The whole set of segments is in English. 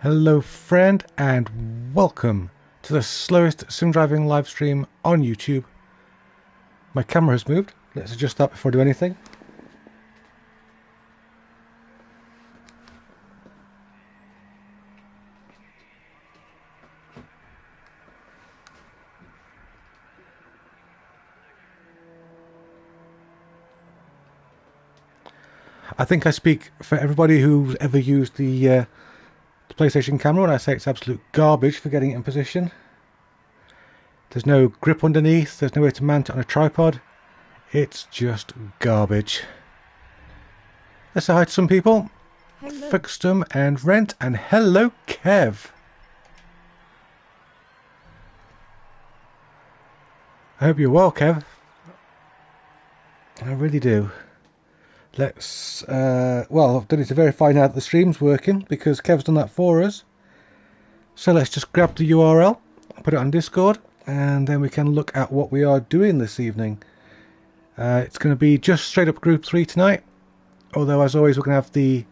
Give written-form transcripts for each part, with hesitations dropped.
Hello friend and welcome to the slowest sim driving live stream on YouTube. My camera has moved. Let's adjust that before I do anything. I think I speak for everybody who's ever used the PlayStation camera when I say it's absolute garbage for getting it in position. There's no grip underneath, there's no way to mount it on a tripod. It's just garbage. Let's say hi to some people. Hello. Fixtum and Rent, and hello Kev. I hope you're well, Kev. I really do. Let's, well, I've done it to verify now that the stream's working because Kev's done that for us. So let's just grab the URL, put it on Discord, and then we can look at what we are doing this evening. It's going to be just straight up Group 3 tonight, although as always we're going to have the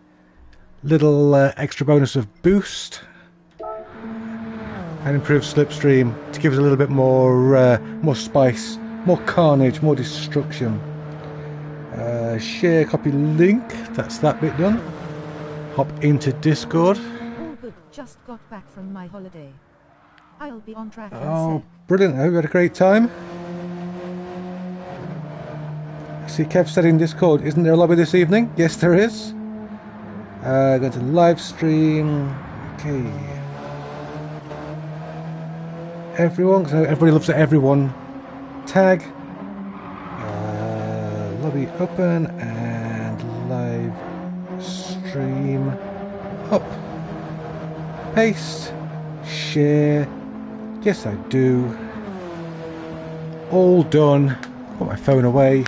little extra bonus of boost and improved slipstream to give us a little bit more, more spice, more carnage, more destruction. Share copy link, that's that bit done. Hop into Discord. All good, just got back from my holiday. I'll be on track in a Oh, sec. brilliant, I hope you had a great time. I see Kev said in Discord, isn't there a lobby this evening? Yes there is. Go to live stream. Okay. Everyone, so everybody loves the everyone tag. Lobby open and live stream up. Paste. Share. Yes I do. All done. Put my phone away. You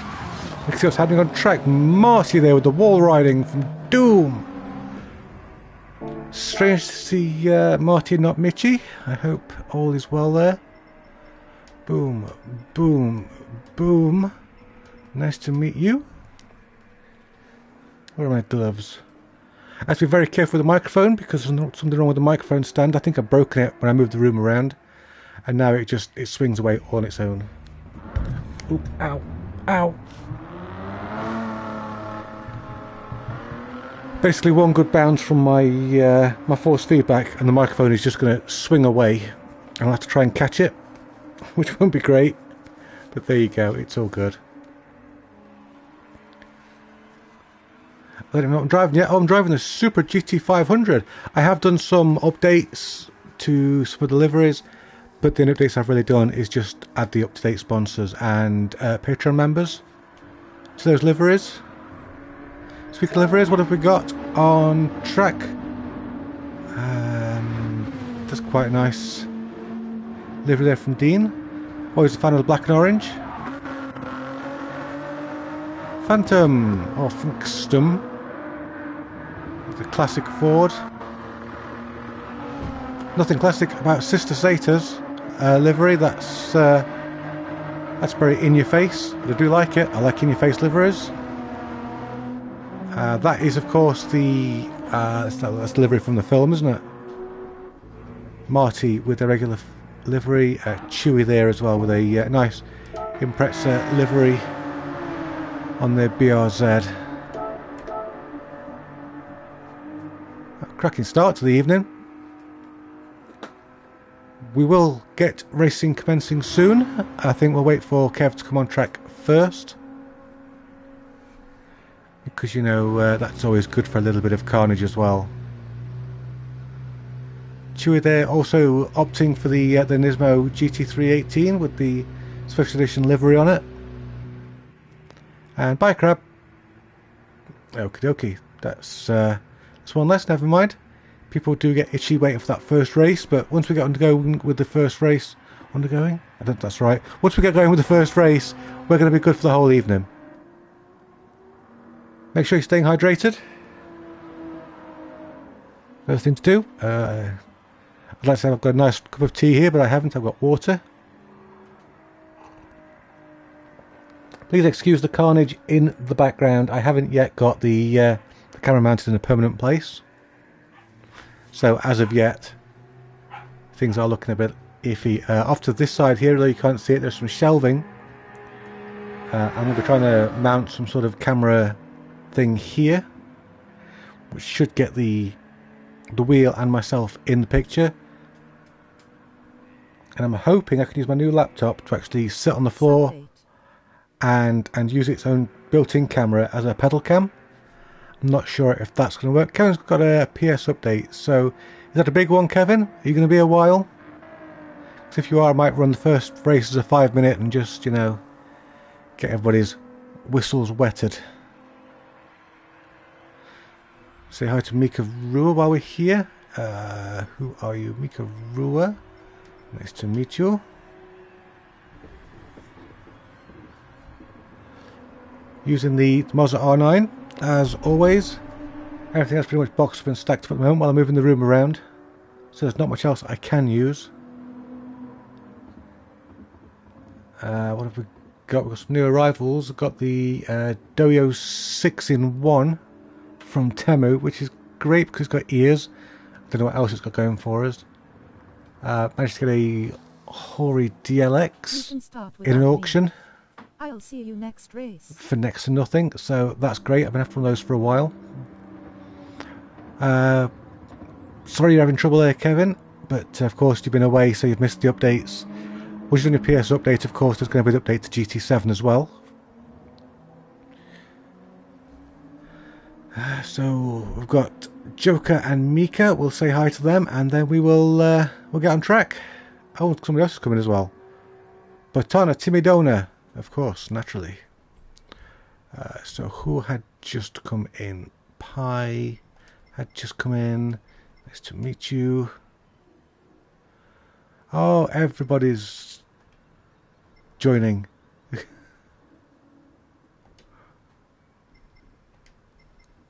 can see what's happening on track. Marcy there with the wall riding from Doom. Strange to see Marty and not Mitchy. I hope all is well there. Boom, boom, boom. Nice to meet you. Where are my gloves? I have to be very careful with the microphone because there's something wrong with the microphone stand. I think I've broken it when I moved the room around, and now it swings away on its own. Oop, ow, ow. Basically one good bounce from my my force feedback and the microphone is just going to swing away. I'll have to try and catch it, which won't be great, but there you go, it's all good. I don't know what I'm driving yet. Oh, I'm driving the Super GT500. I have done some updates to some of the liveries, but the only updates I've really done is just add the up-to-date sponsors and Patreon members to those liveries. Speaking of liveries, what have we got on track? That's quite nice livery there from Dean. Always a fan of the black and orange. Phantom or Funkstum. The classic Ford. Nothing classic about Sister Zeta's livery. That's very in your face, but I do like it. I like in your face liveries. That is, of course, that's the livery from the film, isn't it? Marty with the regular livery. Chewie there as well with a nice Impreza livery on their BRZ. A cracking start to the evening. We will get racing commencing soon. I think we'll wait for Kev to come on track first, because you know that's always good for a little bit of carnage as well. Chewie there also opting for the Nismo GT318 with the special edition livery on it. And bye crab. Okie dokie. That's one less, never mind. People do get itchy waiting for that first race, but once we get undergoing with the first race, undergoing? I don't think that's right. Once we get going with the first race, we're going to be good for the whole evening. Make sure you're staying hydrated. First thing to do. I'd like to say I've got a nice cup of tea here, but I haven't. I've got water. Please excuse the carnage in the background. I haven't yet got the camera mounted in a permanent place. So as of yet, things are looking a bit iffy. Off to this side here, though you can't see it, there's some shelving. I'm going to be trying to mount some sort of camera thing here, which should get the wheel and myself in the picture. And I'm hoping I can use my new laptop to actually sit on the floor and use its own built-in camera as a pedal cam. I'm not sure if that's going to work. Kevin's got a PS update, so is that a big one, Kevin? Are you going to be a while? Because if you are, I might run the first race as a 5-minute and just, you know, get everybody's whistles wetted. Say hi to Mika Rua while we're here. Who are you? Mika Rua. Nice to meet you. Using the Mazda R9 as always. Everything else pretty much boxed up and stacked up at the moment while I'm moving the room around. So there's not much else I can use. What have we got? We've got some new arrivals. We've got the Doyo 6-in-1 from Temu, which is great because it's got ears. I don't know what else it's got going for us. Managed to get a Hori DLX in an auction. I'll see you next race. For next to nothing, so that's great. I've been after one of those for a while. Sorry you're having trouble there, Kevin, but of course you've been away, so you've missed the updates. Once you're doing your PS update, of course, there's going to be an update to GT7 as well. So we've got Joker and Mika. We'll say hi to them, and then we'll get on track. Oh, somebody else is coming as well. Botana Timidona, of course, naturally. So who had just come in? Pi had just come in. Nice to meet you. Oh, everybody's joining.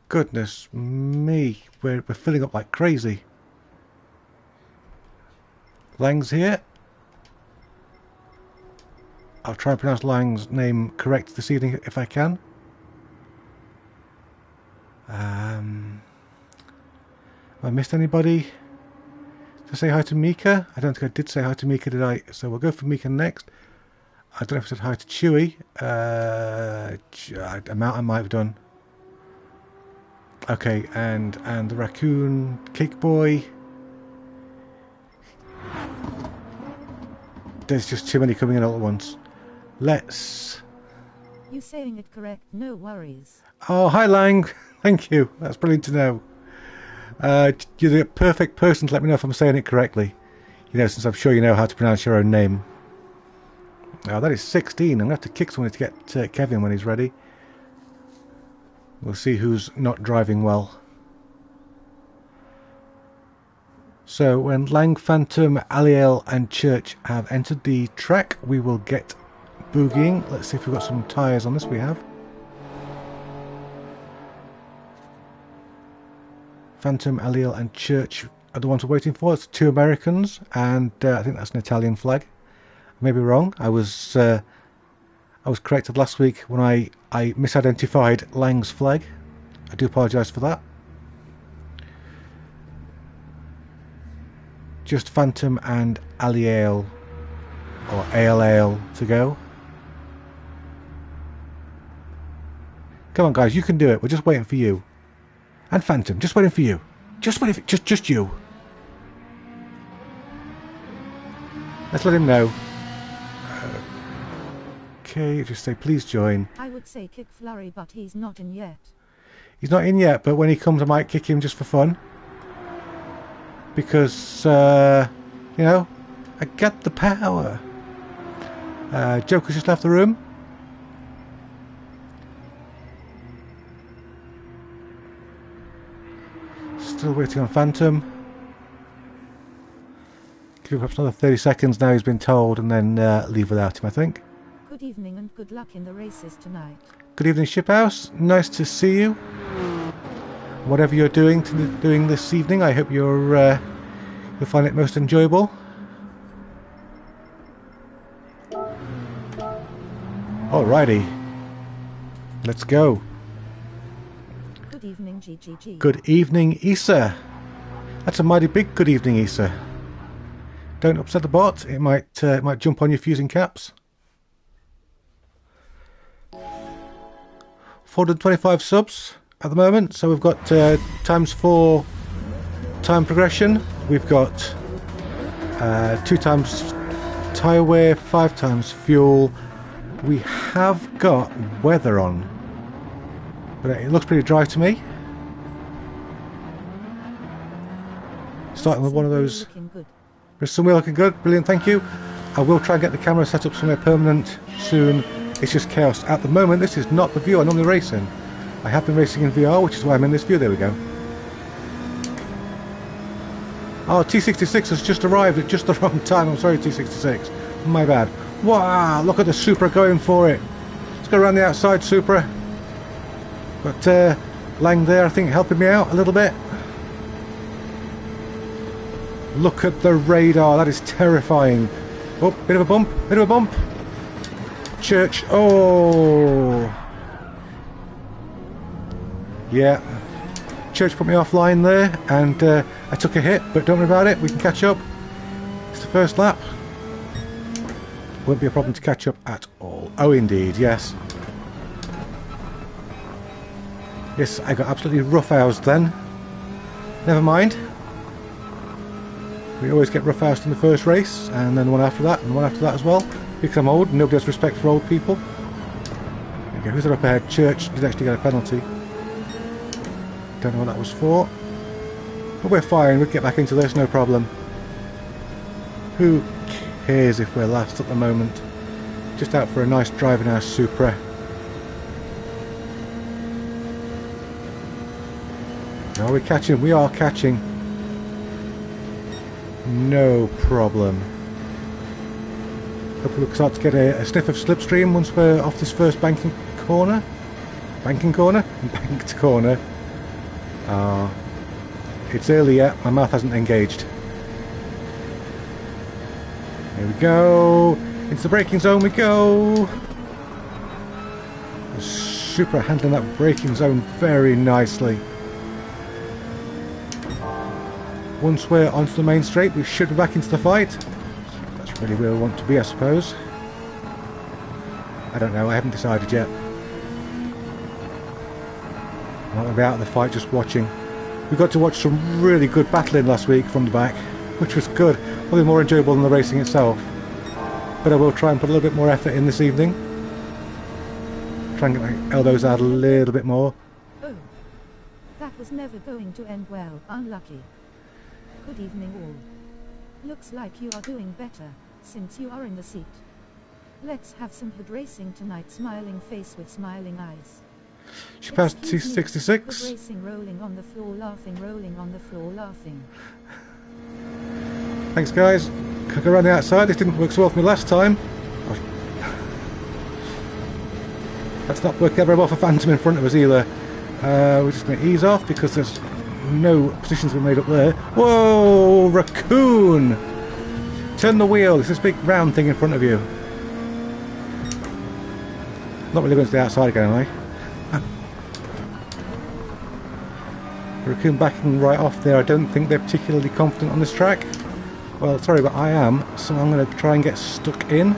Goodness me, we're filling up like crazy. Lang's here. I'll try and pronounce Lang's name correct this evening if I can. Have I missed anybody? Did I say hi to Mika? I don't think I did say hi to Mika, did I? So we'll go for Mika next. I don't know if I said hi to Chewy. I might have done. Okay, and the raccoon cake boy. There's just too many coming in all at once. Let's... You saying it correct, no worries. Oh, hi Lang. Thank you. That's brilliant to know. You're the perfect person to let me know if I'm saying it correctly. You know, since I'm sure you know how to pronounce your own name. Oh, that is 16. I'm going to have to kick someone to get Kevin when he's ready. We'll see who's not driving well. So when Lang, Phantom, Aliel and Church have entered the track, we will get boogieing. Let's see if we've got some tyres on this. We have. Phantom, Aliel and Church are the ones we're waiting for. It's 2 Americans, and I think that's an Italian flag. I may be wrong. I was corrected last week when I misidentified Lang's flag. I do apologise for that. Just Phantom and Aliel, or ALAL, to go. Come on, guys, you can do it. We're just waiting for you. And Phantom, just waiting for you. Just waiting for just you. Let's let him know. Okay, just say please join. I would say kick Flurry, but he's not in yet. He's not in yet, but when he comes I might kick him just for fun. Because, you know, I get the power. Joker's just left the room. Still waiting on Phantom. Give him perhaps another 30 seconds now he's been told, and then leave without him, I think. Good evening and good luck in the races tonight. Good evening, Shiphouse. Nice to see you. Whatever you're doing this evening, I hope you'll find it most enjoyable. Alrighty, let's go. Good evening, GGG. Good evening, Issa. That's a mighty big good evening, Issa. Don't upset the bot, it might jump on your fusing caps. 425 subs at the moment, so we've got ×4 time progression, we've got 2 times tyre wear, 5 times fuel. We have got weather on, but it looks pretty dry to me. Starting with one of those. Somewhere looking good, brilliant, thank you. I will try and get the camera set up somewhere permanent soon. It's just chaos. At the moment, this is not the view I normally race in. I have been racing in VR, which is why I'm in this view. There we go. Oh, T66 has just arrived at just the wrong time. I'm sorry, T66. My bad. Wow, look at the Supra going for it. Let's go around the outside, Supra. But Lang there, I think, helping me out a little bit. Look at the radar, that is terrifying. Oh, bit of a bump, bit of a bump. Church, oh. Yeah. Church put me offline there, and I took a hit, but don't worry about it, we can catch up. It's the first lap. Won't be a problem to catch up at all. Oh, indeed, yes. Yes, I got absolutely roughhoused then. Never mind. We always get roughhoused in the first race, and then the one after that, and the one after that as well. Because I'm old, and nobody has respect for old people. There you go, who's that up ahead? Church did actually get a penalty. Don't know what that was for. But we're fine, we'll get back into this, no problem. Who cares if we're last at the moment? Just out for a nice drive in our Supra. Are we catching? We are catching. No problem. Hopefully we'll start to get a sniff of slipstream once we're off this first banking corner. Banking corner? Banked corner. It's early yet, my mouth hasn't engaged. Here we go. Into the braking zone we go. Super handling that braking zone very nicely. Once we're onto the main straight, we should be back into the fight. That's really where we want to be, I suppose. I don't know, I haven't decided yet. I'm not going to be out of the fight, just watching. We got to watch some really good battling last week from the back, which was good. Probably more enjoyable than the racing itself. But I will try and put a little bit more effort in this evening. Try and get my elbows out a little bit more. Oh, that was never going to end well, unlucky. Good evening all. Looks like you are doing better, since you are in the seat. Let's have some good racing tonight, smiling face with smiling eyes. She passed T66. Good racing, rolling on the floor laughing, rolling on the floor laughing. Thanks guys. Could go around the outside, this didn't work so well for me last time. That's not working very well for Phantom in front of us either. We're just going to ease off because there's no positions been made up there. Whoa, raccoon! Turn the wheel, it's this big round thing in front of you. Not really going to the outside again, am I? Raccoon backing right off there. I don't think they're particularly confident on this track. Well, sorry, but I am, so I'm going to try and get stuck in.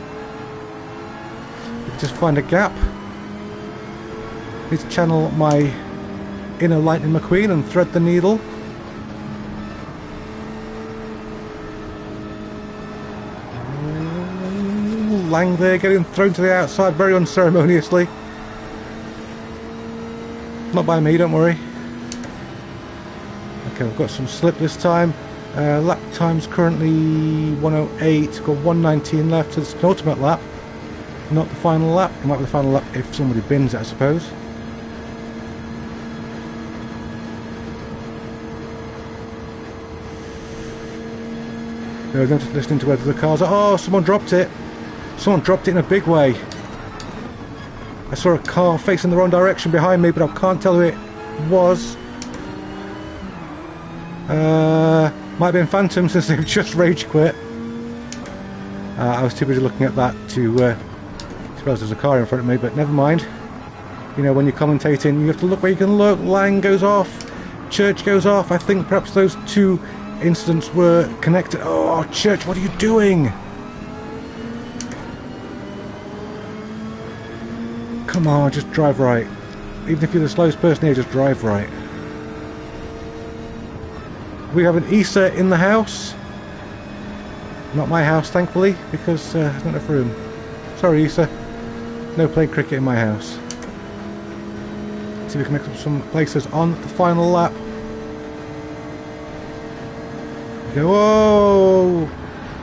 Just find a gap. Need to channel my inner Lightning McQueen and thread the needle. Lang there getting thrown to the outside very unceremoniously. Not by me, don't worry. Okay, we've got some slip this time. Lap time's currently 1:08. Got 1:19 left to the penultimate lap. Not the final lap. It might be the final lap if somebody bins it, I suppose. No, I'm just listening to whether the cars are... Oh, someone dropped it. Someone dropped it in a big way. I saw a car facing the wrong direction behind me, but I can't tell who it was. Might have been Phantom since they've just rage quit. I was too busy looking at that to suppose there's a car in front of me, but never mind. You know, when you're commentating, you have to look where you can look. Lang goes off. church goes off. I think perhaps those two incidents were connected. Oh, church, what are you doing? Come on, just drive right. Even if you're the slowest person here, just drive right. We have an Issa in the house. Not my house, thankfully, because there's not enough room. Sorry, Issa. No playing cricket in my house. Let's see if we can make up some places on the final lap. We go, whoa!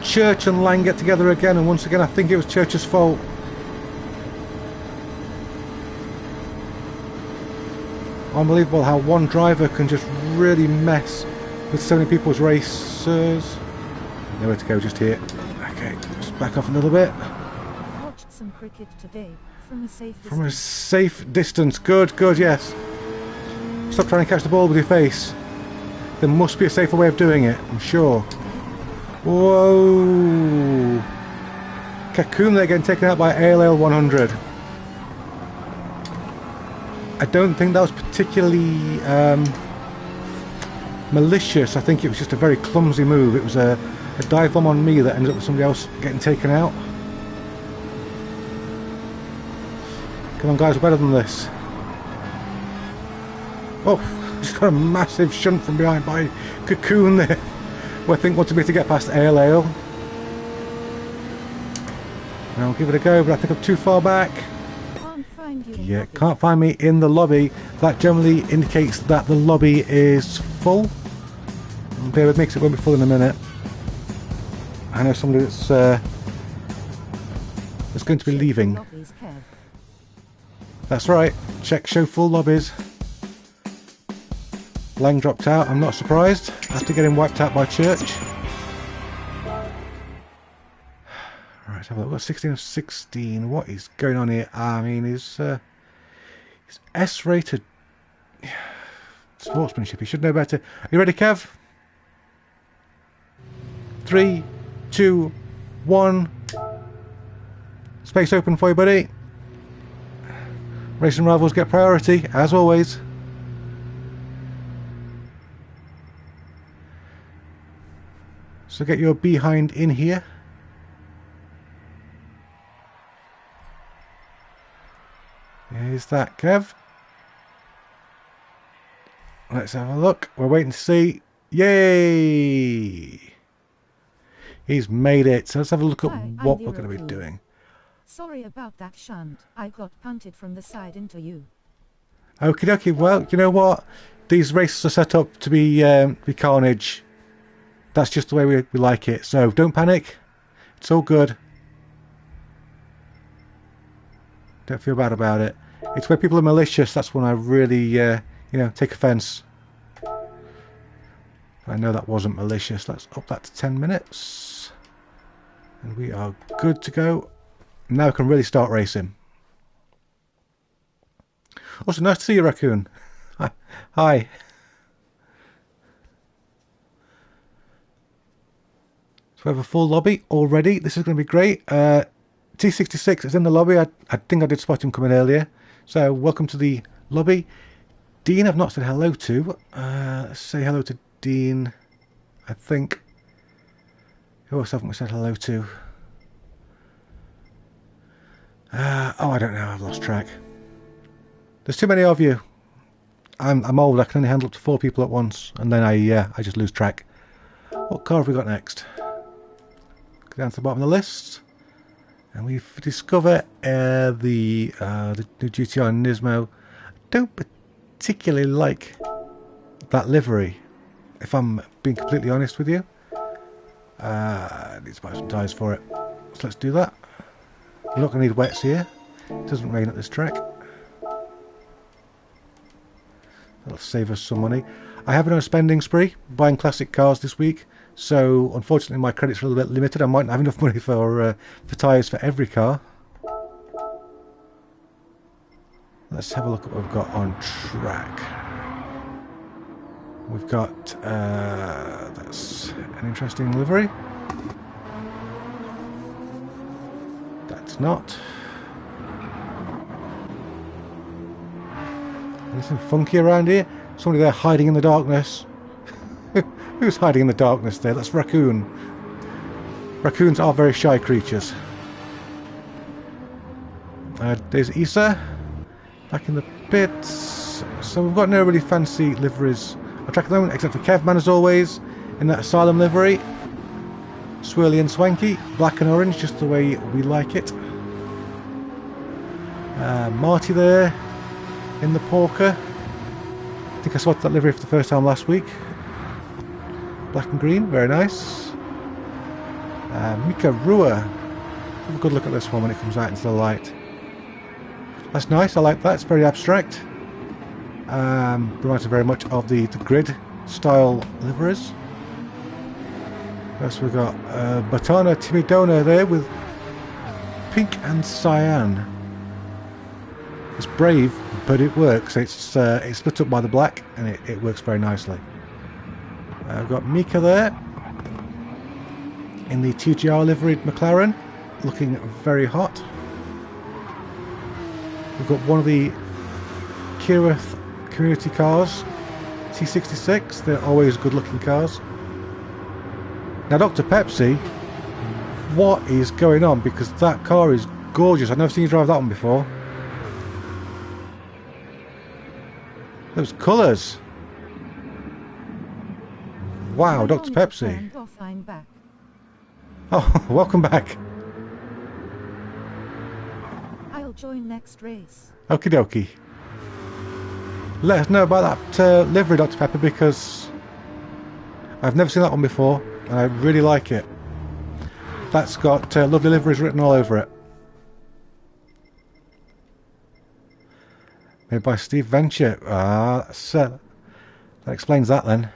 Church and Lang get together again, and once again I think it was Church's fault. Unbelievable how one driver can just really mess with so many people's races. Nowhere to go, just here. Okay, just back off a little bit. Watched some cricket today from a safe distance. From a safe distance. Good, good, yes. Stop trying to catch the ball with your face. There must be a safer way of doing it, I'm sure. Whoa! Cocoon, they're getting taken out by ALL 100. I don't think that was particularly malicious. I think it was just a very clumsy move. It was a dive bomb on me that ended up with somebody else getting taken out. Come on guys, we're better than this. Oh, just got a massive shunt from behind by Cocoon there, who I think wanted me to get past ALL. And I'll give it a go, but I think I'm too far back. Yeah, can't find me in the lobby. That generally indicates that the lobby is full. Bear with me, because it won't be full in a minute. I know somebody that's going to be leaving. That's right. Check show full lobbies. Lang dropped out. I'm not surprised after getting wiped out by Church. Right, let's have a look. We've got 16 of 16. What is going on here? I mean, he's S-rated sportsmanship. He should know better. Are you ready, Kev? 3, 2, 1. Space open for you, buddy. Racing rivals get priority, as always. So get your behind in here. Here's that, Kev. Let's have a look. We're waiting to see. Yay! He's made it. So let's have a look at what we're going to be doing. Sorry about that shunt. I got punted from the side into you. Okie dokie. Well, you know what? These races are set up to be Carnage. That's just the way we like it. So don't panic. It's all good. Don't feel bad about it. It's where people are malicious. That's when I really, you know, take offence. I know that wasn't malicious. Let's up that to 10 minutes. And we are good to go. Now we can really start racing. Also, nice to see you, Raccoon. Hi. So we have a full lobby already. This is going to be great. T66 is in the lobby. I think I did spot him coming earlier. So welcome to the lobby. Dean I've not said hello to. Let's say hello to Dean. I think. Who else haven't we said hello to? Oh, I don't know. I've lost track. There's too many of you. I'm old. I can only handle up to 4 people at once, and then I just lose track. What car have we got next? Go down to the bottom of the list, and we discover the new GTR Nismo. I don't particularly like that livery, if I'm being completely honest with you. I need to buy some tyres for it, so let's do that. You're not going to need wets here. It doesn't rain at this track. That'll save us some money. I have been on a spending spree, buying classic cars this week, so unfortunately my credits are a little bit limited. I might not have enough money for tyres for every car. Let's have a look at what we've got on track. We've got, that's an interesting livery. That's not. Anything funky around here? Somebody there hiding in the darkness. Who's hiding in the darkness there? That's Raccoon. Raccoons are very shy creatures. There's Issa. Back in the pits. So we've got no really fancy liveries on track at the moment, except for Kevman as always, in that Asylum livery. Swirly and swanky. Black and orange, just the way we like it. Marty there in the Porker. I think I spotted that livery for the first time last week. Black and green, very nice. Mika Rua. Have a good look at this one when it comes out into the light. That's nice, I like that, it's very abstract. Reminds me very much of the grid style liveries. First we've got Batana Timidona there with pink and cyan. It's brave, but it works. It's split up by the black, and it works very nicely. I've got Mika there in the TGR liveried McLaren, looking very hot. We've got one of the Kirith community cars, T66. They're always good-looking cars. Now, Dr. Pepsi, what is going on? Because that car is gorgeous. I've never seen you drive that one before. Those colours. Wow, Dr. Pepsi. I'm back. Oh, welcome back. I'll join next race. Okie dokie. Let us know about that livery, Dr. Pepper, because I've never seen that one before, and I really like it. That's got lovely liveries written all over it. Made by Steve Venture. That explains that then.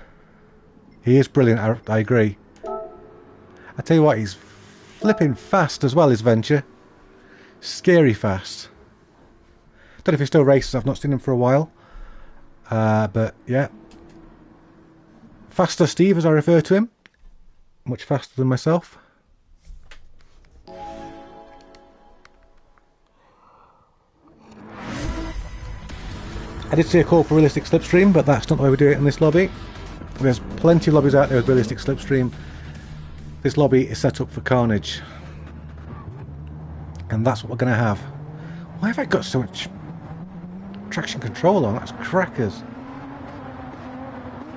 He is brilliant, I agree. I tell you what, he's flipping fast as well, his Venture. Scary fast. Don't know if he still races, I've not seen him for a while. But yeah. Faster Steve, as I refer to him. Much faster than myself. I did see a call for realistic slipstream, but that's not the way we do it in this lobby. There's plenty of lobbies out there with realistic slipstream. This lobby is set up for Carnage. And that's what we're going to have. Why have I got so much traction control on? That's crackers.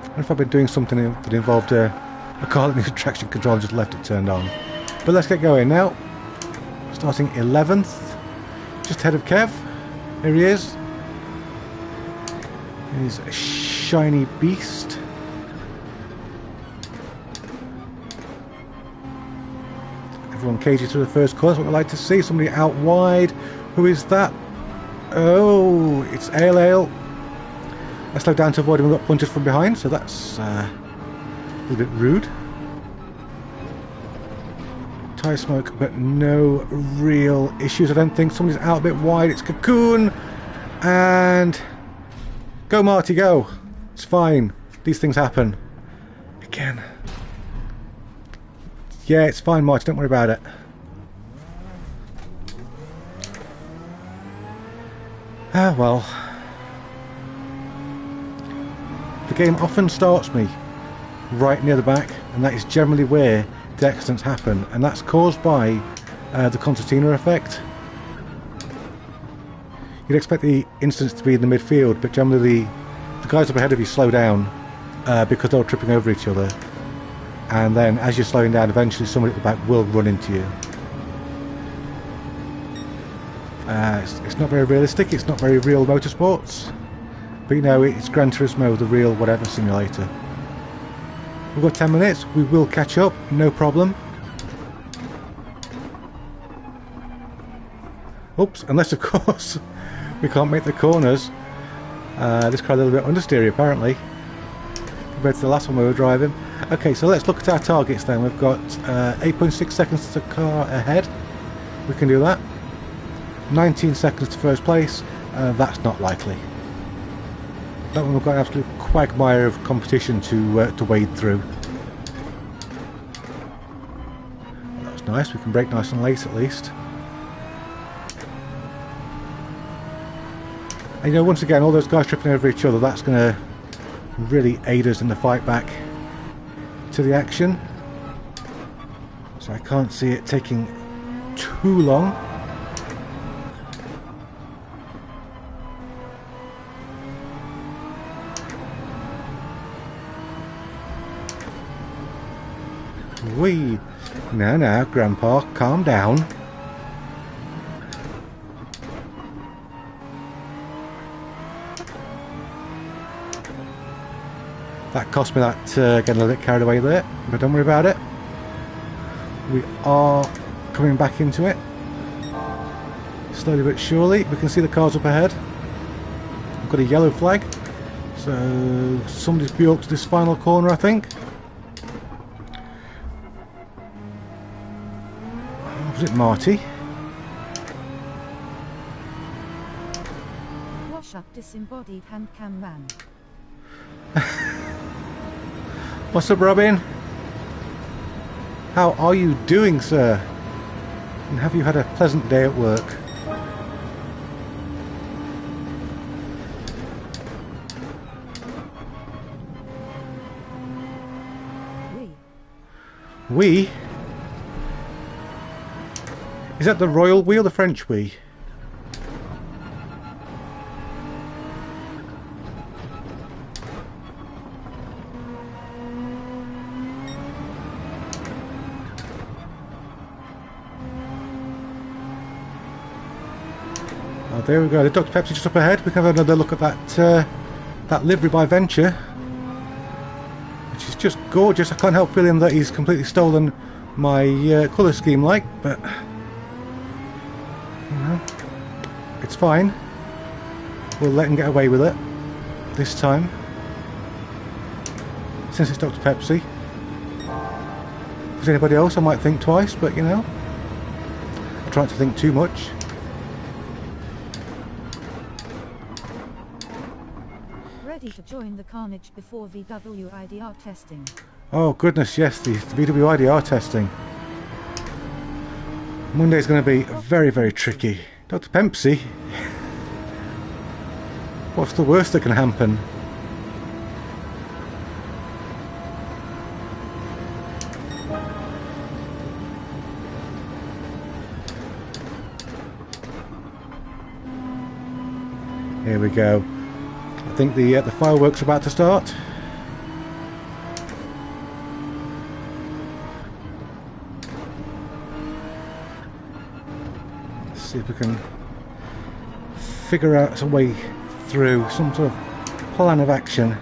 I don't know if I've been doing something that involved a car that needs traction control and just left it turned on. But let's get going now. Starting 11th. Just ahead of Kev. Here he is. He's a shiny beast. Everyone cages through the first corner. That's what we like to see. Somebody out wide. Who is that? Oh, it's Ale. I slowed down to avoid him and got punted from behind, so that's a little bit rude. Tyre smoke, but no real issues, I don't think. Somebody's out a bit wide. It's Cocoon. And go, Marty, go. It's fine. These things happen. Again. Yeah, it's fine, Marty. Don't worry about it. Ah, well. The game often starts me right near the back, and that is generally where the accidents happen, and that's caused by the concertina effect. You'd expect the incidents to be in the midfield, but generally the guys up ahead of you slow down because they're tripping over each other, and then as you're slowing down, eventually somebody at the back will run into you. It's not very realistic, it's not very real motorsports, but you know, it's Gran Turismo, the real whatever simulator. We've got 10 minutes, we will catch up, no problem. Oops, unless of course we can't make the corners. This car a little bit understeery apparently, compared to the last one we were driving. Okay, so let's look at our targets then. We've got 8.6 seconds to the car ahead. We can do that. 19 seconds to first place. That's not likely. That one we've got an absolute quagmire of competition to wade through. That's nice. We can brake nice and late at least. And you know, once again, all those guys tripping over each other, that's going to really aid us in the fight back to the action. So I can't see it taking too long. Wee! Now, Grandpa, calm down. That cost me that getting a little carried away there, but don't worry about it. We are coming back into it. Slowly but surely. We can see the cars up ahead. We've got a yellow flag. So somebody's buked this final corner, I think. Was it Marty? Wash up disembodied hand cam man. What's up, Robin? How are you doing, sir? And have you had a pleasant day at work? We? Is that the royal we or the French we? Oh, there we go. The Dr. Pepsi just up ahead. We can have another look at that that livery by Venture, which is just gorgeous. I can't help feeling that he's completely stolen my colour scheme, like, but you know, it's fine. We'll let him get away with it this time, since it's Dr. Pepsi. If there's anybody else, I might think twice, but you know, I try not to think too much. Ready to join the Carnage before VW IDR testing. Oh goodness, yes, the VW IDR testing. Monday's going to be very, very tricky. Dr. Pepsi? What's the worst that can happen? Here we go. I think the fireworks are about to start. Let's see if we can figure out a way through, some sort of plan of action.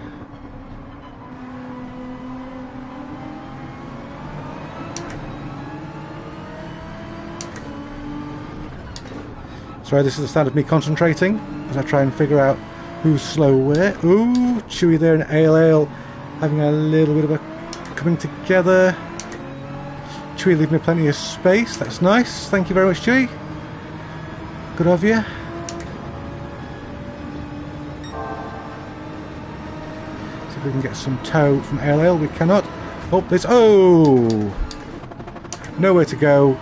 Sorry, this is the start of me concentrating as I try and figure out who's slow where. Ooh, Chewy there and Ale having a little bit of a coming together. Chewy leaving me plenty of space. That's nice. Thank you very much, Chewy. Good of you. See if we can get some tow from Ale. We cannot. Oh, there's... Oh! Nowhere to go.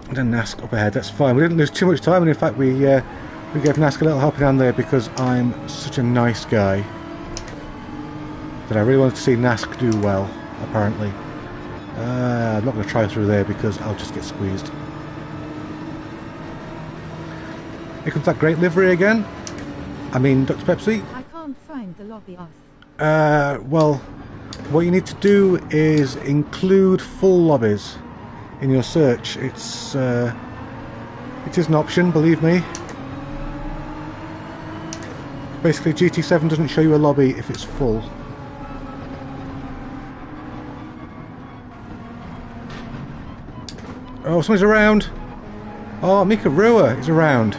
And Nask up ahead, that's fine. We didn't lose too much time, and in fact we gave Nask a little helping hand there because I'm such a nice guy that I really wanted to see Nask do well, apparently. I'm not going to try through there because I'll just get squeezed. Here comes that great livery again. I mean, Dr. Pepsi. I can't find the lobby off. Well, what you need to do is include full lobbies in your search. It is an option, believe me. Basically, GT7 doesn't show you a lobby if it's full. Oh, somebody's around. Oh, Mika Rua is around.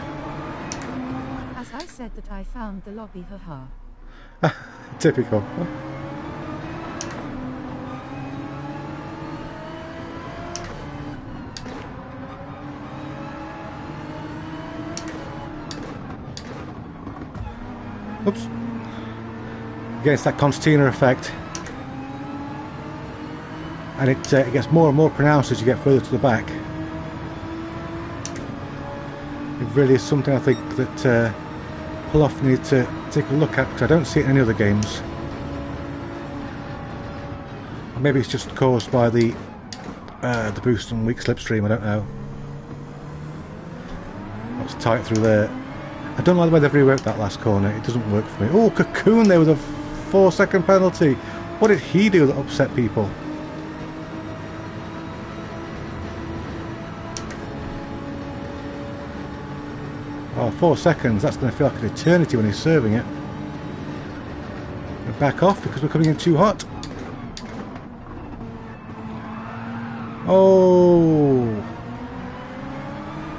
As I said that I found the lobby, haha. Typical. Oops. Again, it's that concertina effect, and it gets more and more pronounced as you get further to the back. It really is something I think that pull off need to take a look at, because I don't see it in any other games. Or maybe it's just caused by the boost and weak slipstream, I don't know. That's tight through there. I don't like the way they've reworked that last corner, it doesn't work for me. Oh, Cocoon there with a 4-second penalty. What did he do that upset people? Oh, 4 seconds, that's going to feel like an eternity when he's serving it. We'll back off because we're coming in too hot. Oh,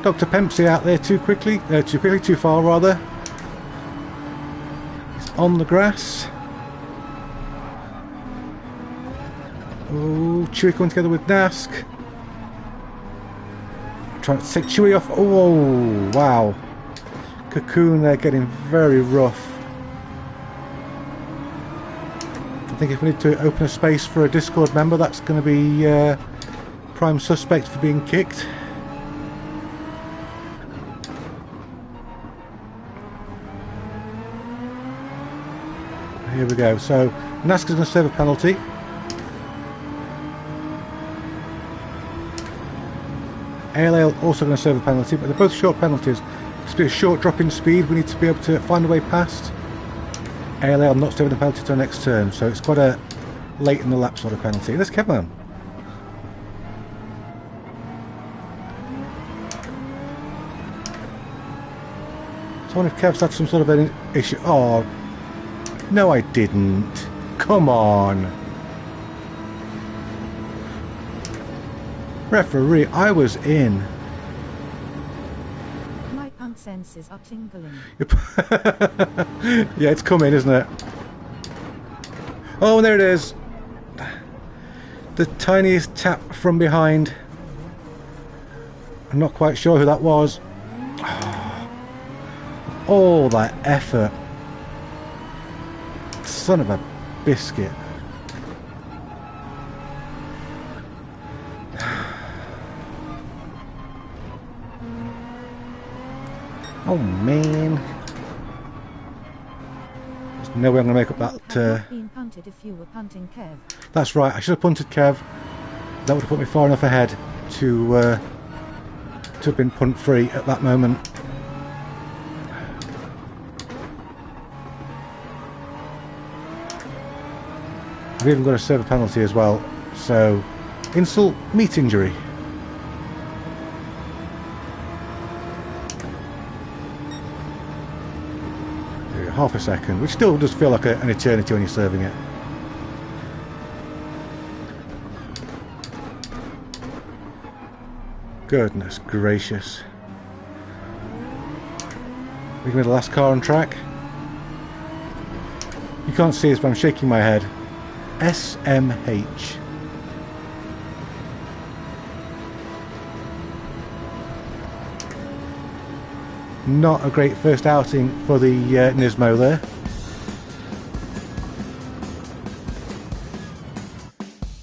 Dr. Pempsey out there too far rather. He's on the grass. Oh, Chewy coming together with Nask. Trying to take Chewy off. Oh, wow. Cocoon there getting very rough. I think if we need to open a space for a Discord member, that's going to be prime suspect for being kicked. Here we go. So Nask is going to serve a penalty. ALL also going to serve a penalty, but they're both short penalties. It's a short drop in speed, we need to be able to find a way past. ALL not serving the penalty to the next turn, so it's quite a late in the lap sort of penalty. There's Kevin. So I wonder if Kev's had some sort of an issue. Oh, no I didn't. Come on. Referee, I was in. My pump senses are tingling. Yeah, it's coming, isn't it? Oh, there it is. The tiniest tap from behind. I'm not quite sure who that was. All that effort. Son of a biscuit. Oh man. There's no way I'm going to make up that. Been punted if you were punting Kev. That's right, I should have punted Kev. That would have put me far enough ahead to have been punt free at that moment. I've even got to serve a penalty as well, so insult meat injury. Half a second, which still does feel like an eternity when you're serving it. Goodness gracious. We're going to be the last car on track. You can't see this, but I'm shaking my head. SMH. Not a great first outing for the Nismo there.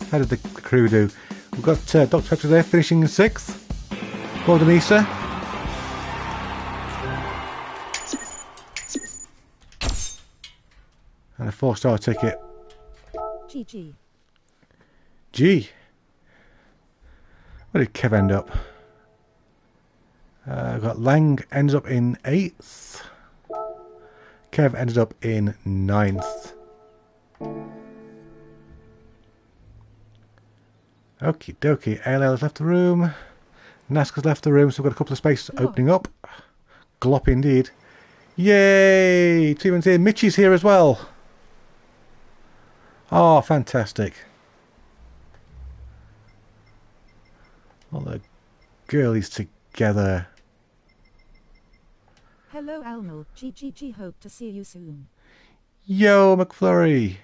How did the crew do? We've got Dr. Pepper there finishing in 6th. Gordon Issa. And a 4-star ticket. GG. G. Where did Kev end up? Got Lang ends up in 8th. Kev ended up in 9th. Okie dokie. ALL has left the room. Naska's left the room, so we've got a couple of spaces opening up. Glop indeed. Yay! Steven's here. Mitchie's here as well. Oh, fantastic. All the girlies together. Hello Almal, GGG, hope to see you soon. Yo, McFlurry.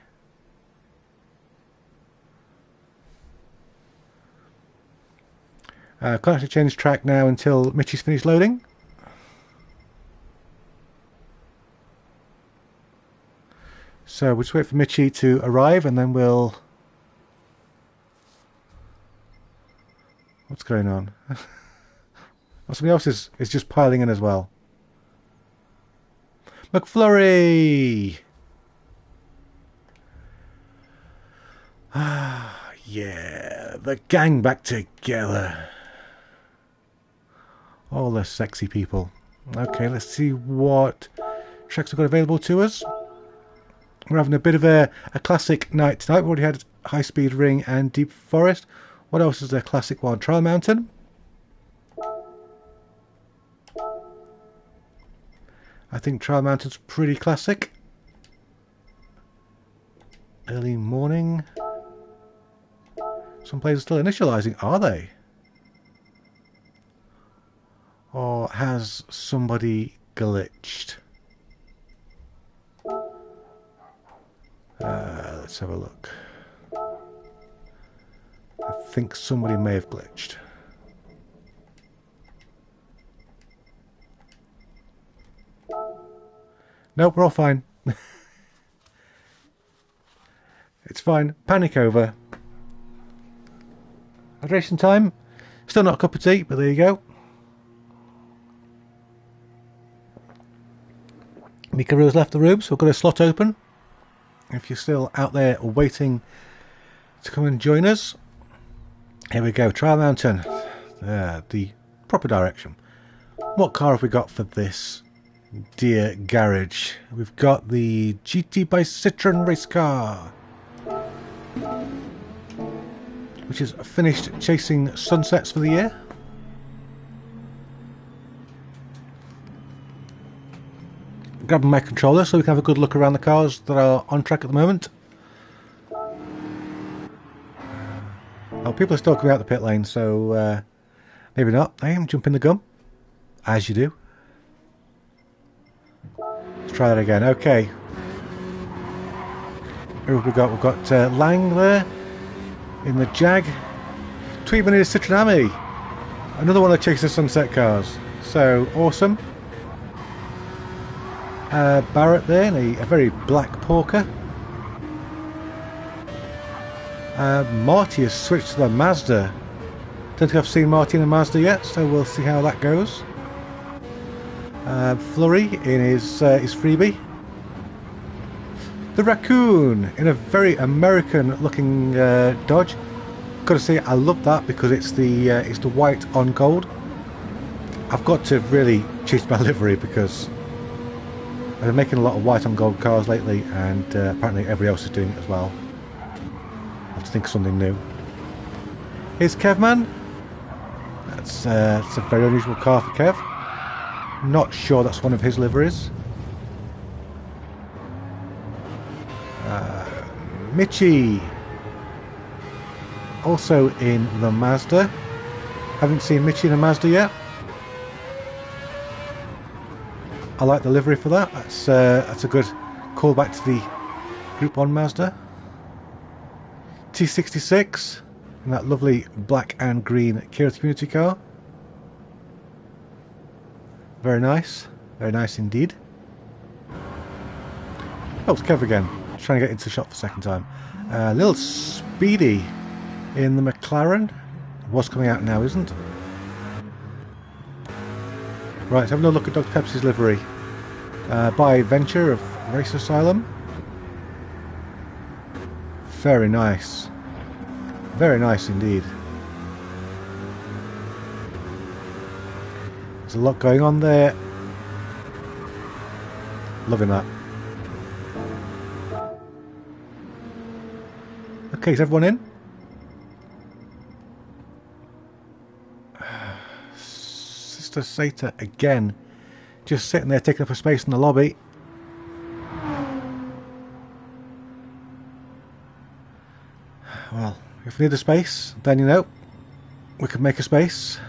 Can't actually change track now until Mitchie's finished loading. So we'll just wait for Mitchie to arrive and then we'll... What's going on? Oh, somebody else is just piling in as well. McFlurry! Ah, yeah, the gang back together. All the sexy people. Okay, let's see what tracks we've got available to us. We're having a bit of a classic night tonight. We've already had High Speed Ring and Deep Forest. What else is there? Classic one? Trial Mountain. I think Trial Mountain's pretty classic. Early morning. Some players are still initializing, are they? Or has somebody glitched? Let's have a look. I think somebody may have glitched. Nope, we're all fine. It's fine. Panic over. Hydration time. Still not a cup of tea, but there you go. Mikaru's left the room, so we've got a slot open. If you're still out there waiting to come and join us. Here we go. Trial Mountain. The proper direction. What car have we got for this dear garage? We've got the GT by Citroen race car, which is finished chasing sunsets for the year. Grabbing my controller so we can have a good look around the cars that are on track at the moment. Oh, people are still coming out the pit lane, so maybe not. I am jumping the gun, as you do. Let's try that again. Okay. Who have we got? We've got Lang there in the Jag. Tweedman is Citronami. Another one that chases sunset cars. So awesome. Barrett there in a very black Porker. Marty has switched to the Mazda. Don't think I've seen Marty in a Mazda yet, so we'll see how that goes. Flurry in his freebie. The Raccoon in a very American looking Dodge. Gotta say, I love that because it's the white on gold. I've got to really change my livery because I've been making a lot of white on gold cars lately, and apparently everybody else is doing it as well. I have to think of something new. Here's Kevman. That's it's a very unusual car for Kev. Not sure that's one of his liveries. Mitchie, also in the Mazda. Haven't seen Mitchie in a Mazda yet. I like the livery for that. That's a good callback to the Group 1 Mazda. T66 and that lovely black and green Kia Community car. Very nice indeed. Oh, it's Kev again. Trying to get into the shot for the second time. Little Speedy in the McLaren. What's coming out now, isn't? Right, let's have another look at Dr. Pepsi's livery. By Venture of Race Asylum. Very nice. Very nice indeed. There's a lot going on there. Loving that. Okay, is everyone in? Sister Sata again. Just sitting there taking up a space in the lobby. Well, if we need a space, then you know, we can make a space.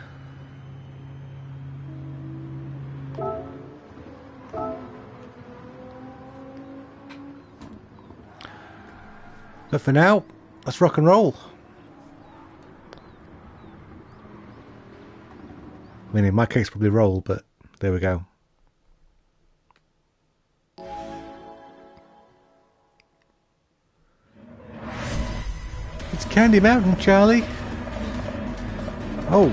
But for now, let's rock and roll. I mean, in my case, probably roll, but there we go. It's Candy Mountain, Charlie. Oh,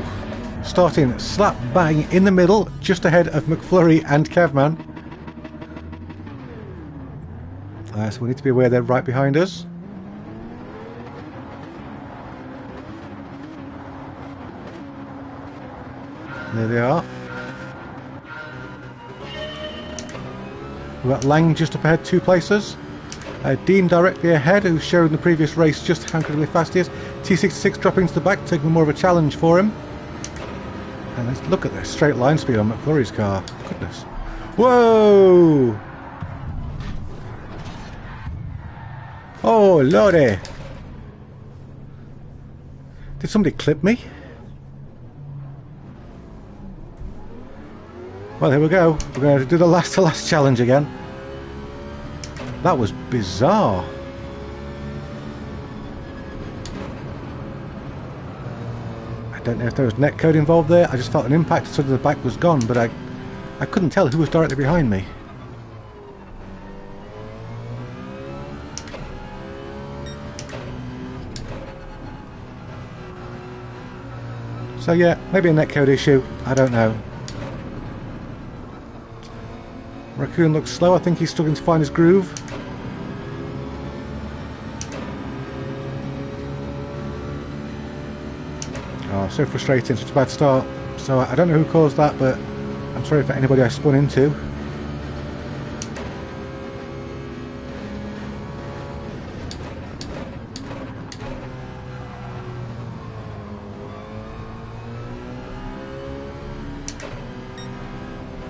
starting slap bang in the middle, just ahead of McFlurry and Kevman. So we need to be aware they're right behind us. There they are. We've got Lang just up ahead, 2 places. Dean directly ahead, who showed in the previous race just how incredibly fast he is. T66 dropping to the back, taking more of a challenge for him. And let's look at the straight line speed on McFlurry's car. Goodness. Whoa! Oh, lordy! Did somebody clip me? Well, here we go. We're going to do the last to last challenge again. That was bizarre. I don't know if there was netcode involved there. I just felt an impact, so the back was gone, but I couldn't tell who was directly behind me. So yeah, maybe a netcode issue. I don't know. Raccoon looks slow. I think he's struggling to find his groove. Oh, so frustrating. Such a bad start. So I don't know who caused that, but I'm sorry for anybody I spun into.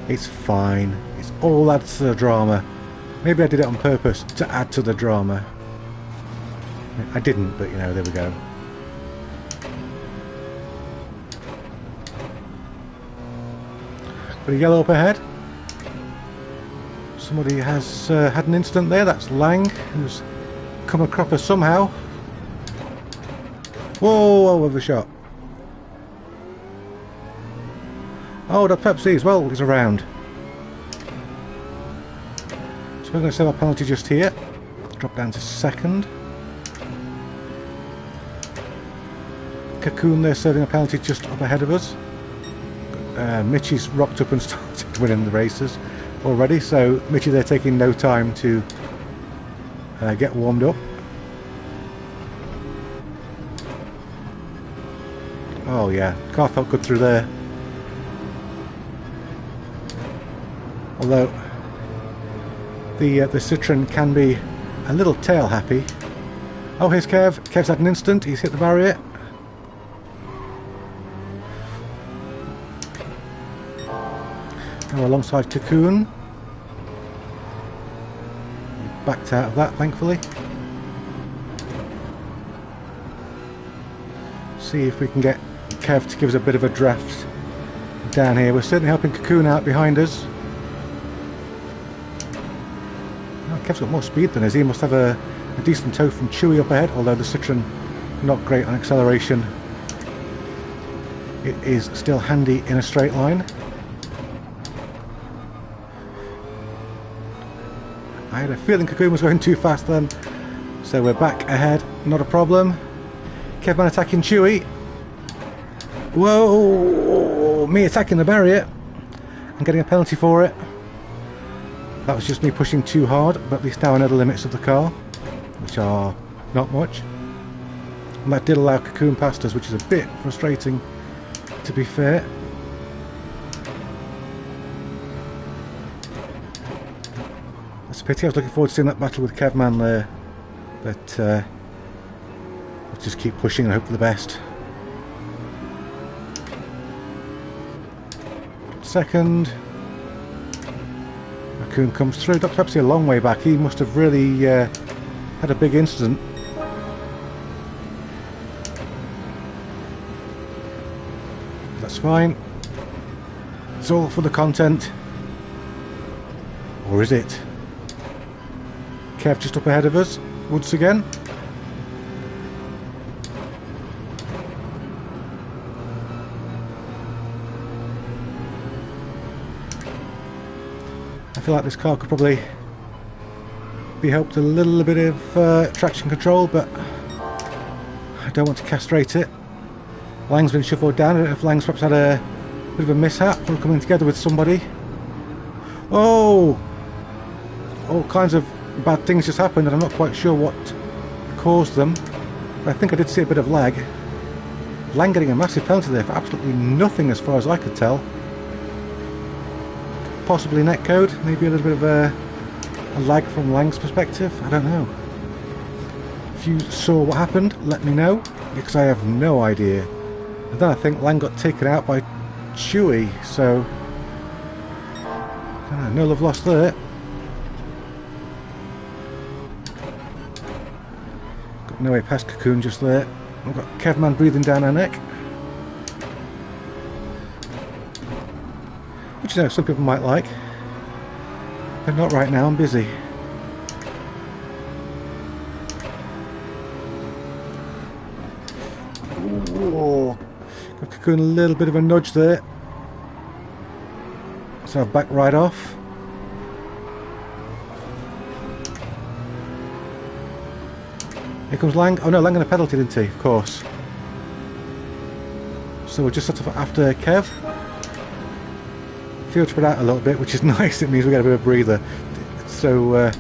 It's fine. It's all adds to the drama. Maybe I did it on purpose to add to the drama. I didn't, but you know, there we go. Got a yellow up ahead. Somebody has had an incident there. That's Lang, who's come a cropper somehow. Whoa, overshot. Oh, that Pepsi as well is around. So we're going to save our penalty just here. Drop down to second. Cocoon there serving a penalty just up ahead of us. Mitchy's rocked up and started winning the races already, so Mitchy there taking no time to get warmed up. Oh yeah, car felt good through there. Although the Citroen can be a little tail happy. Oh, here's Kev. Kev's had an instant. He's hit the barrier. Now alongside Cocoon. Backed out of that, thankfully. See if we can get Kev to give us a bit of a draft down here. We're certainly helping Cocoon out behind us. Kev's got more speed than us. He must have a decent tow from Chewy up ahead, although the Citroen not great on acceleration. It is still handy in a straight line. I had a feeling Cocoon was going too fast then, so we're back ahead, not a problem. Kevman attacking Chewy. Whoa! Me attacking the barrier and getting a penalty for it. That was just me pushing too hard, but at least now I know the limits of the car, which are not much. And that did allow Cocoon past us, which is a bit frustrating, to be fair. It's a pity. I was looking forward to seeing that battle with Kevman there, but we'll just keep pushing and hope for the best. Second. Raccoon comes through. Dr. Pepsi a long way back. He must have really had a big incident. That's fine. It's all for the content. Or is it? Kev just up ahead of us once again. I feel like this car could probably be helped a little bit of traction control, but I don't want to castrate it. Lang's been shuffled down. I don't know if Lang's perhaps had a bit of a mishap from coming together with somebody. Oh! All kinds of bad things just happened and I'm not quite sure what caused them. But I think I did see a bit of lag. Lang getting a massive penalty there for absolutely nothing as far as I could tell. Possibly netcode, maybe a little bit of a lag from Lang's perspective, I don't know. If you saw what happened, let me know, because I have no idea. And then I think Lang got taken out by Chewy, so no love lost there. Got no way past Cocoon just there. We've got Kevman breathing down our neck. Which, you know, some people might like. But not right now, I'm busy. Ooh, got Cocoon a little bit of a nudge there. So I've backed right off. Here comes Lang. Oh no, Lang got a penalty, didn't he? Of course. So we're just sort of after Kev. Field spread out a little bit, which is nice. It means we get a bit of a breather. So,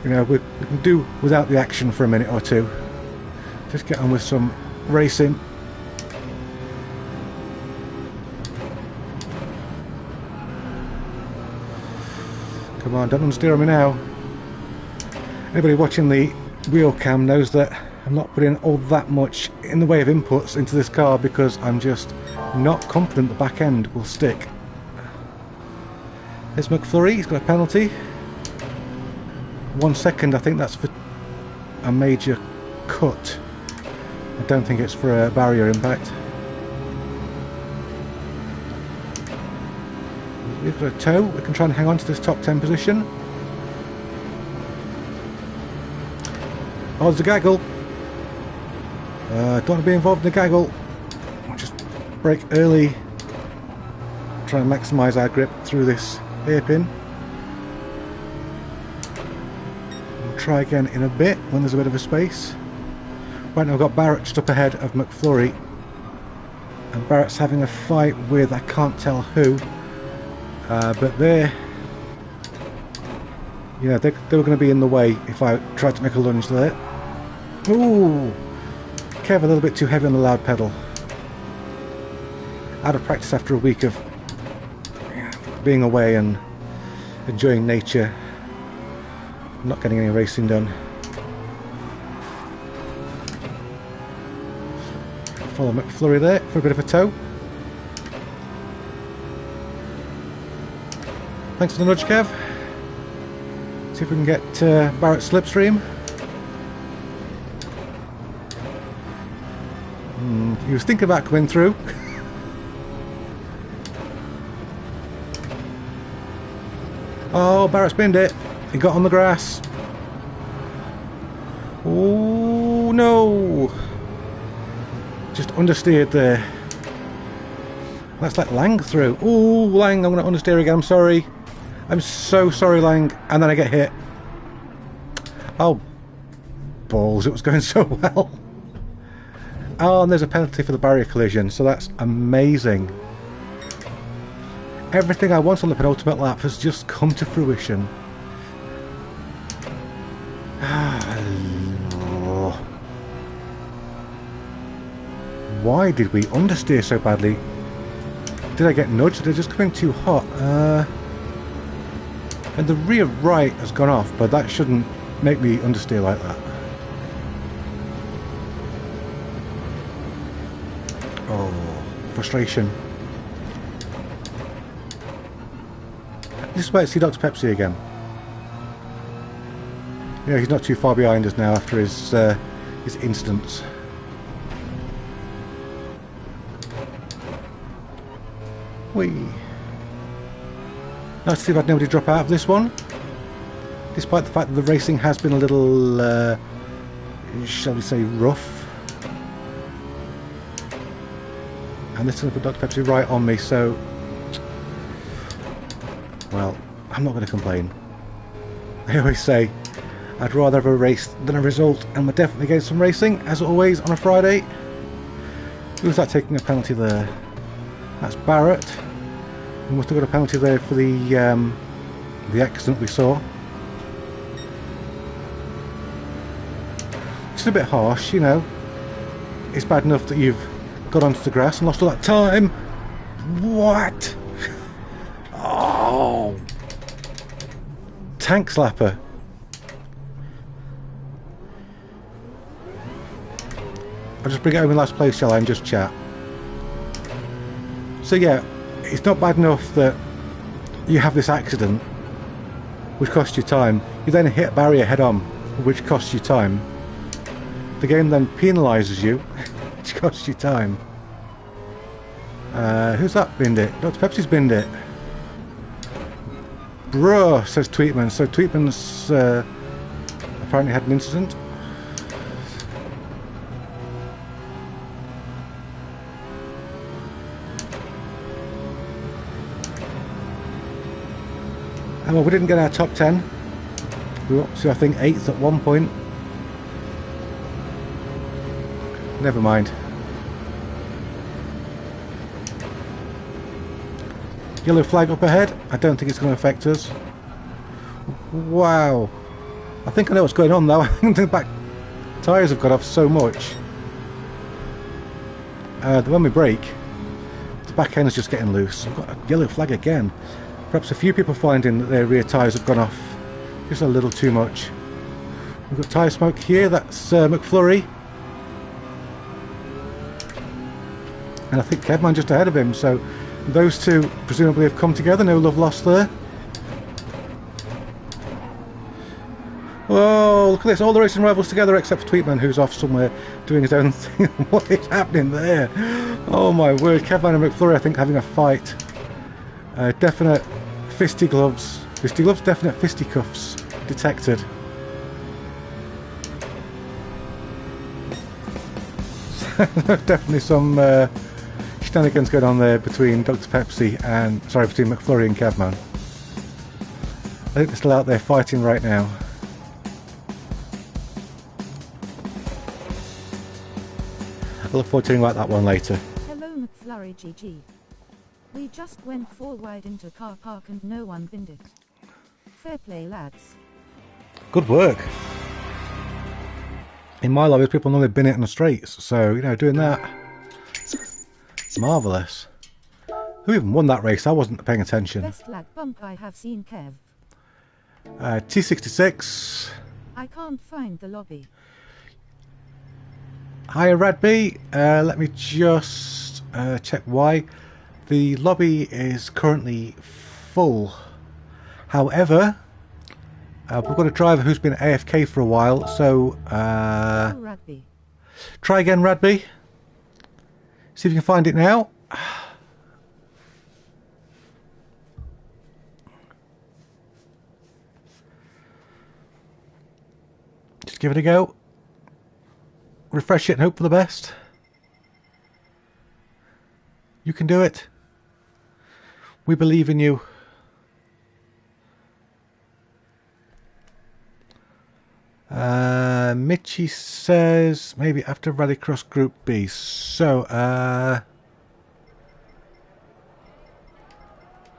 you know, we can do without the action for a minute or two. Just get on with some racing. Come on, don't understeer me now. Anybody watching the wheel cam knows that I'm not putting all that much in the way of inputs into this car because I'm just not confident the back end will stick. There's McFlurry, he's got a penalty. 1 second, I think that's for a major cut. I don't think it's for a barrier impact. We've got a tow, we can try and hang on to this top 10 position. Oh, there's a gaggle. Don't want to be involved in the gaggle. Just brake early. Try and maximise our grip through this hairpin. We'll try again in a bit when there's a bit of a space. Right now we've got Barrett just up ahead of McFlurry. And Barrett's having a fight with, I can't tell who. But they're... Yeah, they were going to be in the way if I tried to make a lunge there. Ooh! Kev a little bit too heavy on the loud pedal. Out of practice after a week of being away and enjoying nature. Not getting any racing done. Follow McFlurry there for a bit of a tow. Thanks for the nudge, Kev. See if we can get Barrett slipstream. He was thinking about coming through. Oh, Barrett spinned it. He got on the grass. Oh no! Just understeered there. Let's let Lang through. Oh, Lang, I'm going to understeer again. I'm sorry. I'm so sorry, Lang. And then I get hit. Oh, balls. It was going so well. Oh, and there's a penalty for the barrier collision. So that's amazing. Everything I want on the penultimate lap has just come to fruition. Why did we understeer so badly? Did I get nudged? Did I just come in too hot? And the rear right has gone off, but that shouldn't make me understeer like that. Oh, frustration. This is where I see Dr. Pepsi again. Yeah, he's not too far behind us now after his incidents. Whee! Nice to see if I'd nobody drop out of this one. Despite the fact that the racing has been a little, shall we say, rough. And this is going to put Dr. Pepsi right on me, so... Well, I'm not going to complain. I always say, I'd rather have a race than a result, and we're definitely getting some racing, as always, on a Friday. Who's that taking a penalty there? That's Barrett. We must have got a penalty there for the accident we saw. is a bit harsh, you know. It's bad enough that you've got onto the grass and lost all that time. What? Oh! Tank slapper. I'll just bring it home in last place, shall I, and just chat. So yeah, it's not bad enough that you have this accident, which costs you time. You then hit a barrier head on, which costs you time. The game then penalises you, which costs you time. Who's that binned it? Dr. Pepsi's binned it. Bruh, says Tweetman. So Tweetman's apparently had an incident. And well, we didn't get our top 10. We were up to, I think, 8th at one point. Never mind. Yellow flag up ahead. I don't think it's going to affect us. Wow. I think I know what's going on though. I think the back tyres have got off so much. When we brake, the back end is just getting loose. We've got a yellow flag again. Perhaps a few people finding that their rear tyres have gone off just a little too much. We've got tyre smoke here. That's McFlurry. And I think Kevman just ahead of him. So those two presumably have come together. No love lost there. Oh, look at this. All the racing rivals together except for Tweetman, who's off somewhere doing his own thing. What is happening there? Oh my word. Kevman and McFlurry, I think, having a fight. Definite fisty gloves. Fisty gloves? Definite fisticuffs detected. Definitely some shenanigans going on there between Dr. Pepsi and, sorry, between McFlurry and Kevman. I think they're still out there fighting right now. I look forward to hearing about that one later. Hello McFlurry GG. We just went 4 wide into car park and no one binned it. Fair play lads. Good work. In my lobbies people normally bin it on the straights, so you know, doing that, marvellous. Who even won that race? I wasn't paying attention. Best lag bump I have seen, Kev. T66. I can't find the lobby. Hiya Radby, let me just check why. The lobby is currently full. However, we've got a driver who's been AFK for a while, so try again Radby. See if you can find it now. Just give it a go. Refresh it and hope for the best. You can do it. We believe in you. Mitchie says maybe after Rallycross Group B. So,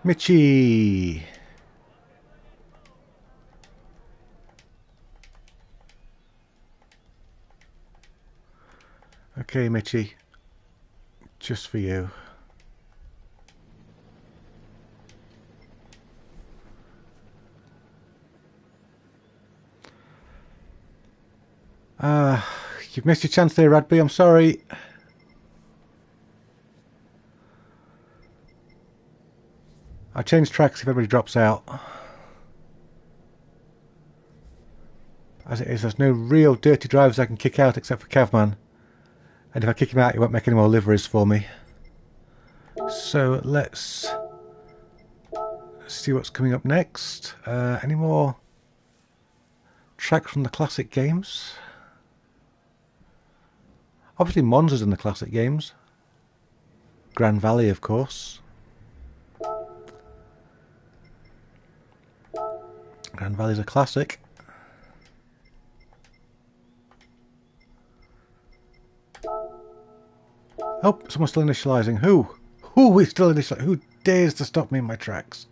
Mitchie. Okay, Mitchie. Just for you. You've missed your chance there, Radby. I'm sorry. I'll change tracks if everybody drops out. As it is, there's no real dirty drivers I can kick out except for Kevman. And if I kick him out, he won't make any more liveries for me. So let's see what's coming up next. Any more tracks from the classic games? Obviously Monza's in the classic games. Grand Valley, of course. Grand Valley's a classic. Oh, someone's still initialising. Who? Who is still initialising? Who dares to stop me in my tracks?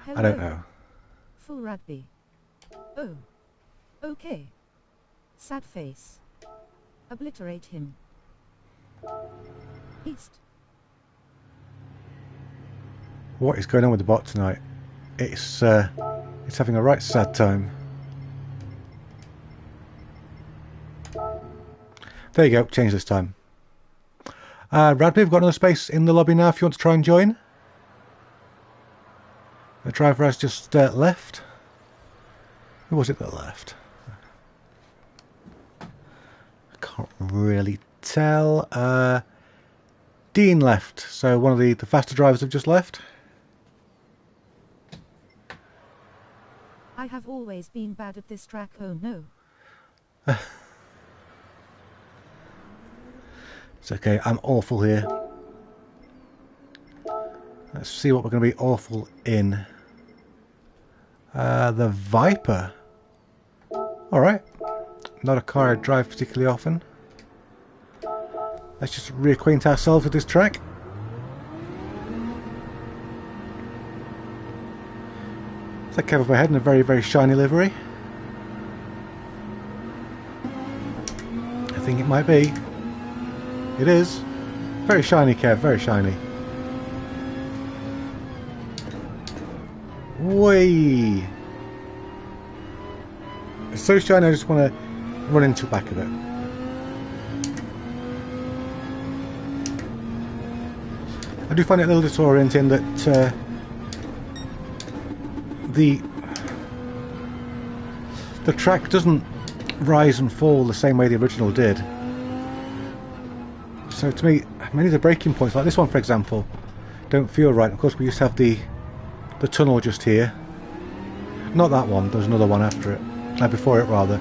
Hello. I don't know. Full rugby. Oh. Okay. Sad face. Obliterate him. East. What is going on with the bot tonight? It's having a right sad time. There you go, change this time. Radby, we've got another space in the lobby now if you want to try and join. The driver has just left. Who was it that left? I can't really tell. Dean left, so one of the faster drivers have just left. I have always been bad at this track, oh no. It's okay, I'm awful here. Let's see what we're going to be awful in. The Viper. Alright. Not a car I drive particularly often. Let's just reacquaint ourselves with this track. It's like Kev ahead in a very, very shiny livery. I think it might be. It is. Very shiny, Kev, very shiny. Whee! It's so shiny I just want to run into the back of it. I do find it a little disorienting that the track doesn't rise and fall the same way the original did. So to me, many of the braking points, like this one for example, don't feel right. Of course we used to have the tunnel just here. Not that one, there's another one after it. Before it rather.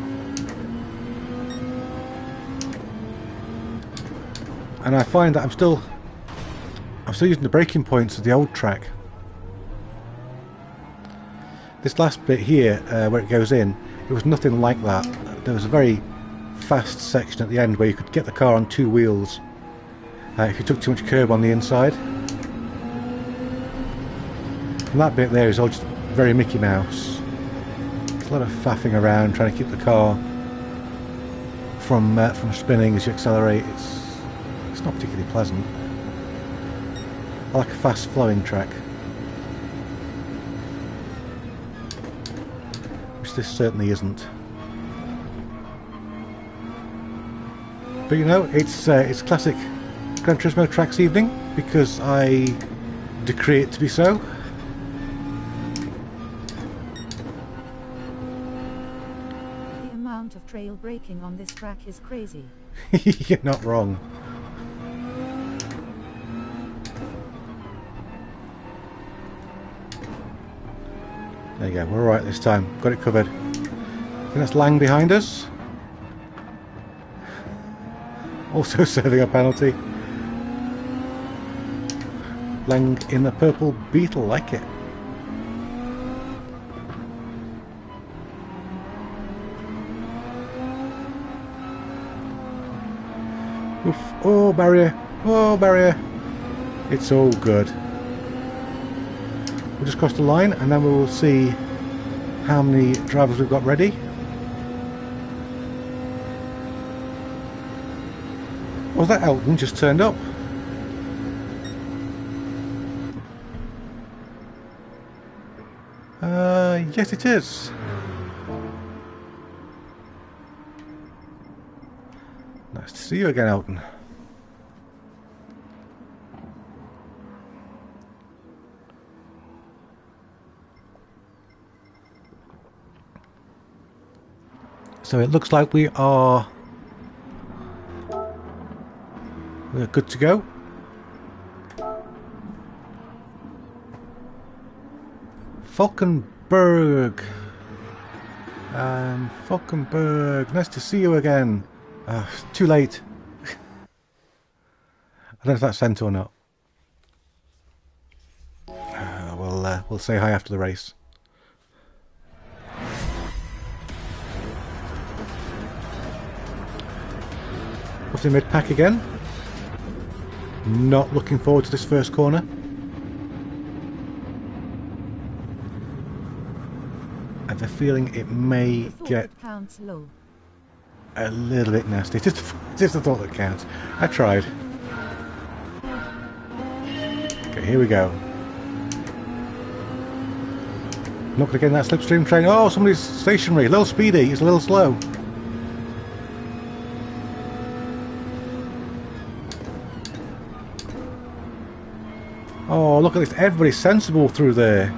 And I find that I'm still using the braking points of the old track. This last bit here, where it goes in, it was nothing like that. There was a very fast section at the end where you could get the car on two wheels if you took too much curb on the inside. And that bit there is all just very Mickey Mouse. There's a lot of faffing around trying to keep the car from spinning as you accelerate. It's not particularly pleasant. I like a fast flowing track, which this certainly isn't. But you know, it's classic Gran Turismo tracks evening because I decree it to be so. The amount of trail braking on this track is crazy. You're not wrong. There you go, we're alright this time. Got it covered. I think that's Lang behind us. Also serving a penalty. Lang in the purple Beetle, like it. Oof. Oh, barrier. Oh, barrier. It's all good. We'll just cross the line and then we will see how many drivers we've got ready. Was that Elton just turned up? Yes it is. Nice to see you again, Elton. So it looks like we're good to go. Falkenberg. Falkenberg, nice to see you again. Too late. I don't know if that's sent or not. We'll say hi after the race. Off the mid-pack again. Not looking forward to this first corner. I have a feeling it may get... It counts low. a little bit nasty. Just a thought that counts. I tried. Okay, here we go. Not going to get in that slipstream train. Oh, somebody's stationary. A little speedy. It's a little slow. Oh, look at this. Everybody's sensible through there.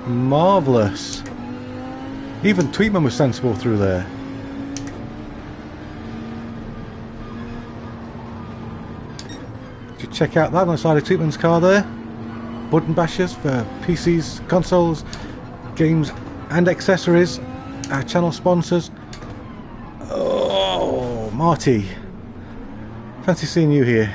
Marvellous. Even Tweetman was sensible through there. Did you check out that on the side of Tweetman's car there? Button bashers for PCs, consoles, games and accessories. Our channel sponsors. Oh, Marty. Fancy seeing you here.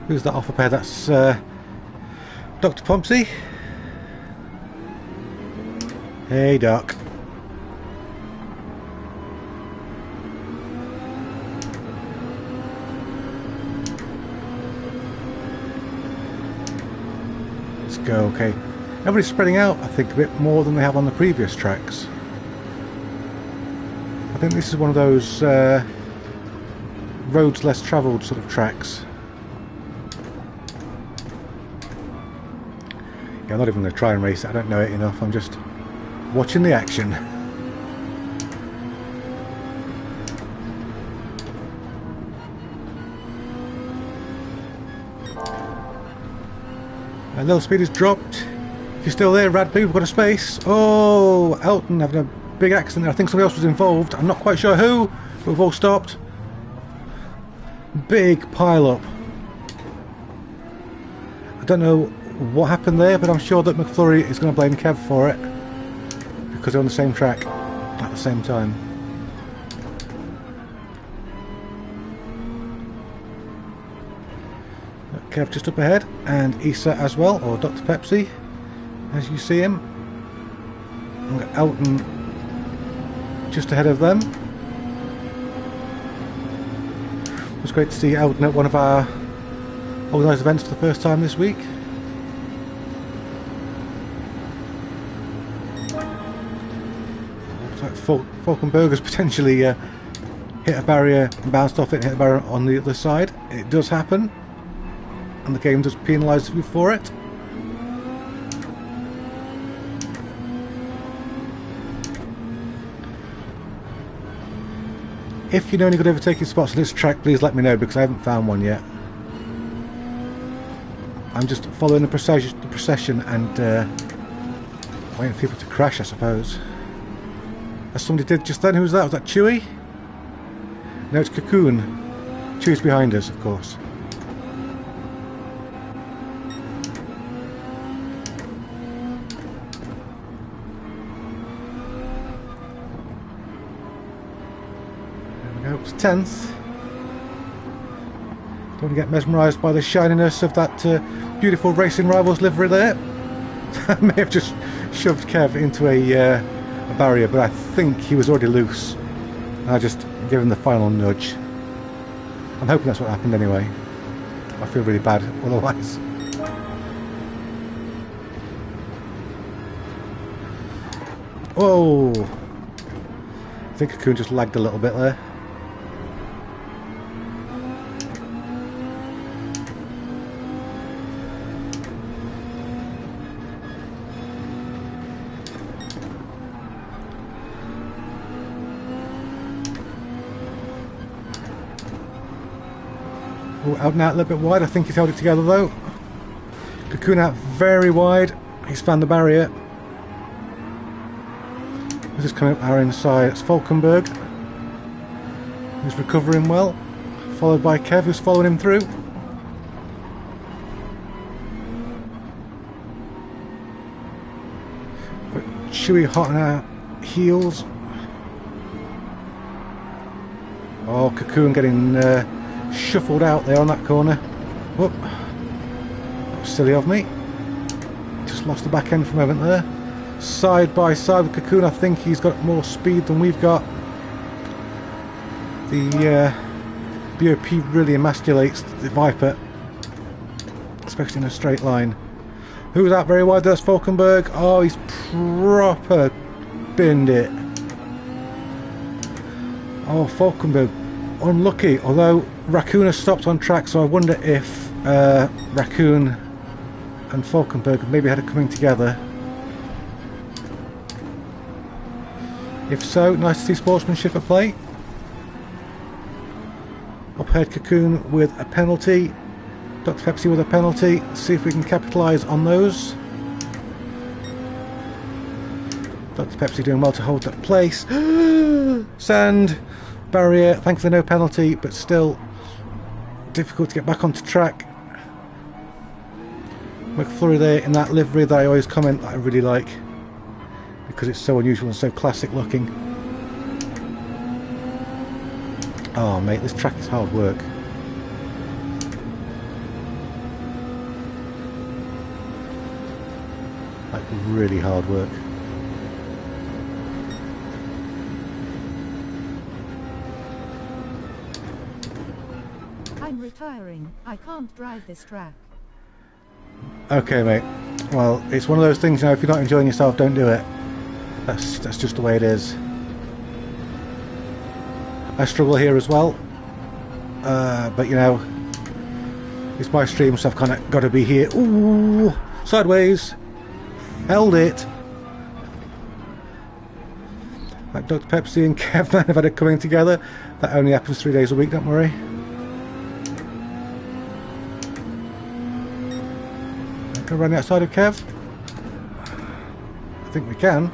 Who's that off a pair? That's Dr. Pompsy. Hey, Doc. Let's go. Okay, everybody's spreading out, I think, a bit more than they have on the previous tracks. I think this is one of those roads less travelled sort of tracks. Yeah, I'm not even going to try and race it. I don't know it enough. I'm just watching the action. A little speed is dropped. If you're still there, Radby, we've got a space. Oh, Elton having a big accident. I think somebody else was involved. I'm not quite sure who, but we've all stopped. Big pile up. I don't know what happened there, but I'm sure that McFlurry is going to blame Kev for it because they're on the same track at the same time. Kev just up ahead, and Issa as well, or Dr. Pepsi, as you see him. We've got Elton just ahead of them. It was great to see Elton at one of our organised events for the first time this week. Falkenberger's potentially hit a barrier and bounced off it and hit a barrier on the other side. It does happen, and the game does penalise you for it. If you know any good overtaking spots on this track, please let me know, because I haven't found one yet. I'm just following the procession and waiting for people to crash, I suppose. As somebody did just then. Who was that? Was that Chewy? No, it's Cocoon. Chewy's behind us, of course. There we go, it's 10th. Don't want to get mesmerised by the shininess of that beautiful Racing Rivals livery there. I may have just shoved Kev into a barrier, but I think he was already loose. I just gave him the final nudge. I'm hoping that's what happened anyway. I feel really bad otherwise. Whoa! I think Cocoon just lagged a little bit there. Oh, out and out a little bit wide. I think he's held it together though. Cocoon out very wide. He's found the barrier. This is coming up our inside. It's Falkenberg. He's recovering well. Followed by Kev, who's following him through. But Chewy hot on our heels. Oh, Cocoon getting shuffled out there on that corner. Whoop. That was silly of me. Just lost the back end for a moment there. Side by side with Cocoon. I think he's got more speed than we've got. The BOP really emasculates the Viper, especially in a straight line. Who's that very wide? That's Falkenberg. Oh, he's proper binned it. Oh, Falkenberg, unlucky. Although Raccoon has stopped on track, so I wonder if Raccoon and Falkenberg maybe had it coming together. If so, nice to see sportsmanship at play. Up ahead, Cocoon with a penalty. Dr. Pepsi with a penalty. See if we can capitalise on those. Dr. Pepsi doing well to hold that place. Sand barrier. Thankfully no penalty, but still difficult to get back onto track. McFlurry there in that livery that I always comment that I really like, because it's so unusual and so classic looking. Oh mate, this track is hard work. Like really hard work. I'm retiring. I can't drive this track. Okay mate, well it's one of those things, you know, if you're not enjoying yourself, don't do it. That's just the way it is. I struggle here as well, but you know, it's my stream, so I've kind of got to be here. Ooh, sideways, held it. Like Dr. Pepsi and Kevman have had it coming together. That only happens 3 days a week, don't worry. Can we run outside of Kev? I think we can.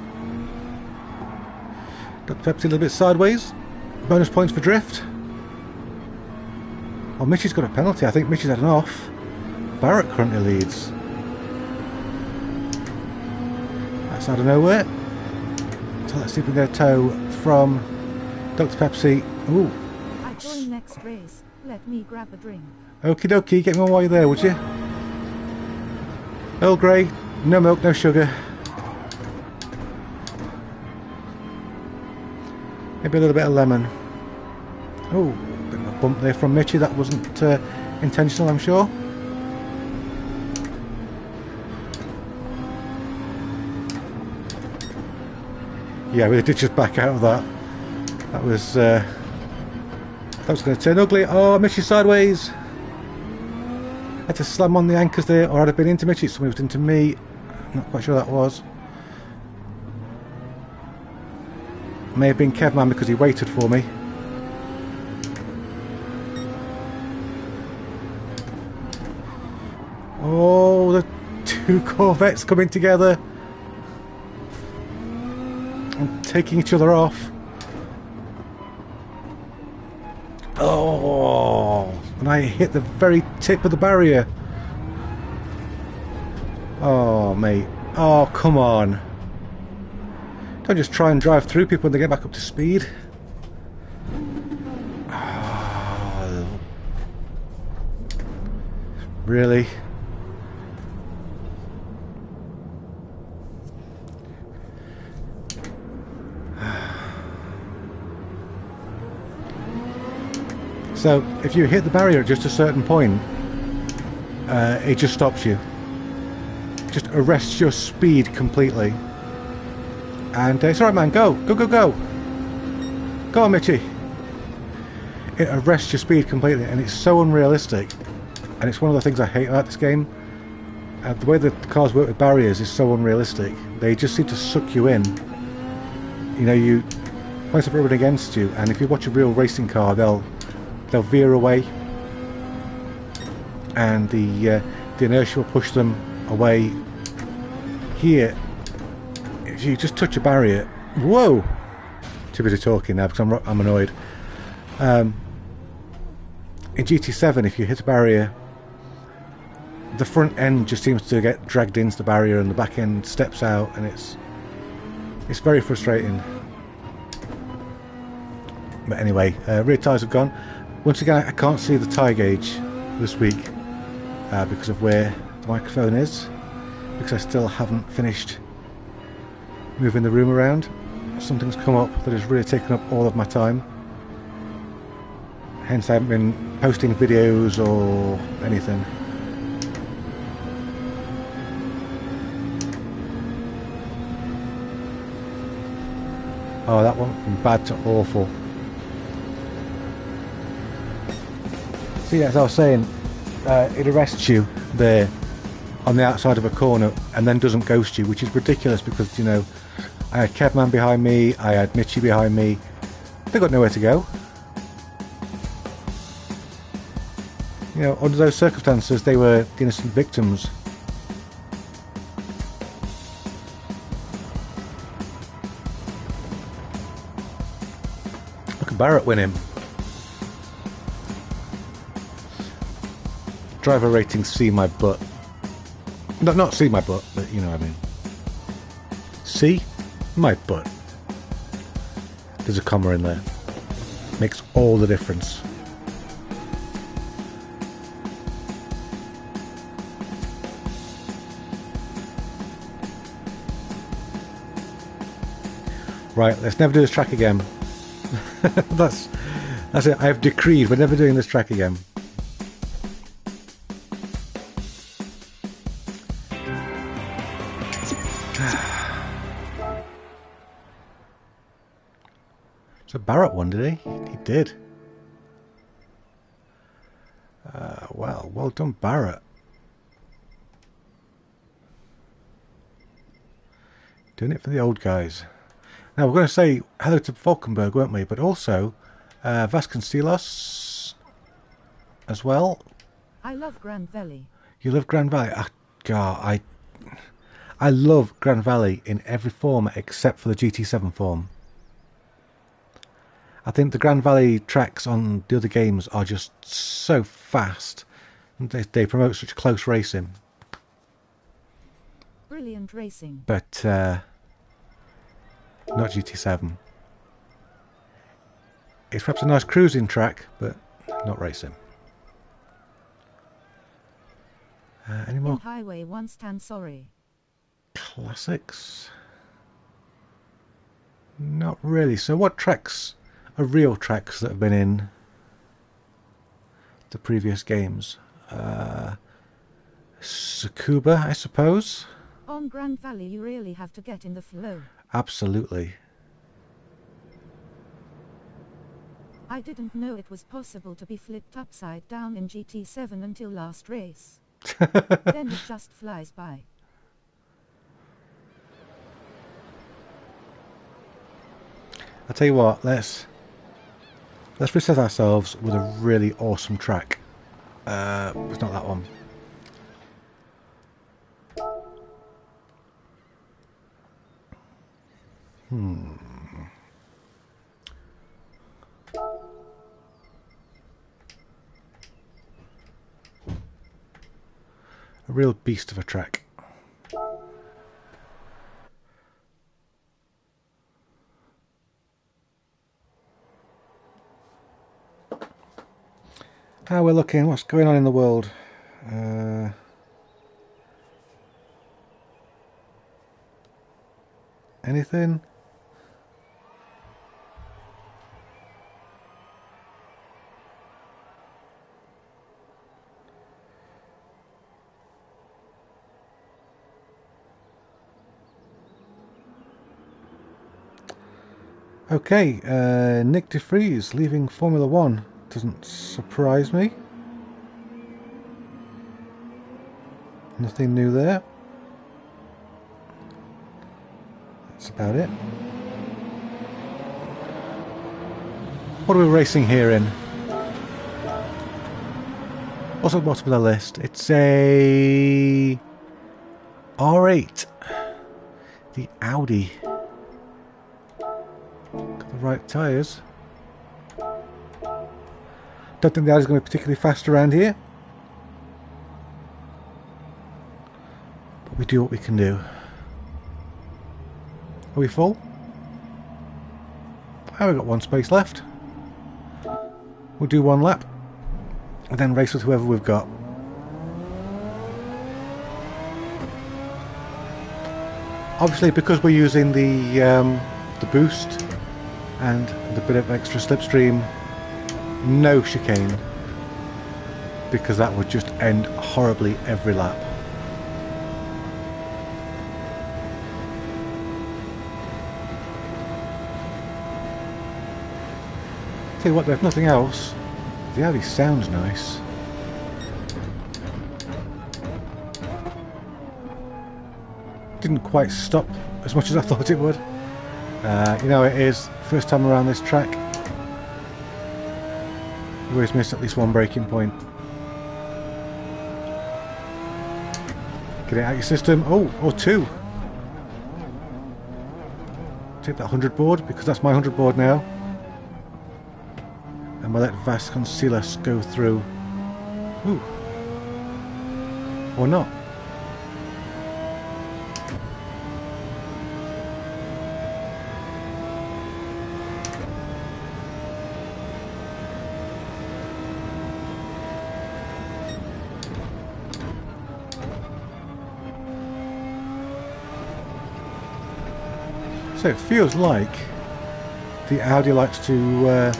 Dr. Pepsi a little bit sideways. Bonus points for drift. Well, Mitchy's got a penalty. I think Mitchy's had an off. Barrett currently leads. That's out of nowhere. So let's see if we can get a tow from Dr. Pepsi. Ooh. I join next race. Let me grab a drink. Okie dokie, get me on while you're there, would you? Earl Grey, no milk, no sugar. Maybe a little bit of lemon. Oh, bit of a bump there from Mitchy. That wasn't intentional, I'm sure. Yeah, we did just back out of that. That was going to turn ugly. Oh, Mitchy sideways. Had to slam on the anchors there, or I'd have been into Mitchy. So moved into me. I'm not quite sure that was. May have been Kevman because he waited for me. Oh, the two Corvettes coming together and taking each other off. Oh, and I hit the very tip of the barrier. Oh, mate. Oh, come on. Don't just try and drive through people when they get back up to speed. Oh, really? So, if you hit the barrier at just a certain point, it just stops you. Just arrests your speed completely. And it's alright man, go! Go, go, go! Go on Mitchy! It arrests your speed completely, and it's so unrealistic. And it's one of the things I hate about this game. The way the cars work with barriers is so unrealistic. They just seem to suck you in. You know, points are rubbing against you, and if you watch a real racing car, they'll veer away. And the inertia will push them away. Here, if you just touch a barrier, whoa! Too busy talking now because I'm annoyed. In GT7, if you hit a barrier, the front end just seems to get dragged into the barrier, and the back end steps out, and it's very frustrating. But anyway, rear tyres have gone. Once again, I can't see the tyre gauge this week because of where the microphone is, because I still haven't finished moving the room around. Something's come up that has really taken up all of my time. hence I haven't been posting videos or anything. Oh, that went from bad to awful. See, as I was saying, it arrests you there on the outside of a corner and then doesn't ghost you, which is ridiculous because, you know, I had Kevman behind me, I had Mitchie behind me. They got nowhere to go. You know, under those circumstances, they were the innocent victims. Look at Barrett win him. Driver rating C my butt. No, not C my butt, but you know what I mean. C my butt. There's a comma in there. Makes all the difference. Right, let's never do this track again. That's it. I have decreed we're never doing this track again. So Barrett won, did he? He did. Well done, Barrett. Doing it for the old guys. Now we're going to say hello to Valkenburg, weren't we? But also Vasconcelos as well. I love Grand Valley. You love Grand Valley? Ah, God, I love Grand Valley in every form except for the GT7 form. I think the Grand Valley tracks on the other games are just so fast. They promote such close racing. Brilliant racing. But not GT7. It's perhaps a nice cruising track, but not racing. Any more Highway 1 stand sorry. classics? Not really. So what tracks are real tracks that have been in the previous games? Tsukuba, I suppose. On Grand Valley you really have to get in the flow. Absolutely. I didn't know it was possible to be flipped upside down in GT7 until last race. Then it just flies by. I'll tell you what, let's reset ourselves with a really awesome track. It's not that one. A real beast of a track. How we're looking, what's going on in the world? Anything? Okay, Nick de Vries leaving Formula One doesn't surprise me. Nothing new there. That's about it. What are we racing here in? What's at the bottom of the list? It's a R8. The Audi. Got the right tyres. Don't think the Audi's going to be particularly fast around here. But we do what we can do. Are we full? Oh, we've got one space left. We'll do one lap and then race with whoever we've got. Obviously, because we're using the boost and the bit of extra slipstream, no chicane, because that would just end horribly every lap. Tell you what, there's nothing else. The Audi sounds nice. Didn't quite stop as much as I thought it would. You know it is, first time around this track. You always miss at least one braking point. Get it out of your system. Oh, or two. Take that 100 board, because that's my 100 board now. And we'll let Vasconcelos go through. Ooh. Or not. So it feels like the Audi likes to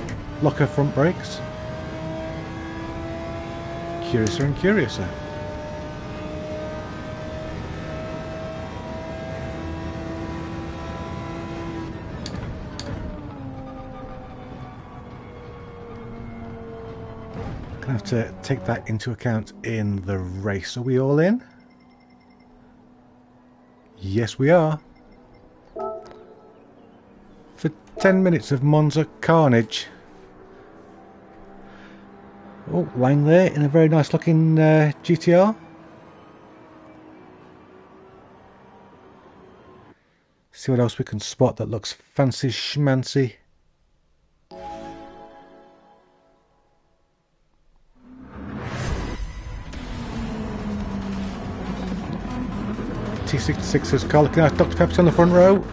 lock her front brakes. Curiouser and curiouser. Gonna have to take that into account in the race. Are we all in? Yes, we are. For 10 minutes of Monza Carnage. Oh, Lang there in a very nice looking GTR. See what else we can spot that looks fancy schmancy. T66's car looking at Dr. Pepsi on the front row.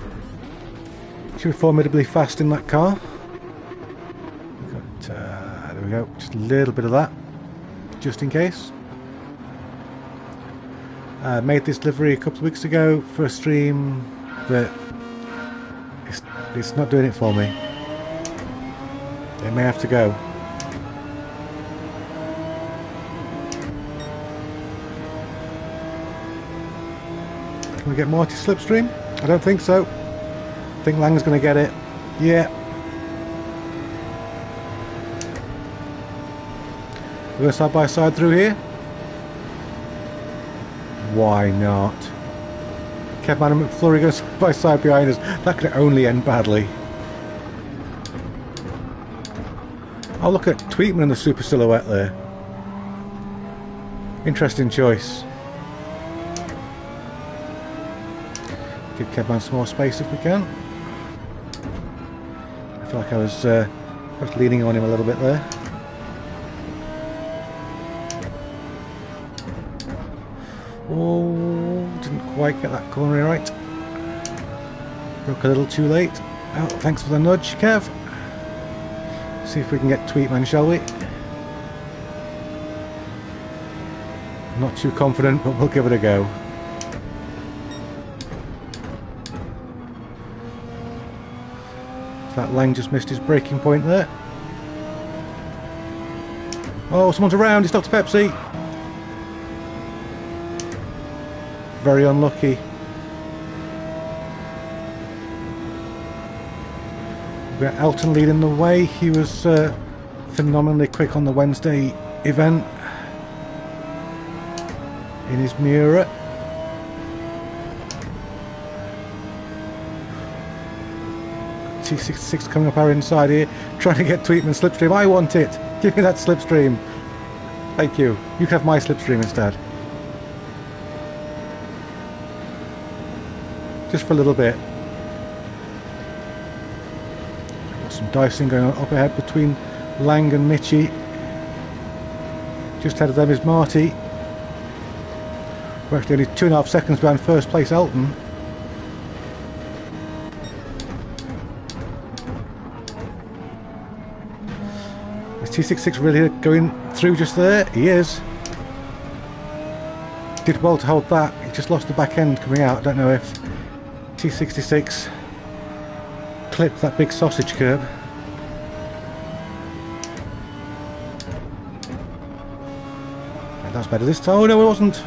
Should be formidably fast in that car. There we go, just a little bit of that, just in case. Made this delivery a couple of weeks ago for a stream, but it's not doing it for me. It may have to go. Can we get more to slipstream? I don't think so. I think Lang's going to get it. Yeah. We're going side by side through here. Why not? Kevman and McFlurry going side by side behind us. That could only end badly. Oh, look at Tweetman in the super silhouette there. Interesting choice. Give Kevman some more space if we can. I feel like I was leaning on him a little bit there. Oh, didn't quite get that corner right. Broke a little too late. Oh, thanks for the nudge, Kev. See if we can get Tweetman, shall we? Not too confident, but we'll give it a go. That Lang just missed his braking point there. Oh, someone's around, it's Dr. Pepsi. Very unlucky. We've got Elton leading the way. He was phenomenally quick on the Wednesday event in his Miura. T66 coming up our inside here, trying to get Tweetman slipstream. I want it. Give me that slipstream. Thank you. You can have my slipstream instead. Just for a little bit. Got some dicing going on up ahead between Lang and Mitchie. Just ahead of them is Marty. We're actually only 2.5 seconds behind first place Elton. Is T66 really going through just there? He is. Did well to hold that. He just lost the back end coming out. I don't know if T66 clipped that big sausage curb. That's better this time. Oh no, it wasn't.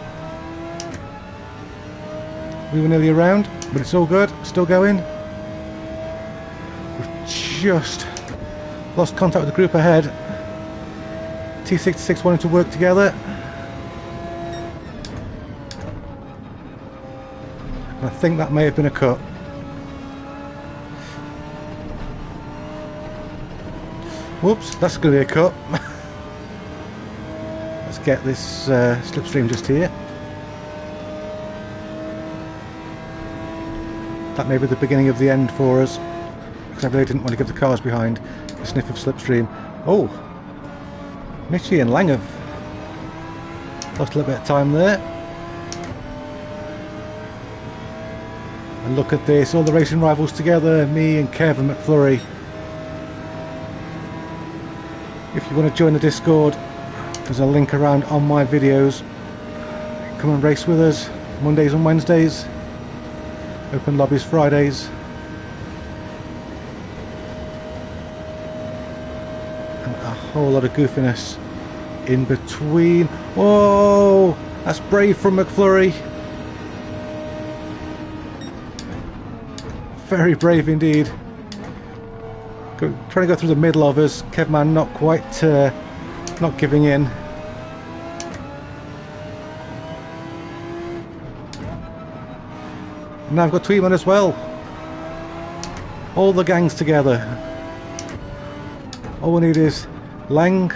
We were nearly around, but it's all good. Still going. We've just lost contact with the group ahead. T66 wanted to work together. And I think that may have been a cut. Whoops, that's going to be a cut. Let's get this slipstream just here. That may be the beginning of the end for us, because I really didn't want to give the cars behind a sniff of slipstream. Oh, Mitchy and Lang have lost a little bit of time there. And look at this, all the racing rivals together, me and Kev and McFlurry. If you want to join the Discord, there's a link around on my videos. Come and race with us Mondays and Wednesdays. Open lobbies Fridays. And a whole lot of goofiness in between. Whoa! That's brave from McFlurry. Very brave indeed. Trying to go through the middle of us. Kevman not quite, not giving in. Now I've got Tweeman as well. All the gangs together. All we need is Lang,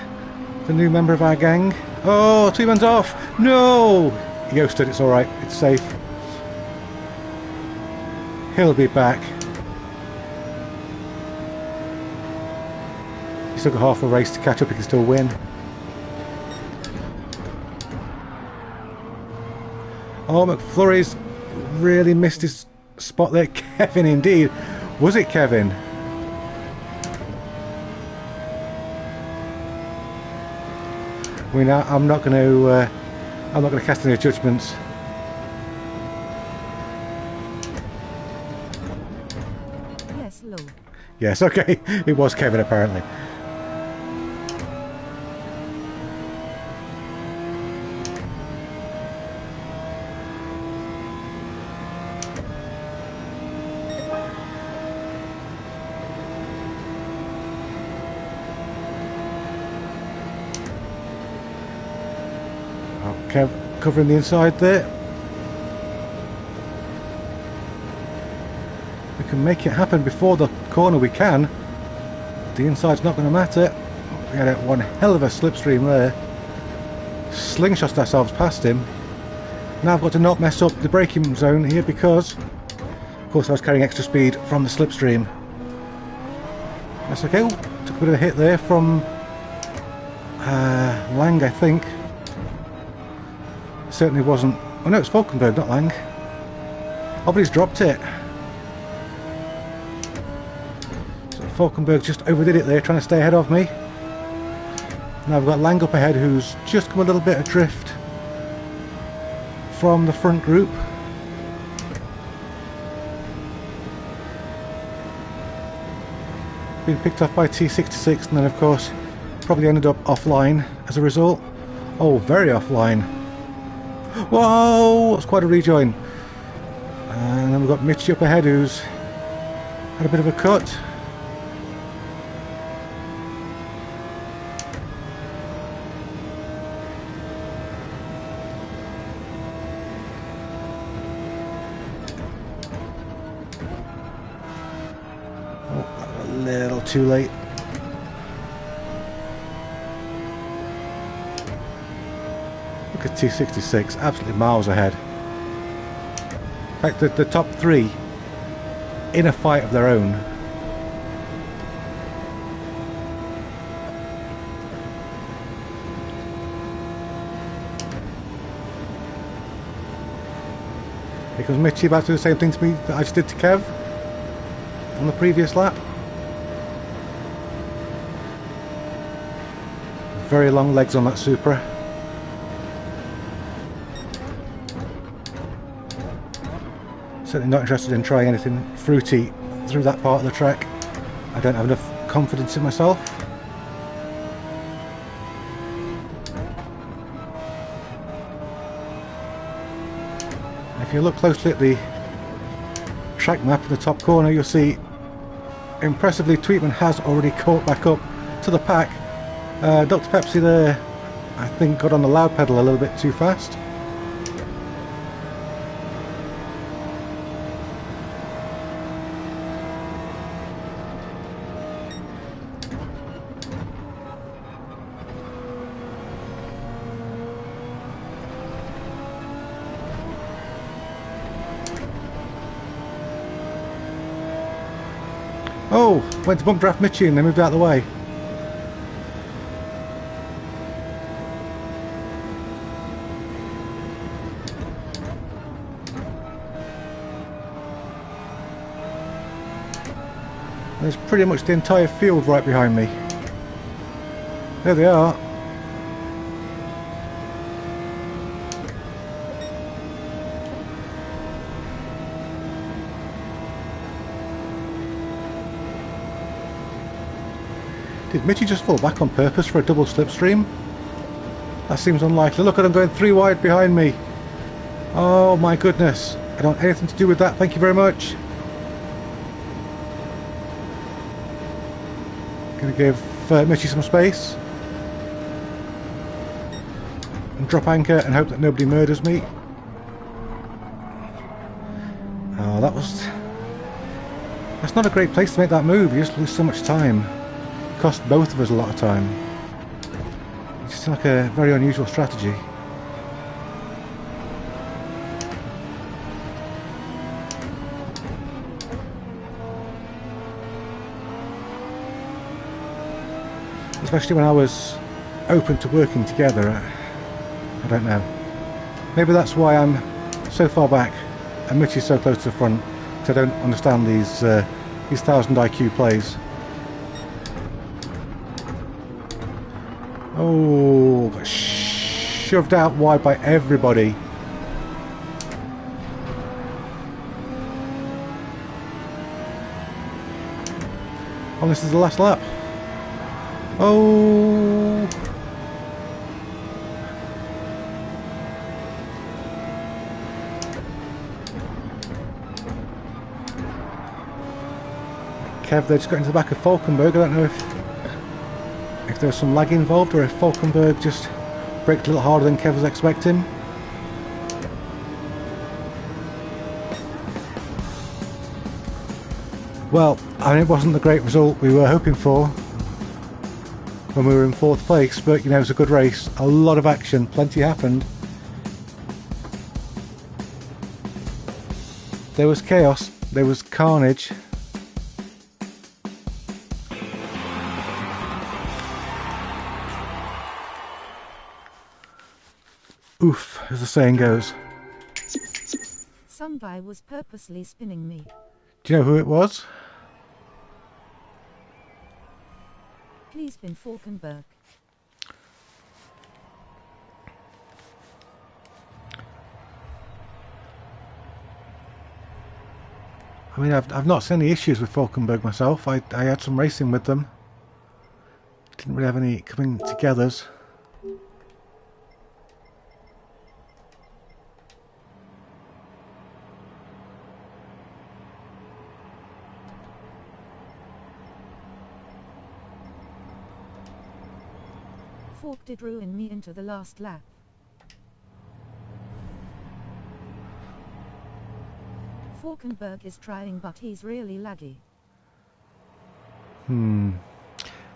the new member of our gang. Oh, Tweeman's off. No! He ghosted, it's alright, it's safe. He'll be back. He's still got half a race to catch up, he can still win. Oh, McFlurry's really missed his spot there. Kevin indeed. Was it Kevin? I mean, I'm not going to cast any judgments. Yes, low. Yes, okay. It was Kevin apparently. Kev covering the inside there. We can make it happen before the corner, we can. The inside's not going to matter. We had one hell of a slipstream there. Slingshot ourselves past him. Now I've got to not mess up the braking zone here because, of course, I was carrying extra speed from the slipstream. That's okay. Ooh, took a bit of a hit there from Lang, I think. Certainly wasn't. Oh no, it's Falkenberg, not Lang. Oh, but he's dropped it. So Falkenberg just overdid it there, trying to stay ahead of me. Now I've got Lang up ahead, who's just come a little bit adrift from the front group. Been picked off by T66, and then of course probably ended up offline as a result. Oh, very offline. Whoa, that's quite a rejoin. And then we've got Mitchy up ahead, who's had a bit of a cut. Oh, a little too late. Look at T66, absolutely miles ahead. In fact, the top three in a fight of their own. Because Mitchy about to do the same thing to me that I just did to Kev on the previous lap. Very long legs on that Supra. Certainly not interested in trying anything fruity through that part of the track. I don't have enough confidence in myself. If you look closely at the track map in the top corner, you'll see impressively Tweetman has already caught back up to the pack. Dr. Pepsi there, I think, got on the loud pedal a little bit too fast. Oh, went to bump draft Mitchie and they moved out of the way. There's pretty much the entire field right behind me. There they are. Did Mitchie just fall back on purpose for a double slipstream? That seems unlikely. Look at them going 3 wide behind me. Oh my goodness. I don't want anything to do with that, thank you very much. Gonna give Mitchie some space. And drop anchor and hope that nobody murders me. Oh, that's not a great place to make that move. You just lose so much time. Cost both of us a lot of time. It's just like a very unusual strategy. Especially when I was open to working together. I don't know. Maybe that's why I'm so far back and Mitch is so close to the front, because I don't understand these 1000 IQ plays. Oh, got shoved out wide by everybody. Oh, this is the last lap. Oh. Kev, they just got into the back of Falkenberg. I don't know if there's some lag involved, or if Falkenberg just braked a little harder than Kev was expecting. Well, I mean, it wasn't the great result we were hoping for when we were in 4th place, but you know, it was a good race. A lot of action, plenty happened. There was chaos, there was carnage. Oof, as the saying goes. Some guy was purposely spinning me. Do you know who it was? Please spin Falkenberg. I mean, I've not seen any issues with Falkenberg myself. I had some racing with them. Didn't really have any coming togethers. Falk did ruin me into the last lap. Falkenberg is trying, but he's really laggy.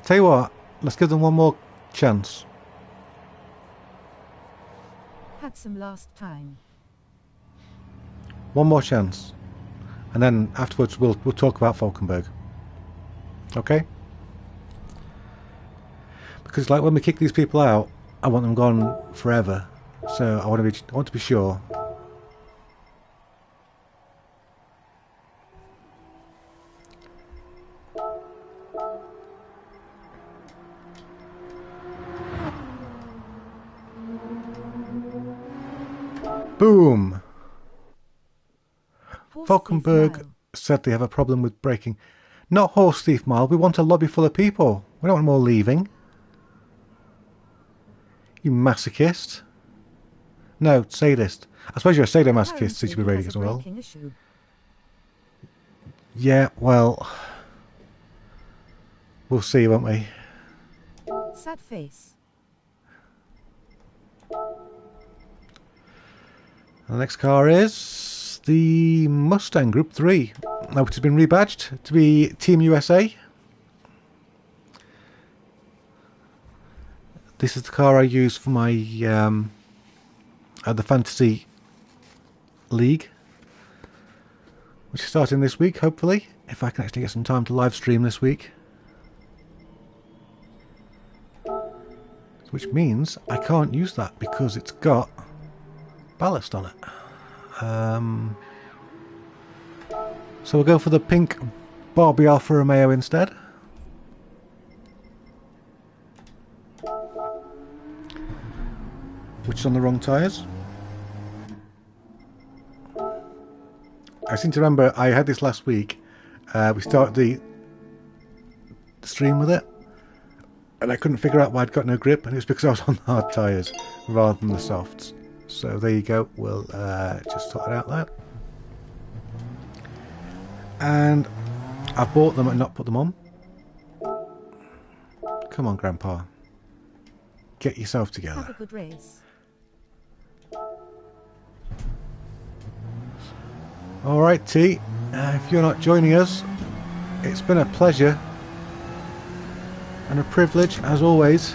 Tell you what, let's give them one more chance. Had some last time. One more chance. And then afterwards we'll talk about Falkenberg. Okay? Because like when we kick these people out, I want them gone forever. So I want to be sure. Boom! Falkenberg said they have a problem with braking. Not Horse Thief Mile, we want a lobby full of people. We don't want them all leaving. You masochist. No, sadist. I suppose you're a sadomasochist since Apparently you've been he rating has as a well. braking issue. Yeah, well, we'll see, won't we? Sad face. The next car is the Mustang Group 3, which has been rebadged to be Team USA. This is the car I use for my the Fantasy League, which is starting this week, hopefully, if I can actually get some time to live stream this week. Which means I can't use that because it's got ballast on it. So we'll go for the pink Barbie Alfa Romeo instead. Which is on the wrong tyres. I seem to remember I had this last week. We started the stream with it, and I couldn't figure out why I'd got no grip, and it was because I was on the hard tyres rather than the softs. So there you go, we'll just sort it out there. And I've bought them and not put them on. Come on, Grandpa. Get yourself together. Have a good race. Alright, T, if you're not joining us, it's been a pleasure and a privilege as always.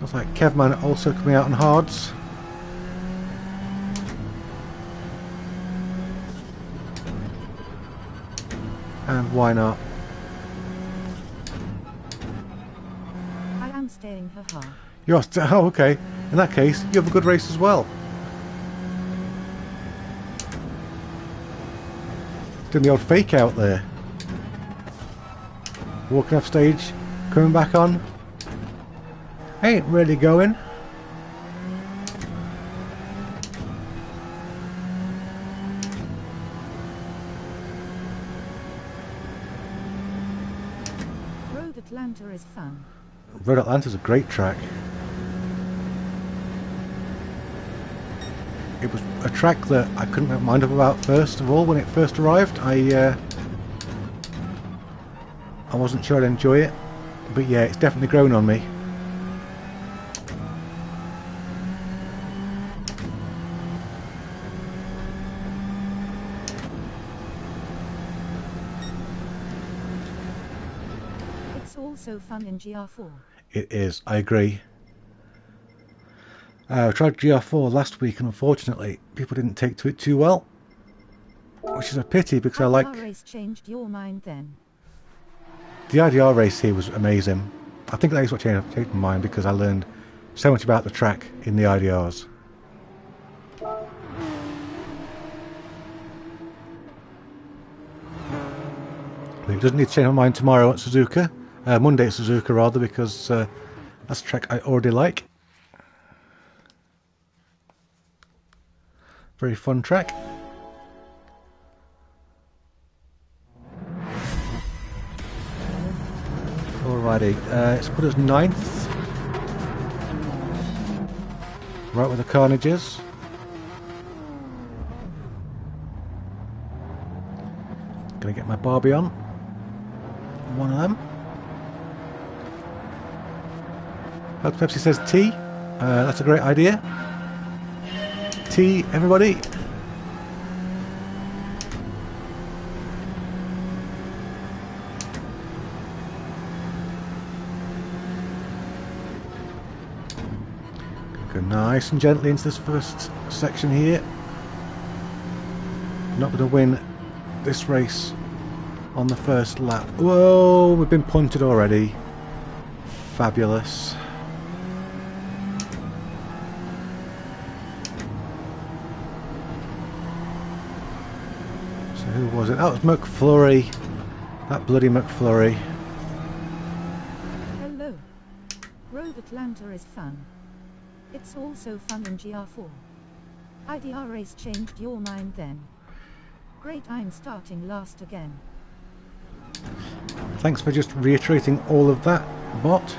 Looks like Kevman also coming out on hards. And why not? I am staying haha. You're oh, okay. In that case, you have a good race as well. Doing the old fake out there. Walking off stage, coming back on. Ain't really going. Road Atlanta is fun. Road Atlanta's a great track. It was a track that I couldn't make my mind up about first of all when it first arrived. I wasn't sure I'd enjoy it, but yeah, it's definitely grown on me. It's also fun in GR4. It is, I agree. I tried GR4 last week and unfortunately people didn't take to it too well, which is a pity because I like... IDR race changed your mind then. The IDR race here was amazing. I think that is what changed my mind because I learned so much about the track in the IDRs. It doesn't need to change my mind tomorrow at Suzuka. Monday at Suzuka rather, because that's a track I already like. Very fun track. Alrighty, it's put us 9th. Right where the Carnage is. Gonna get my Barbie on. One of them. Pepsi says tea. That's a great idea. Tea, everybody. Go nice and gently into this first section here. Not going to win this race on the first lap. Whoa, we've been punted already. Fabulous. So who was it? That was McFlurry. That bloody McFlurry. Hello. Road Atlanta is fun. It's also fun in GR4. IDR race changed your mind then. Great, I'm starting last again. Thanks for just reiterating all of that, bot.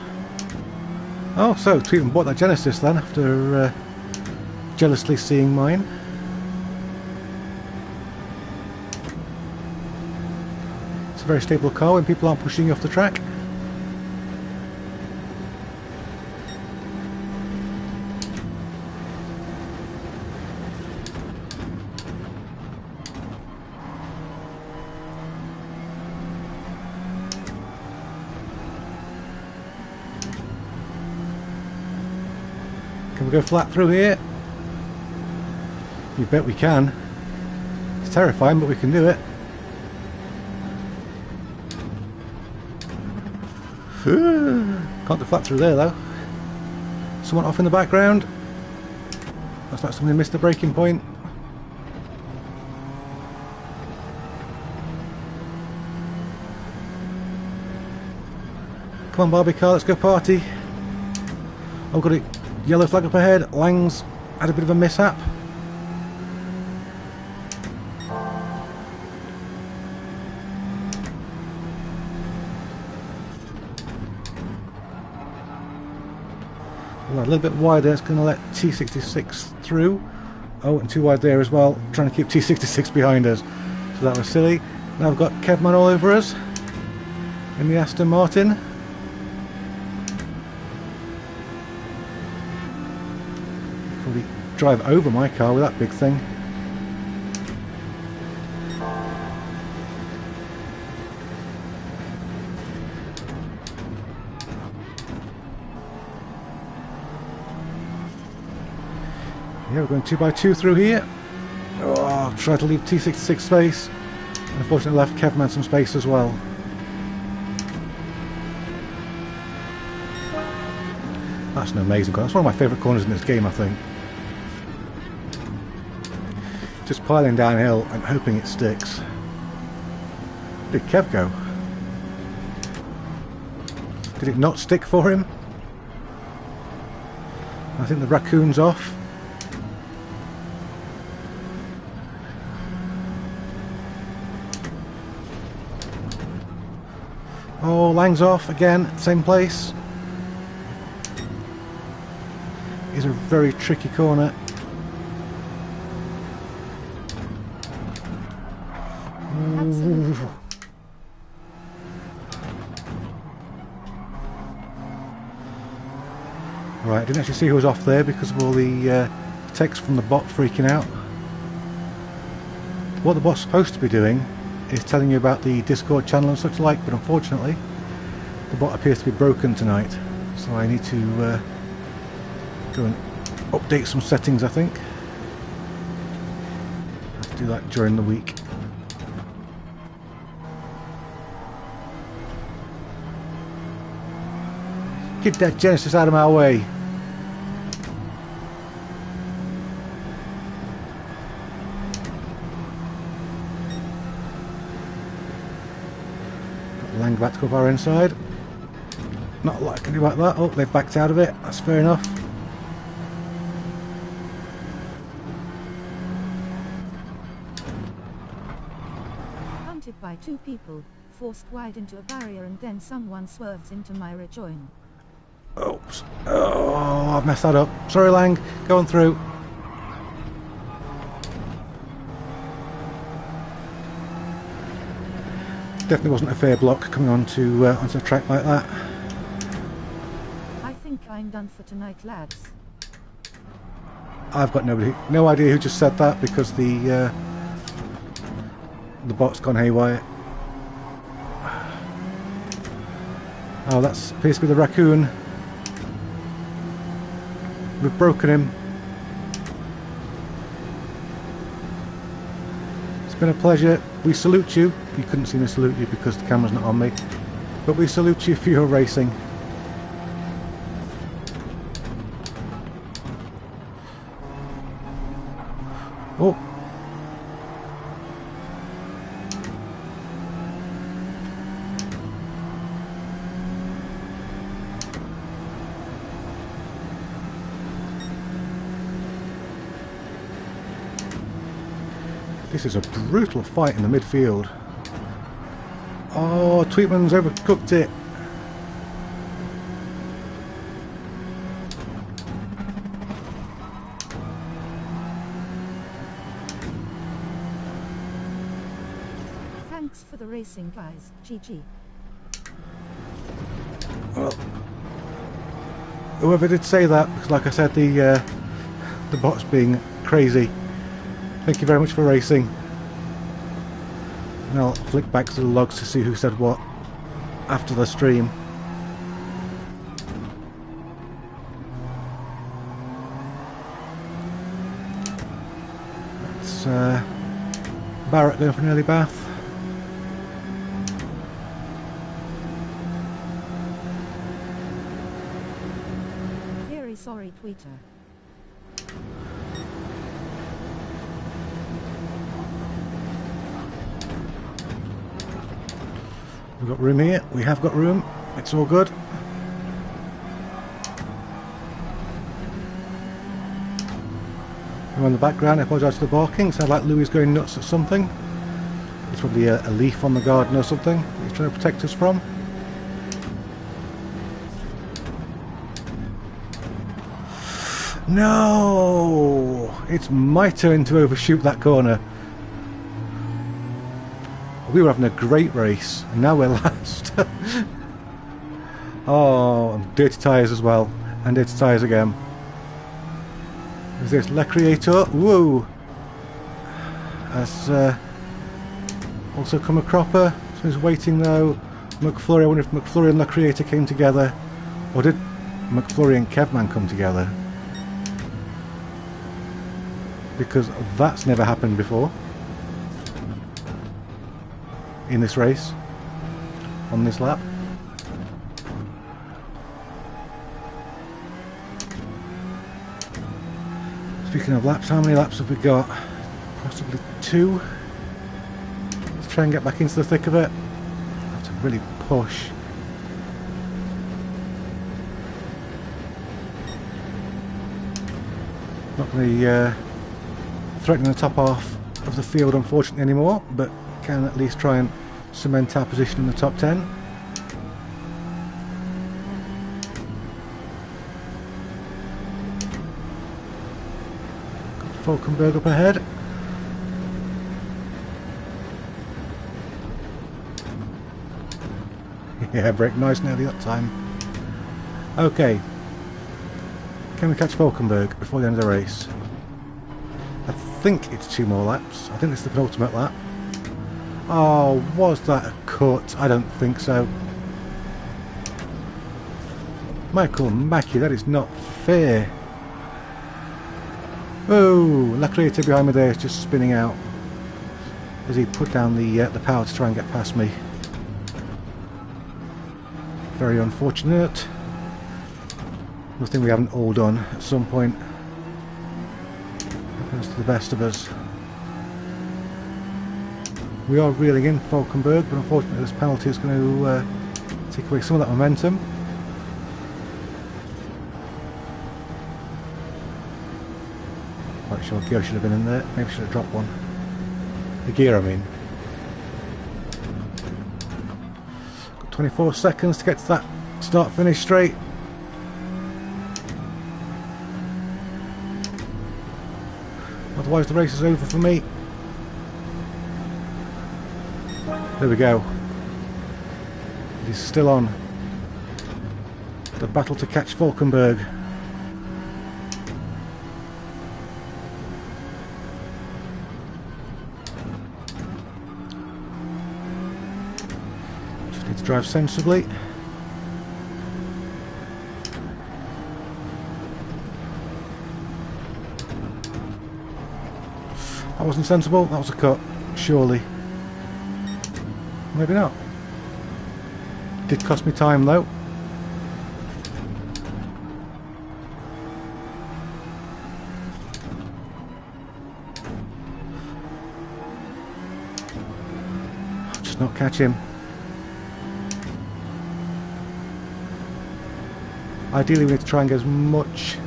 Oh, so Tweetman bought that Genesis then after jealously seeing mine. It's a very stable car when people aren't pushing you off the track. Can we go flat through here? You bet we can. It's terrifying, but we can do it. Can't do flat through there though. Someone off in the background. Looks like somebody missed the braking point. Come on Barbie car, let's go party. I've got a yellow flag up ahead. Lang's had a bit of a mishap. Well, a little bit wider, it's going to let T66 through. Oh, and too wide there as well, trying to keep T66 behind us. So that was silly. Now we've got Kevman all over us in the Aston Martin. Probably drive over my car with that big thing. Yeah, we're going 2x2 through here. Oh, try to leave T66 space. Unfortunately left Kevman some space as well. That's an amazing corner. That's one of my favourite corners in this game, I think. Just piling downhill and hoping it sticks. Where did Kev go? Did it not stick for him? I think the raccoon's off. Oh, Lang's off again, same place. It's a very tricky corner. Absolutely. Right, I didn't actually see who was off there because of all the text from the bot freaking out. What the bot's supposed to be doing is telling you about the Discord channel and such like, but unfortunately the bot appears to be broken tonight, so I need to go and update some settings, I think. I have to do that during the week. Get that Genesis out of my way. Lang back to go up our inside. Not likely like that. Oh, they've backed out of it. That's fair enough. Hunted by two people, forced wide into a barrier and then someone swerves into my rejoin. Oops. Oh, I've messed that up. Sorry Lang, going through. Definitely wasn't a fair block coming onto a track like that. I think I'm done for tonight, lads. I've got no idea who just said that because the bot's gone haywire. Oh, that appears to be the raccoon. We've broken him. It's been a pleasure. We salute you. You couldn't see me salute you because the camera's not on me. But we salute you for your racing. Oh. This is a brutal fight in the midfield. Oh, Tweetman's overcooked it. racing, guys. GG. Well, whoever did say that, because like I said, the bot's being crazy. Thank you very much for racing. And I'll flick back to the logs to see who said what after the stream. It's Barrett going for an early bath. Very sorry, tweeter. We've got room here. We have got room. It's all good. In the background, I apologise for the barking. Sounds like Louis going nuts at something. It's probably a leaf on the garden or something he's trying to protect us from. No! It's my turn to overshoot that corner. We were having a great race, and now we're last. Oh, and dirty tyres as well, and dirty tyres again. Is this Le Creator? Woo! Has also come a cropper. So he's waiting though. McFlurry, I wonder if McFlurry and Le Creator came together, or did McFlurry and Kevman come together? Because that's never happened before in this race, on this lap. Speaking of laps, how many laps have we got? Possibly 2. Let's try and get back into the thick of it. I have to really push. Not going to threaten the top half of the field unfortunately anymore, but can at least try and cement our position in the top 10. Got Falkenberg up ahead. Yeah, brake nice nearly that time. Okay, can we catch Falkenberg before the end of the race? I think it's 2 more laps. I think it's the penultimate lap. Oh, was that a cut? I don't think so. Michael Mackey, that is not fair. Oh, La Creator behind me there is just spinning out as he put down the power to try and get past me. Very unfortunate. Nothing we haven't all done at some point. Happens to the best of us. We are reeling in Falkenberg, but unfortunately this penalty is going to take away some of that momentum. Quite sure gear should have been in there. Maybe should have dropped one. The gear, I mean. Got 24 seconds to get to that start-finish straight. Otherwise the race is over for me. There we go. It is still on. The battle to catch Falkenberg. Just need to drive sensibly. That wasn't sensible, that was a cut, surely. Maybe not. Did cost me time though. I'll just not catch him. Ideally we need to try and get as much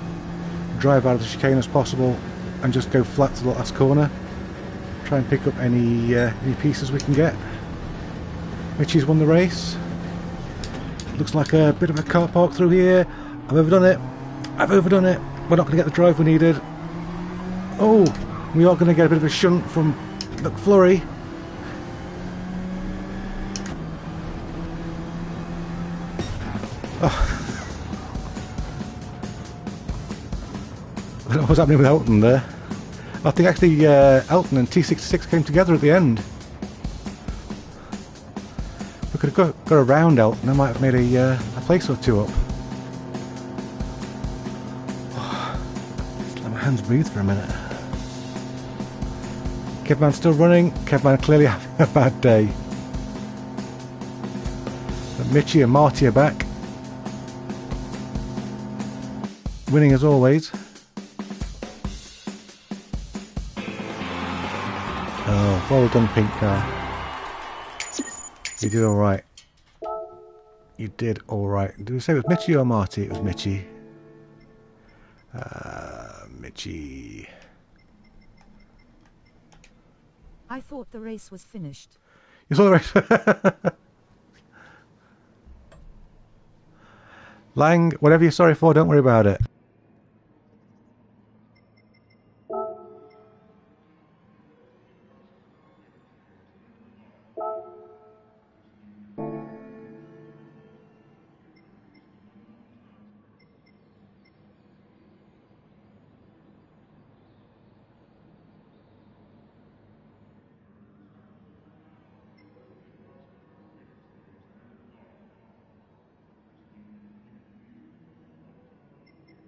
drive out of the chicane as possible and just go flat to the last corner. Try and pick up any pieces we can get. Mitchie's won the race. Looks like a bit of a car park through here. I've overdone it. I've overdone it. We're not going to get the drive we needed. Oh, we are going to get a bit of a shunt from McFlurry. Oh. I don't know what's happening with Elton there. I think actually Elton and T66 came together at the end. We could have got around Elton. I might have made a place or two up. Oh, just let my hands breathe for a minute. Kevman's still running. Kevman clearly having a bad day. But Mitchie and Marty are back. Winning as always. Oh, well done, Pink Car. You did alright. You did alright. Did we say it was Mitchie or Marty? It was Mitchie. Mitchie. I thought the race was finished. You saw the race? Lang, whatever you're sorry for, don't worry about it.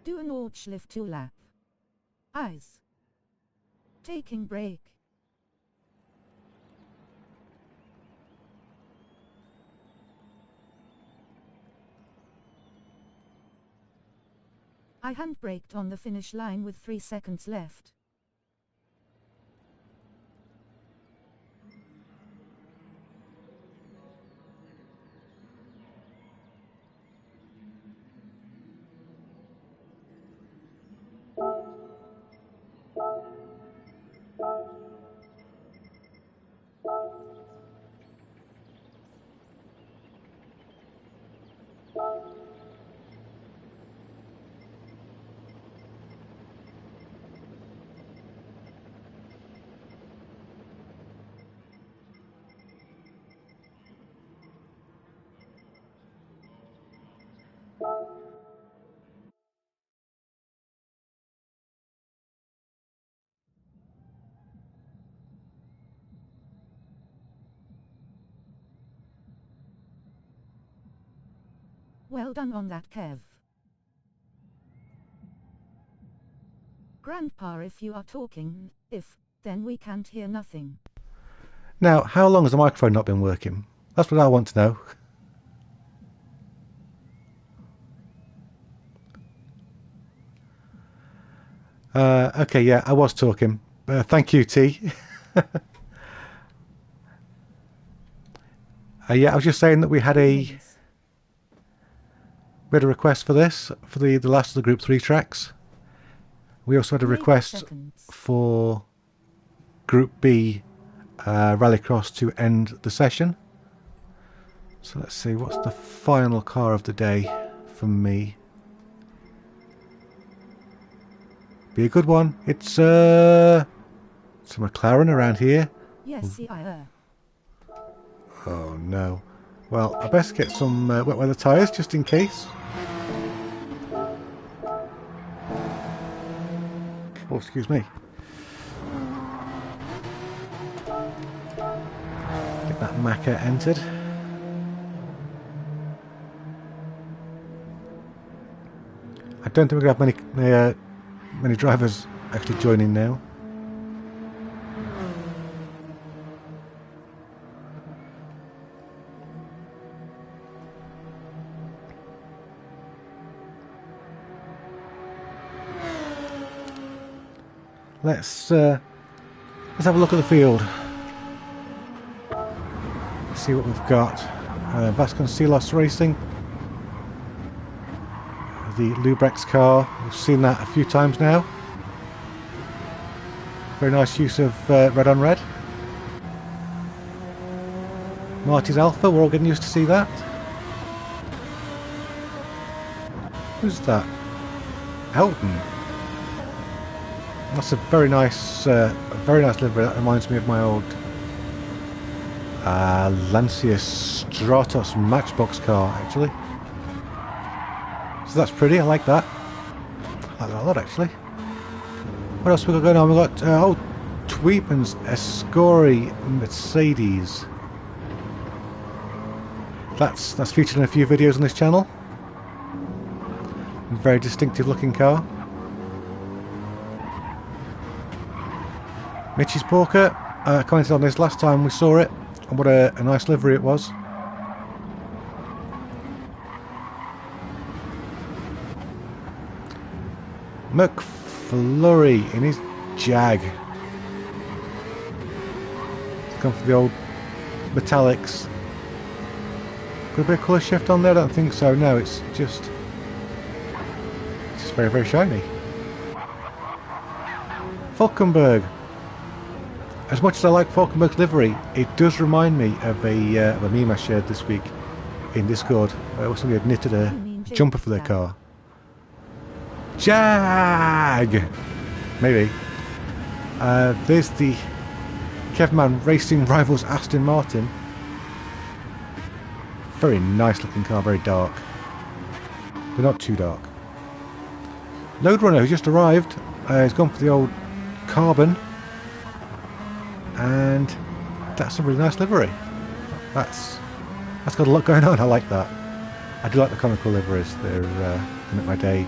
Do an Orchlift 2 lap. Eyes. Taking break. I handbraked on the finish line with 3 seconds left. Well done on that, Kev. Grandpa, if you are talking, then we can't hear nothing. Now, how long has the microphone not been working? That's what I want to know. Okay, yeah, I was talking. Thank you, T. Yeah, I was just saying that we had a request for this, for the last of the Group 3 tracks. We also had a request for Group B Rallycross to end the session. So let's see, what's the final car of the day from me? Be a good one. It's a McLaren around here. Yes, CIR. Oh no. Well, I best get some wet weather tyres just in case. Oh, excuse me. Get that Macca entered. I don't think we're going to have many drivers actually joining now. Let's have a look at the field. See what we've got. Vasconcelos Racing, the Lubrex car. We've seen that a few times now. Very nice use of red on red. Marty's Alpha, we're all getting used to see that. Who's that? Elton. That's a very nice livery. That reminds me of my old Lancia Stratos Matchbox car, actually. So that's pretty, I like that. I like that a lot actually. What else we got going on? We got old Tweepen's Escori Mercedes. That's featured in a few videos on this channel. Very distinctive looking car. Mitch's Porker commented on this last time we saw it, and what a nice livery it was. McFlurry in his Jag. He's gone for the old metallics. Could there be a colour shift on there? I don't think so. No, it's just very, very shiny. Falkenberg. As much as I like Falkenberg's livery, it does remind me of a meme I shared this week in Discord. Somebody had knitted a jumper for their car. Jag! Maybe. There's the Kevman Racing Rivals Aston Martin. Very nice looking car, very dark. But not too dark. Load Runner, who just arrived, has gone for the old carbon. And that's a really nice livery. That's got a lot going on, I like that. I do like the comical liveries, they make my day.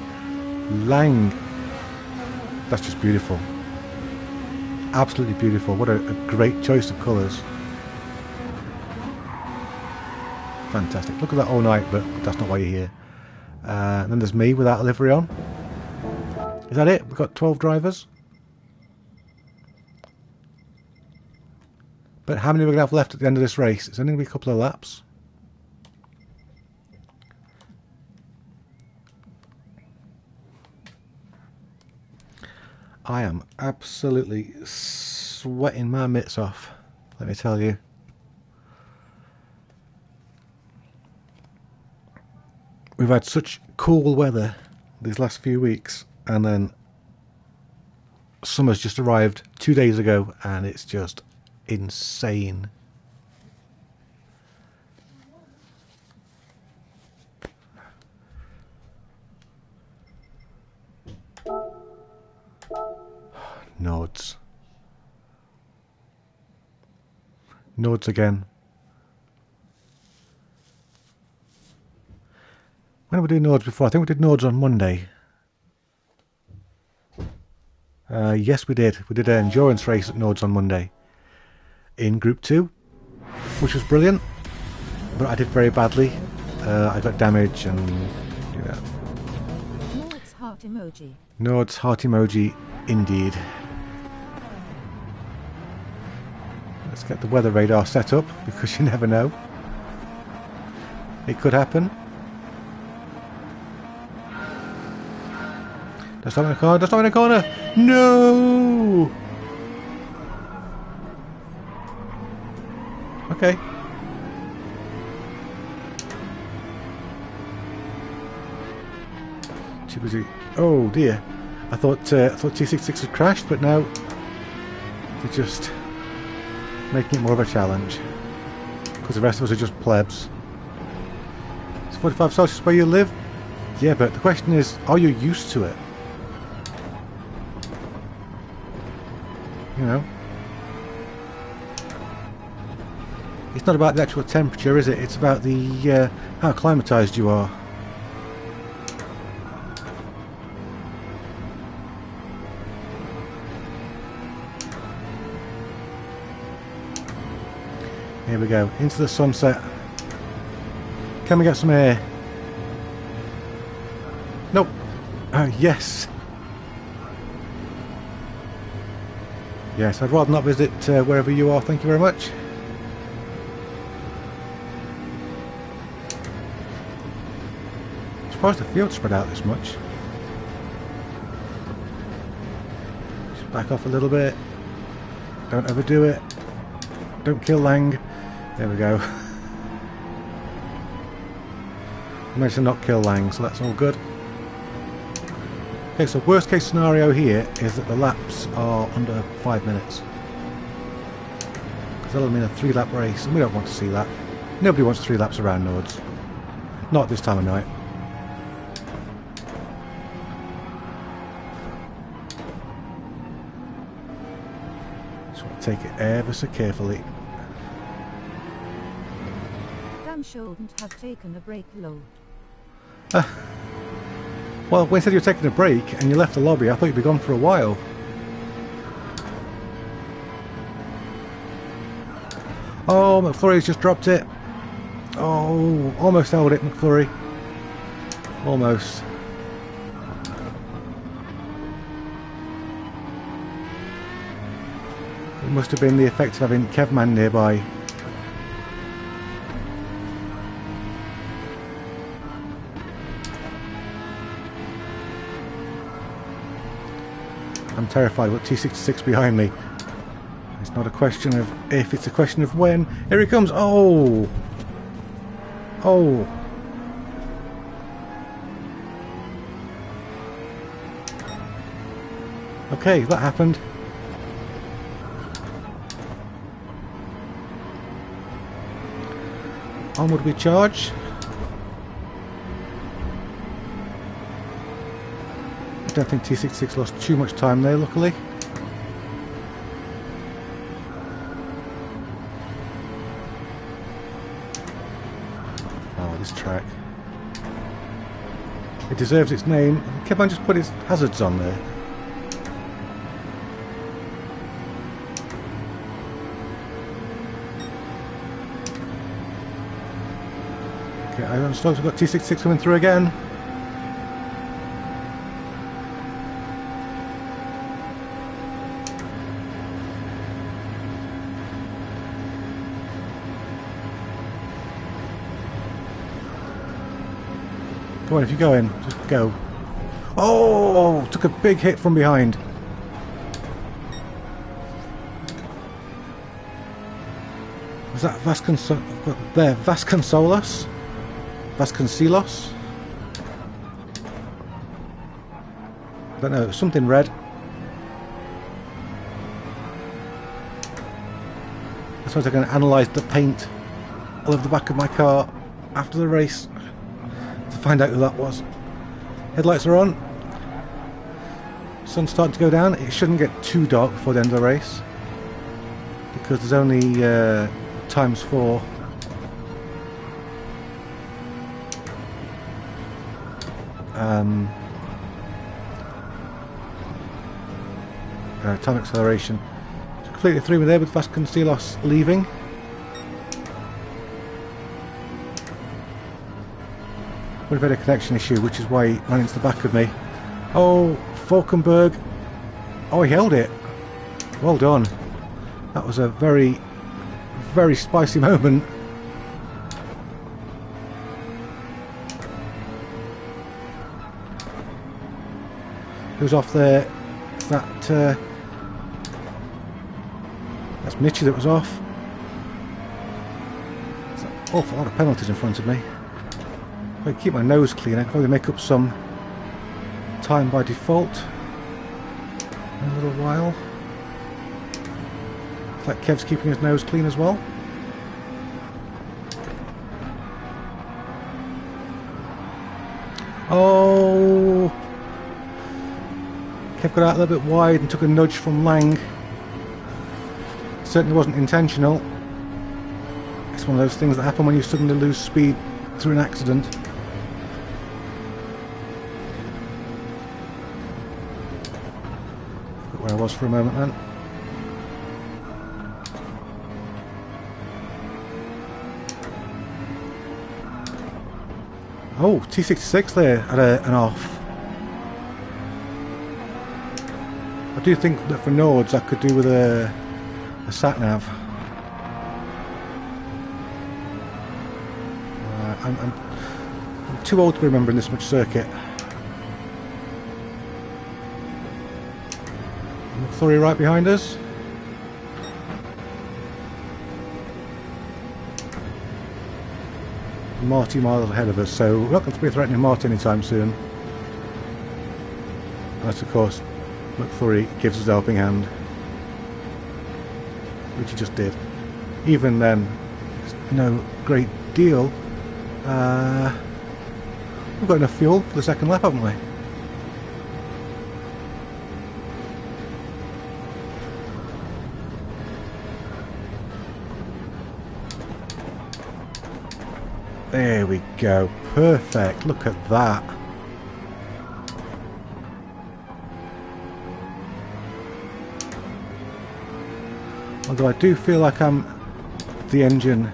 Lang, that's just beautiful. Absolutely beautiful, what a great choice of colours. Fantastic, look at that all night, but that's not why you're here. And then there's me without a livery on. Is that it? We've got 12 drivers. But how many are we going to have left at the end of this race? It's only going to be a couple of laps. I am absolutely sweating my mitts off, let me tell you. We've had such cool weather these last few weeks, and then summer's just arrived 2 days ago, and it's just insane. Nodes. Nodes again. When did we do Nodes before? I think we did Nodes on Monday. Yes, we did. We did an endurance race at Nodes on Monday. In Group 2, which was brilliant. But I did very badly. I got damage and, you know. Nodes heart emoji. Nodes heart emoji, indeed. Let's get the weather radar set up, because you never know. It could happen. Don't stop in a corner, don't stop in a corner! No! Okay. Too busy. Oh dear. I thought T66 had crashed, but now they're just making it more of a challenge. Because the rest of us are just plebs. It's 45 Celsius where you live? Yeah, but the question is, are you used to it? You know? It's not about the actual temperature, is it? It's about the how acclimatized you are. Here we go, into the sunset. Can we get some air? Nope. Yes. Yes, I'd rather not visit wherever you are, thank you very much. I'm surprised the field's spread out this much. Just back off a little bit. Don't overdo it. Don't kill Lang. There we go. I managed to not kill Lang, so that's all good. Okay, so worst case scenario here is that the laps are under 5 minutes. Because that'll mean a 3-lap race, and we don't want to see that. Nobody wants 3 laps around Nodes. Not this time of night. Take it ever so carefully. Dan shouldn't have taken a break, lol. Well, when you said you were taking a break and you left the lobby, I thought you'd be gone for a while. Oh, McFlurry's just dropped it. Oh, almost held it, McFlurry. Almost. It must have been the effect of having Kevman nearby. I'm terrified with T66 behind me. It's not a question of if, it's a question of when. Here he comes! Oh! Oh! Okay, that happened. Onward we charge. I don't think T66 lost too much time there, luckily. Oh, this track. It deserves its name. Kevin just put its hazards on there. Okay, I don't suppose we've got T66 coming through again. Go on, if you go in, just go. Oh, took a big hit from behind. Was that Vasconcelos? Vasconcelos? I don't know, something red. I suppose I'm going to analyse the paint all over the back of my car after the race to find out who that was. Headlights are on. Sun's starting to go down. It shouldn't get too dark before the end of the race because there's only ×4. Time acceleration. So completely through me there with Vasconcelos leaving. Would have had a connection issue, which is why he ran into the back of me. Oh, Falkenberg. Oh, he held it. Well done. That was a very, very spicy moment. Who's off there? Is that that's Mitchie that was off. There's an awful lot of penalties in front of me. If I keep my nose clean, I can probably make up some time by default in a little while. Looks like Kev's keeping his nose clean as well. Oh! Kev got out a little bit wide and took a nudge from Lang. Certainly wasn't intentional. It's one of those things that happen when you suddenly lose speed through an accident. Where I was for a moment then. Oh, T66 there had an off. I do think that for Nords I could do with a sat-nav. I'm too old to be remembering this much circuit. McFlurry right behind us. Marty miles ahead of us, so we're not going to be threatening Marty anytime soon. Unless, of course, McFlurry gives us a helping hand. Which he just did. Even then, it's no great deal. We've got enough fuel for the second lap, haven't we? There we go. Perfect. Look at that. Although I do feel like I'm the engine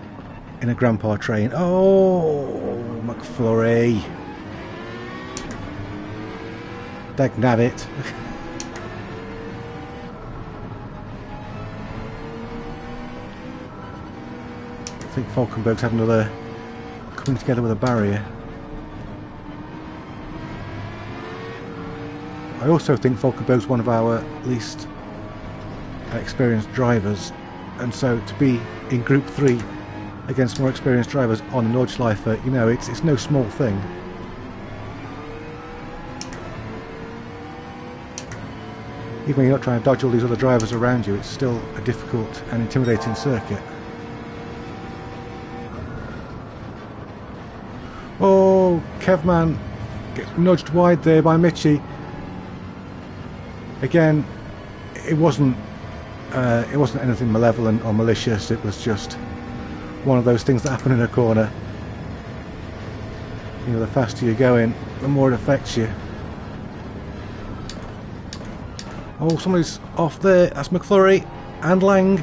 in a grandpa train. Oh, McFlurry. Dagnabbit. I think Falkenberg's had another coming together with a barrier. I also think Falkenberg's one of our least experienced drivers, and so to be in Group 3 against more experienced drivers on a Nordschleife, you know, it's no small thing. Even when you're not trying to dodge all these other drivers around you, it's still a difficult and intimidating circuit. Oh, Kevman gets nudged wide there by Mitchie. Again, it wasn't anything malevolent or malicious. It was just one of those things that happen in a corner. You know, the faster you're going, the more it affects you. Oh, somebody's off there. That's McFlurry and Lang.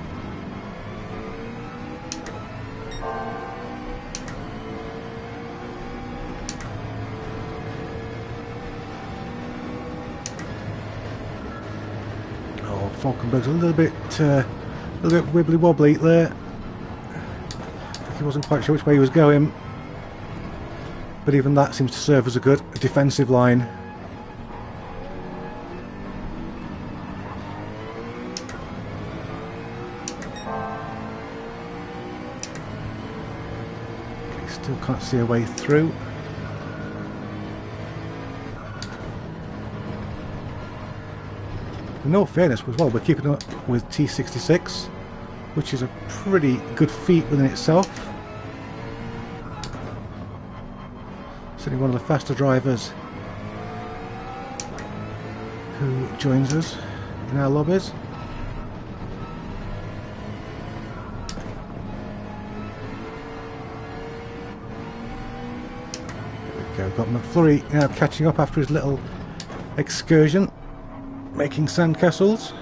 Oh, Falkenberg's a little bit wibbly wobbly there. He wasn't quite sure which way he was going, but even that seems to serve as a good defensive line. Still can't see a way through. In all fairness as well, we're keeping up with T66, which is a pretty good feat within itself. Certainly one of the faster drivers who joins us in our lobbies. There we go, got McFlurry now catching up after his little excursion, making sandcastles.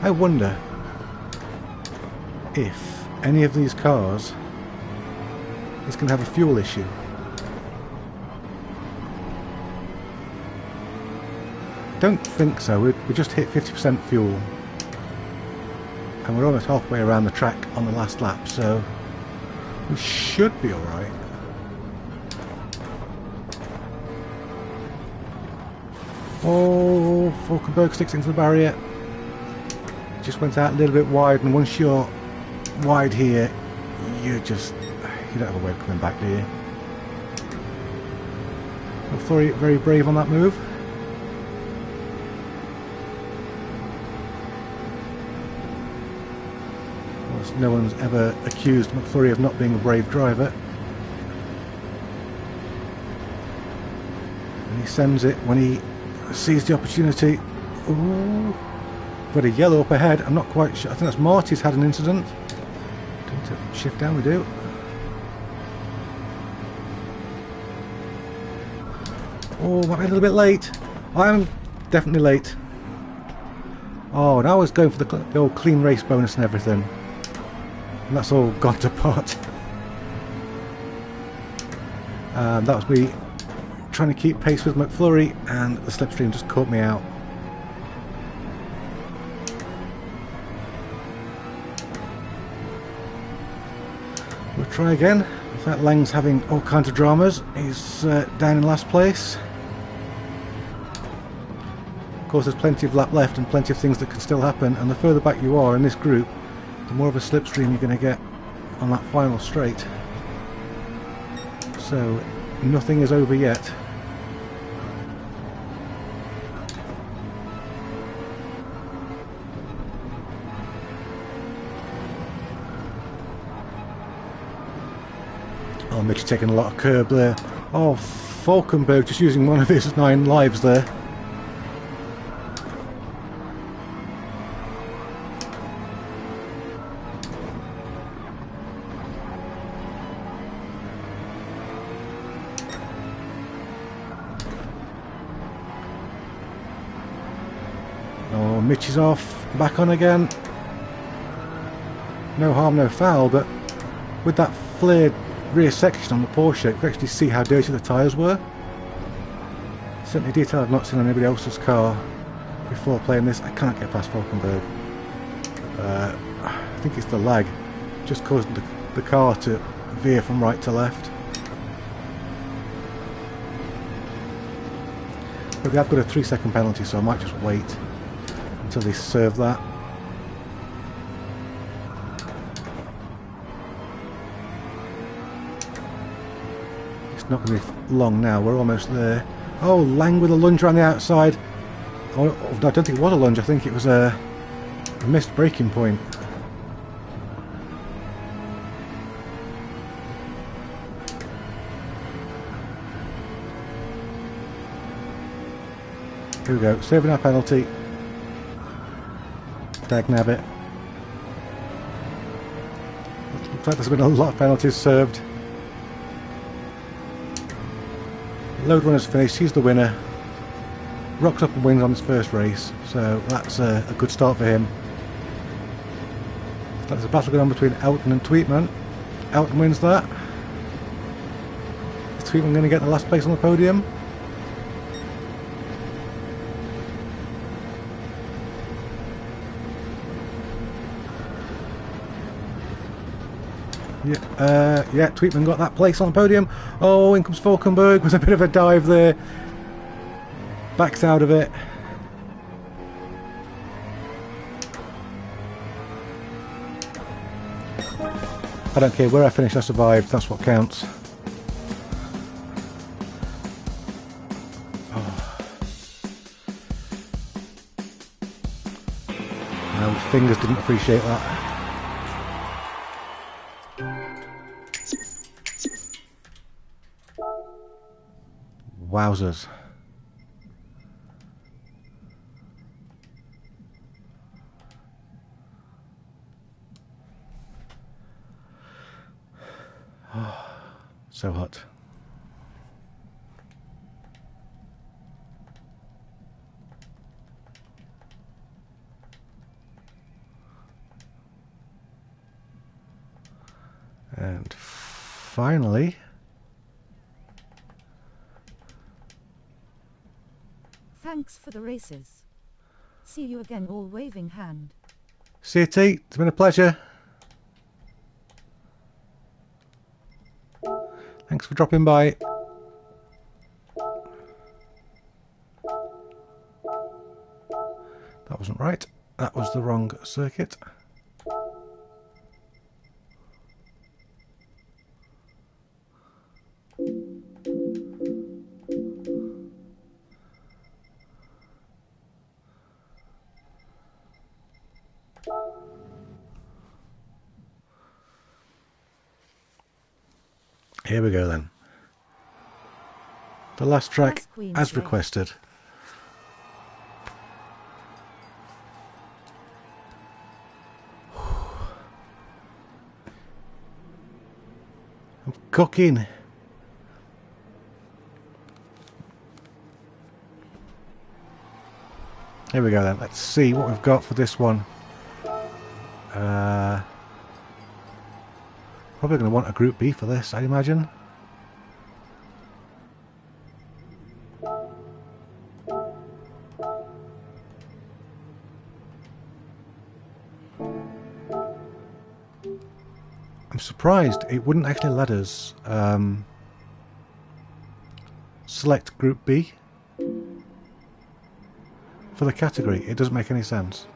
I wonder if any of these cars is going to have a fuel issue. Don't think so. We just hit 50% fuel and we're almost halfway around the track on the last lap, so we should be alright. Oh, Falkenberg sticks into the barrier. Just went out a little bit wide, and once you're wide here, you don't have a way of coming back, do you? McFlurry very brave on that move. Of course, no one's ever accused McFlurry of not being a brave driver. And he sends it when he sees the opportunity. Ooh. Got a yellow up ahead. I'm not quite sure. I think that's Marty's had an incident. Do we need to shift down? We do. Oh, might be a little bit late. I'm definitely late. Oh, and I was going for the old clean race bonus and everything. And that's all gone to pot. That was me trying to keep pace with McFlurry, and the slipstream just caught me out. We'll try again. In fact, Lang's having all kinds of dramas. He's down in last place. Of course, there's plenty of lap left and plenty of things that can still happen, and the further back you are in this group, the more of a slipstream you're going to get on that final straight. So nothing is over yet. Oh, Mitch taking a lot of curb there. Oh, Falkenberg just using one of his 9 lives there. Mitch is off, back on again. No harm, no foul, but with that flared rear section on the Porsche, you can actually see how dirty the tyres were. Certainly a detail I've not seen on anybody else's car before playing this. I can't get past Falkenberg. I think it's the lag, just causing the car to veer from right to left. But they have got a 3-second penalty, so I might just wait until they serve that. It's not going to be long now, we're almost there. Oh, Lang with a lunge around the outside. Oh, I don't think it was a lunge, I think it was a missed braking point. Here we go, saving our penalty. Dagnabbit. Looks like there's been a lot of penalties served. Load runner's finished, he's the winner. Rocks up and wins on his first race, so that's a good start for him. There's a battle going on between Elton and Tweetman. Elton wins that. Is Tweetman going to get the last place on the podium? Yeah, Tweetman got that place on the podium. Oh, in comes Falkenberg with a bit of a dive there. Backs out of it. I don't care where I finish, I survived. That's what counts. Oh. No, fingers didn't appreciate that. Wowzers. Oh, so hot. And finally, thanks for the races. See you again, all waving hand. see you, T. It's been a pleasure. Thanks for dropping by. That wasn't right. That was the wrong circuit. Here we go then. The last track as requested. I'm cooking. Here we go then. Let's see what we've got for this one. Probably going to want a Group B for this, I imagine. I'm surprised it wouldn't actually let us select Group B for the category. It doesn't make any sense.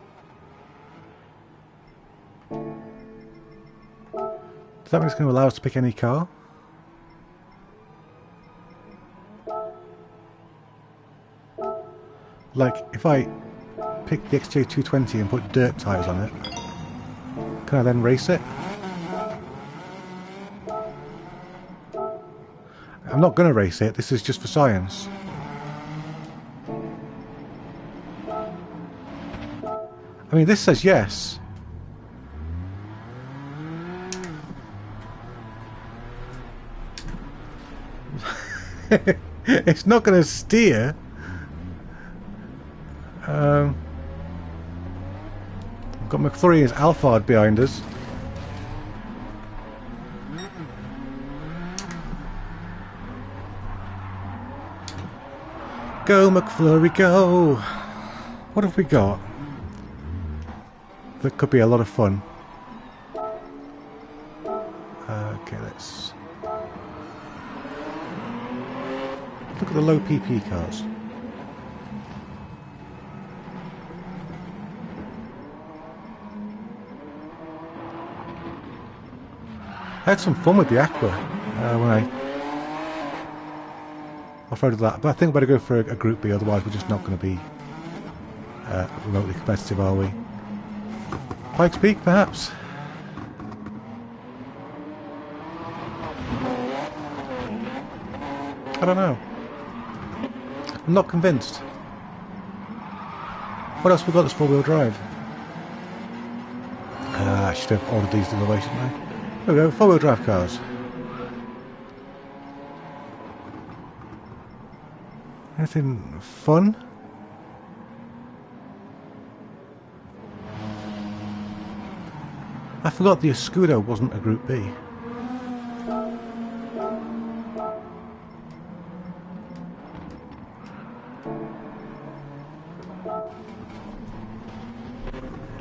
Does that mean it's going to allow us to pick any car? Like, if I pick the XJ220 and put dirt tyres on it, can I then race it? I'm not going to race it, this is just for science. I mean, this says yes. It's not going to steer. Got McFlurry's Alphard behind us. Go McFlurry, go! What have we got? That could be a lot of fun. Okay, let's look at the low PP cars. I had some fun with the Aqua when I off-roaded that, but I think we better go for a Group B, otherwise we're just not going to be remotely competitive, are we? Pikes Peak, perhaps? I don't know. I'm not convinced. What else have we got that's four-wheel drive? I should have ordered these the other way, shouldn't I? There we go, four-wheel drive cars. Anything fun? I forgot the Escudo wasn't a Group B.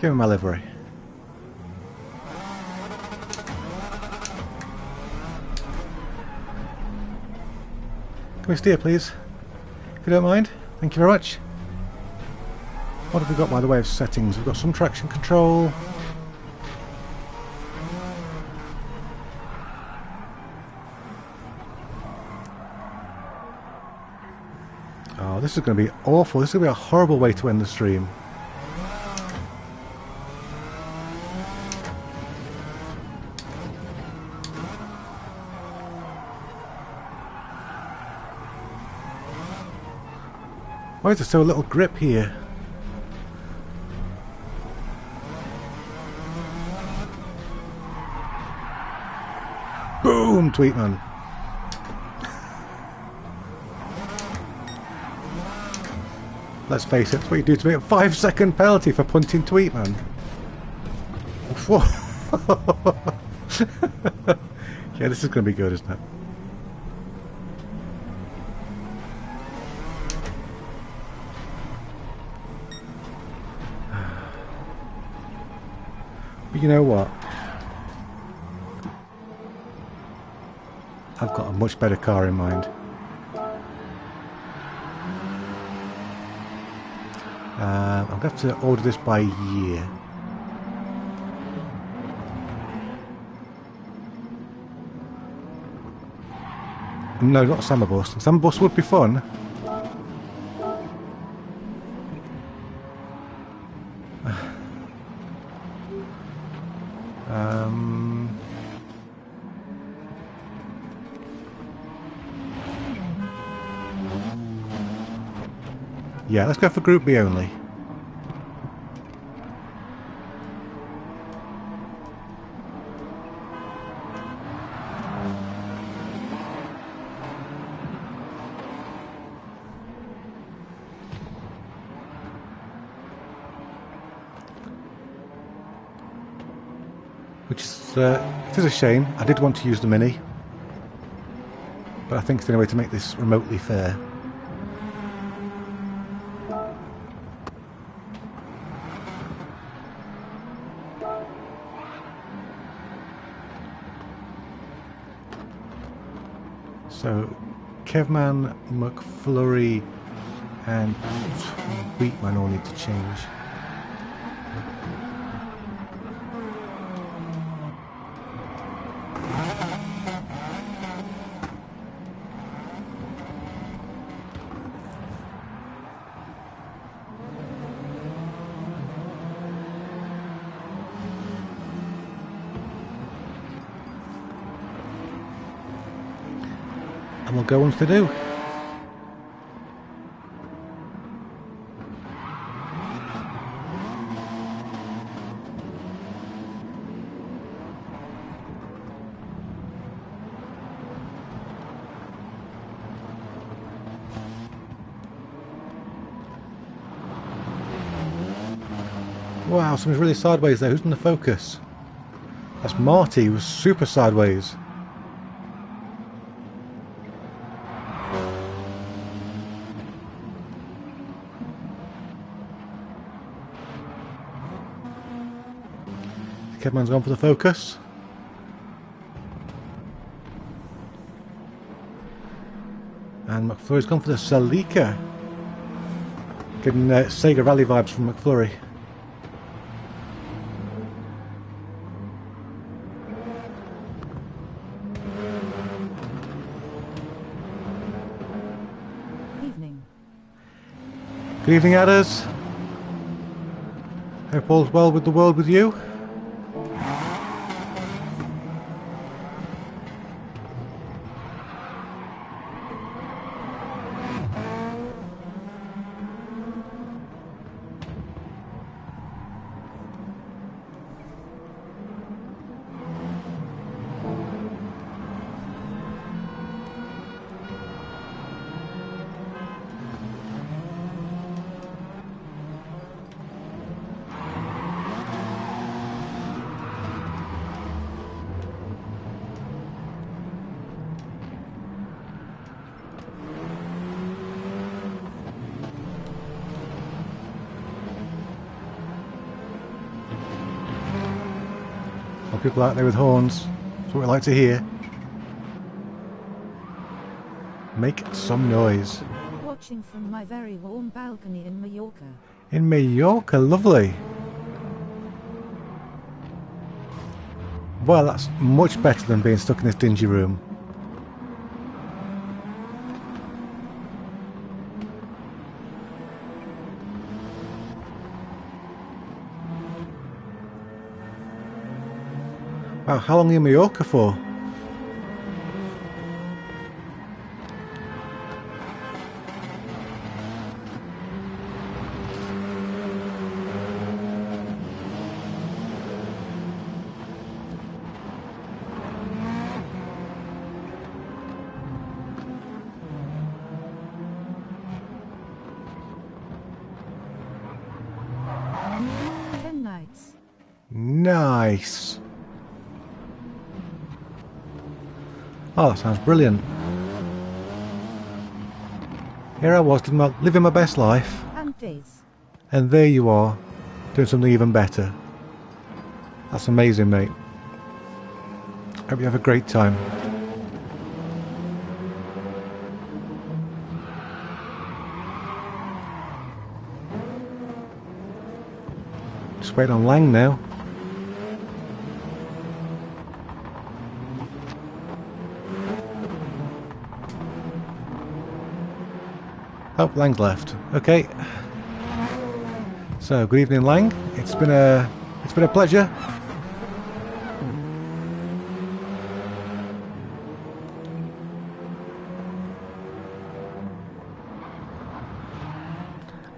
Give him my livery. Can we steer, please? If you don't mind. Thank you very much. What have we got by the way of settings? We've got some traction control. Oh, this is going to be awful. This is going to be a horrible way to end the stream. Why is there so little grip here? Boom, Tweetman. Let's face it, that's what you do to me. A 5-second penalty for punting Tweetman. Yeah, this is going to be good, isn't it? But you know what? I've got a much better car in mind. I'm going to have to order this by year. No, not Summer Bus. Summer Bus would be fun. Yeah, let's go for Group B only. Which is, it is a shame. I did want to use the Mini, but I think it's the only way to make this remotely fair. So, Kevman, McFlurry, and Wheatman all need to change. And we'll go on to do. Wow, something's really sideways there. Who's in the focus? That's Marty, who's super sideways. Kevman's gone for the focus. And McFlurry's gone for the Celica. Getting Sega Rally vibes from McFlurry. Evening. Good evening, Adders. Hope all's well with the world with you. People out there with horns. That's what we like to hear. Make some noise. Watching from my very warm balcony in Mallorca. In Mallorca, lovely. Well, that's much better than being stuck in this dingy room. Wow, how long are you in Mallorca for? Nice. Oh, that sounds brilliant. Here I was living my best life. And days. And there you are, doing something even better. That's amazing, mate. Hope you have a great time. Just waiting on Lang now. Oh, Lang's left. Okay. So, good evening, Lang. It's been a pleasure.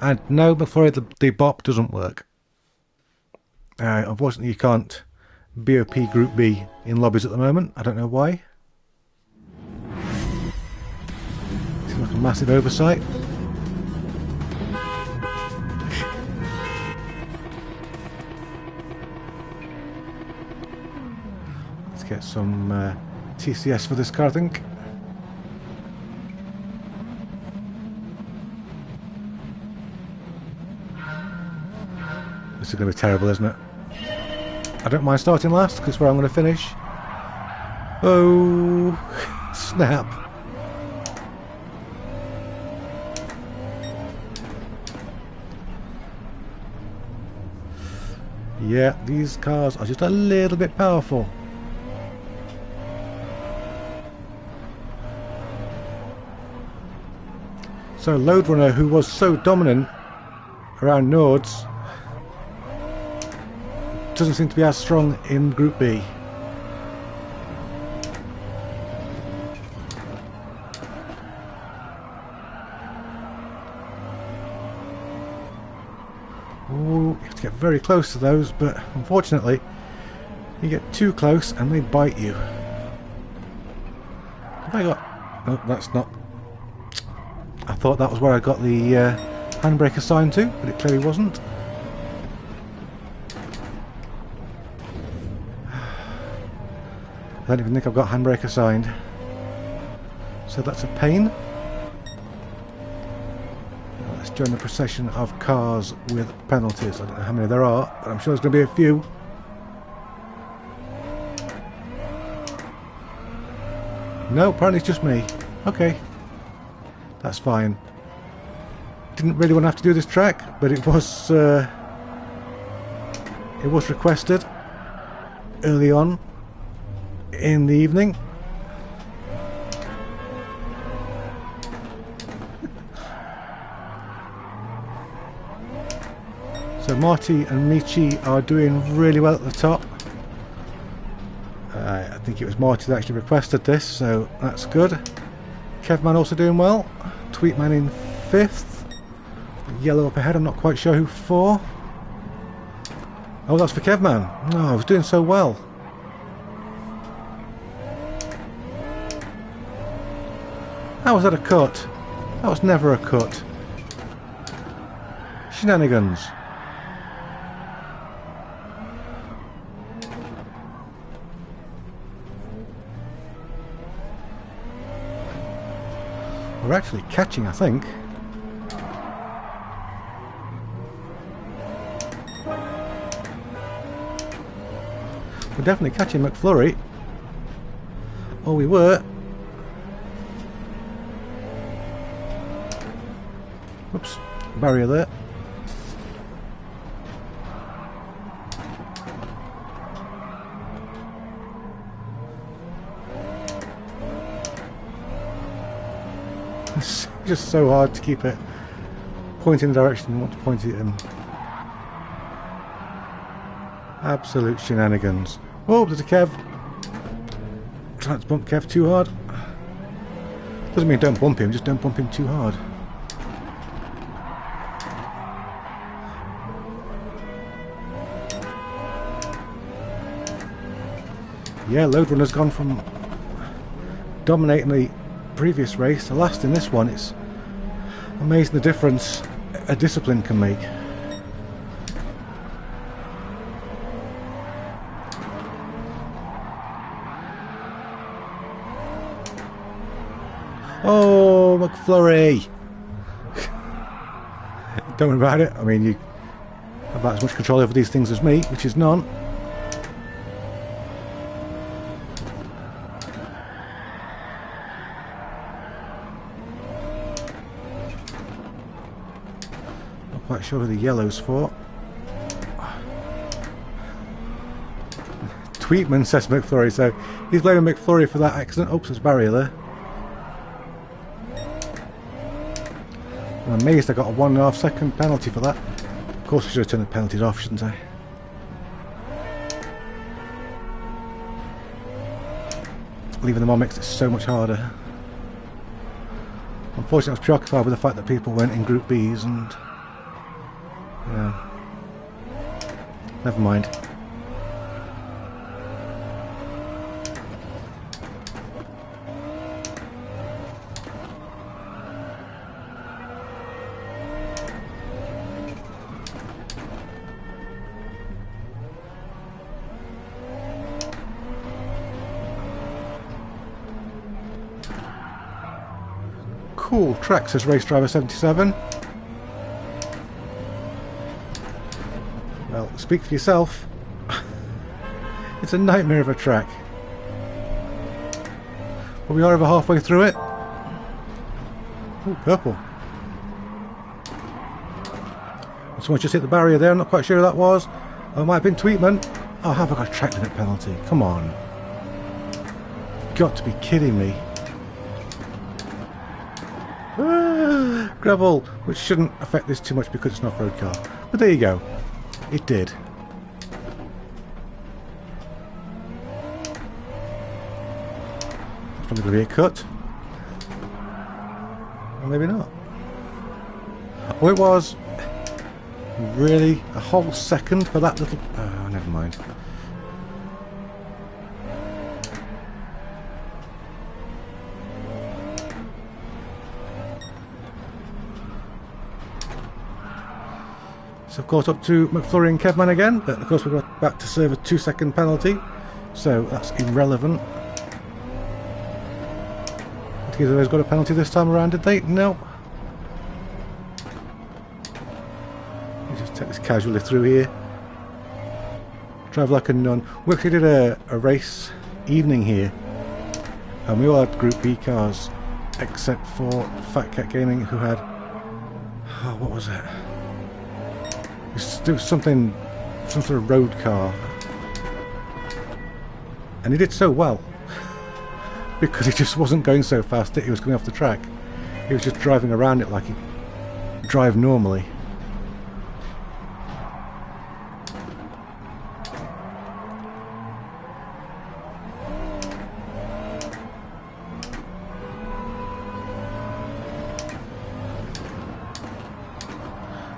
And no, before the bop doesn't work. Unfortunately, you can't BOP Group B in lobbies at the moment. I don't know why. Seems like a massive oversight. Let's get some TCS for this car, I think. This is going to be terrible, isn't it? I don't mind starting last, because it's where I'm going to finish. Oh, snap. Yeah, these cars are just a little bit powerful. So Load Runner, who was so dominant around Nords, doesn't seem to be as strong in Group B. Ooh, you have to get very close to those, but unfortunately you get too close and they bite you. Have I got... Oh, that's not... I thought that was where I got the handbrake assigned to, but it clearly wasn't. I don't even think I've got handbrake assigned. So that's a pain. Now let's join the procession of cars with penalties. I don't know how many there are, but I'm sure there's going to be a few. No, apparently it's just me. Okay. That's fine. Didn't really want to have to do this track, but it was requested early on in the evening. So Marty and Michi are doing really well at the top. I think it was Marty that actually requested this, so that's good. Kevman also doing well. Tweetman in 5th. Yellow up ahead, I'm not quite sure who for. Oh, that's for Kevman. Oh, I was doing so well. How was that a cut? That was never a cut. Shenanigans. We're actually catching, I think. We're definitely catching McFlurry. Oh, we were. Oops, barrier there. It's just so hard to keep it pointing in the direction you want to point it in. Absolute shenanigans. Oh, there's a Kev. Trying to bump Kev too hard. Doesn't mean don't bump him, just don't bump him too hard. Yeah, Load Runner's gone from dominating the previous race to last in this one. It's amazing the difference a discipline can make. Oh, McFlurry! Don't worry about it. I mean, you have about as much control over these things as me, which is none. Not quite sure who the yellow's for. Tweetman says McFlurry, so he's blaming McFlurry for that accident. Oops, there's a barrier there. I'm amazed I got a 1.5 second penalty for that. Of course I should have turned the penalties off, shouldn't I? Leaving them on makes it so much harder. Unfortunately I was preoccupied with the fact that people weren't in Group Bs and... yeah. Never mind. Cool track, says Race Driver 77. Well, speak for yourself. It's a nightmare of a track. But we are over halfway through it. Oh, purple. Someone just hit the barrier there, I'm not quite sure who that was. Oh, it might have been Tweetman. Oh, have I got a track limit penalty? Come on. You've got to be kidding me. Gravel, which shouldn't affect this too much because it's an off-road car. But there you go. It did. It's probably going to be a cut. Or maybe not. Oh, it was. Really? A whole second for that little... oh, never mind. So of course up to McFlurry and Kevman again, but of course we're back to serve a 2 second penalty. So that's irrelevant. I think they've got a penalty this time around, did they? No. Let's just take this casually through here. Drive like a nun. We actually did a race evening here, and we all had Group B cars, except for Fat Cat Gaming, who had, oh, what was it? It was something, some sort of road car, and he did so well because he just wasn't going so fast that he was coming off the track. He was just driving around it like he'd drive normally.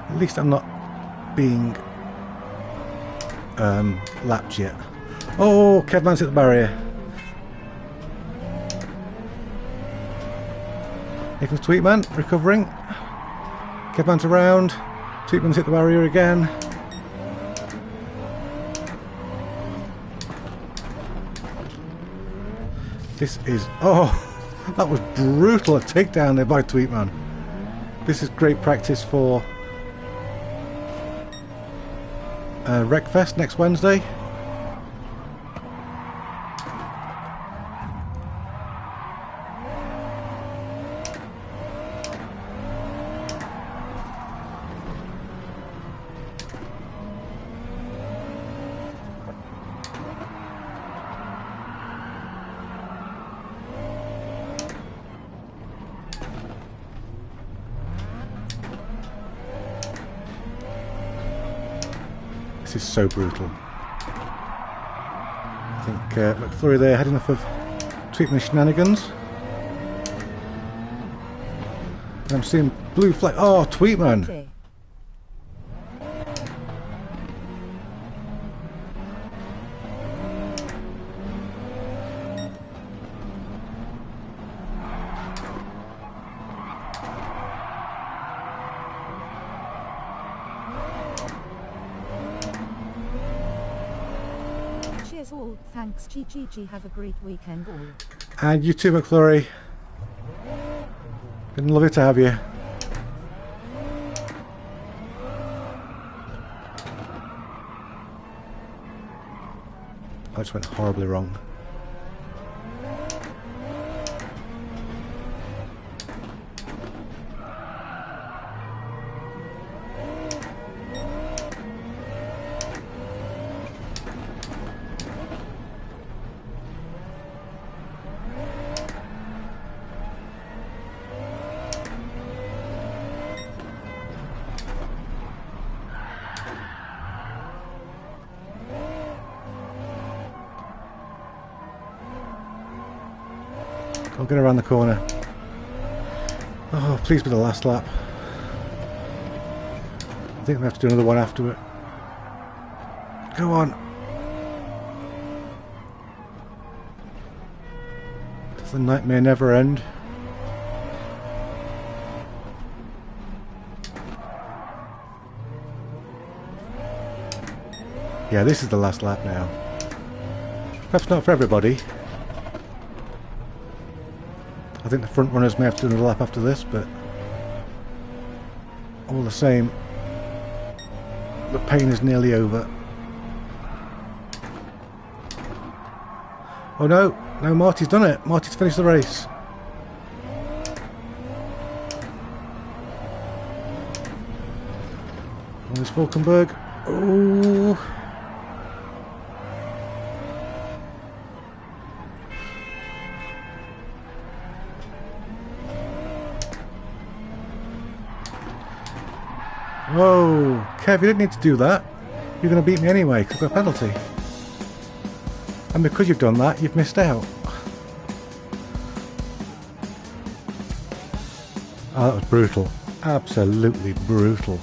At least I'm not being lapped yet. Oh, Kevman's hit the barrier. Here comes Tweetman, recovering. Kevman's around. Tweetman's hit the barrier again. This is... oh, that was brutal, a takedown there by Tweetman. This is great practice for Wreckfest next Wednesday. This is so brutal. I think McFlurry there had enough of Tweetman shenanigans. And I'm seeing blue flag. Oh, Tweetman! Okay. Cheers all, thanks GGG, have a great weekend all. And you too, McFlurry. Been lovely to have you. I just went horribly wrong. I'll get around the corner. Oh, please be the last lap. I think we have to do another one after it. Go on. Does the nightmare never end? Yeah, this is the last lap now. Perhaps not for everybody. I think the front runners may have to do another lap after this, but all the same, the pain is nearly over. Oh no, no, Marty's done it. Marty's finished the race. There's Falkenberg. Oh. Whoa, Kev, you didn't need to do that. You're going to beat me anyway, because I've got a penalty. And because you've done that, you've missed out. Oh, that was brutal. Absolutely brutal.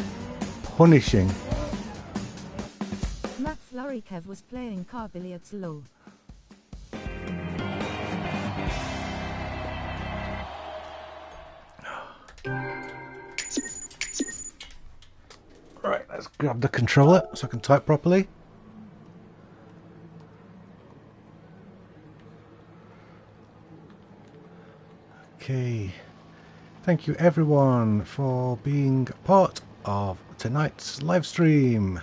Punishing. McFlurry Kev was playing car billiards low. Right, let's grab the controller so I can type properly. Okay. Thank you everyone for being part of tonight's live stream.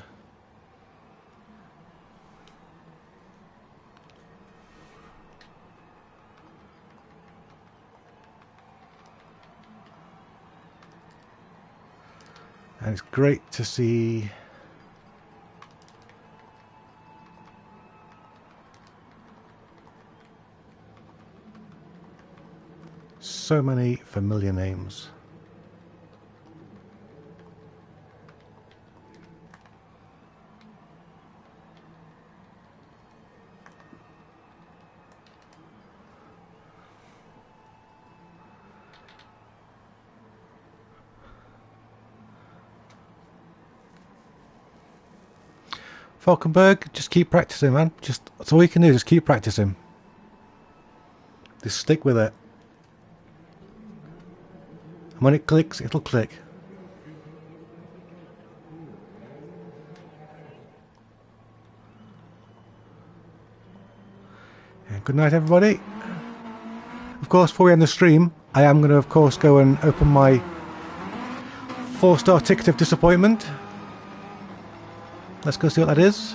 And it's great to see so many familiar names. Falkenberg, just keep practicing, man. That's all you can do, just keep practicing. Just stick with it. And when it clicks, it'll click. And good night, everybody. Of course, before we end the stream, I am going to, of course, go and open my 4-star ticket of disappointment. Let's go see what that is.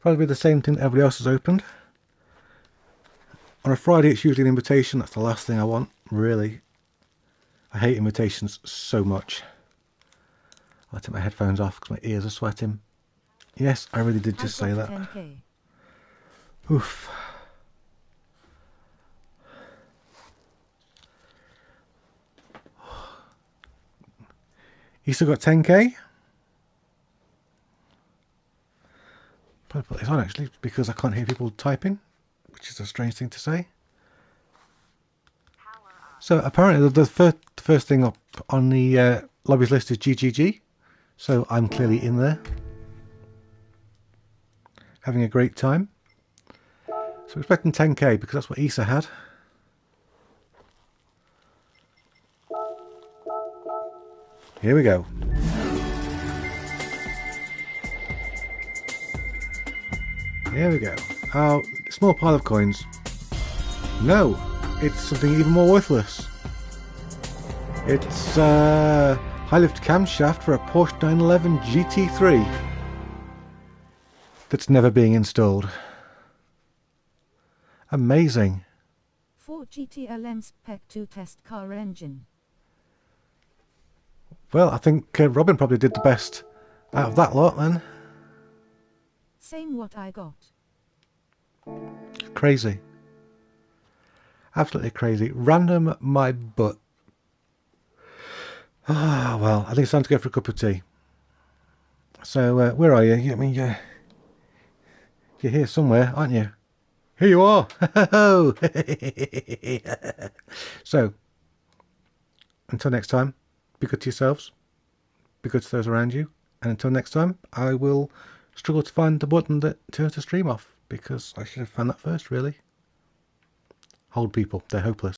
Probably the same thing that everybody else has opened. On a Friday, it's usually an invitation. That's the last thing I want, really. I hate invitations so much. I'll take my headphones off because my ears are sweating. Yes, I really did just say that. 10K. Oof. You still got 10k? Probably put this on actually because I can't hear people typing, which is a strange thing to say. So apparently the first thing up on the lobbies list is GGG, so I'm clearly in there, having a great time. So we're expecting 10k because that's what Issa had. Here we go. Here we go. Oh, small pile of coins. No, it's something even more worthless. It's high lift camshaft for a Porsche 911 GT3 that's never being installed. Amazing. 4 GTLM Spec 2 test car engine. Well, I think Robin probably did the best out of that lot then. Same what I got. Crazy. Absolutely crazy. Random my butt. Ah, well, I think it's time to go for a cup of tea. So, where are you? I mean, you're here somewhere, aren't you? Here you are! So, until next time, be good to yourselves, be good to those around you, and until next time, I will struggle to find the button that turns the stream off, because I should have found that first, really. Hold people, they're hopeless.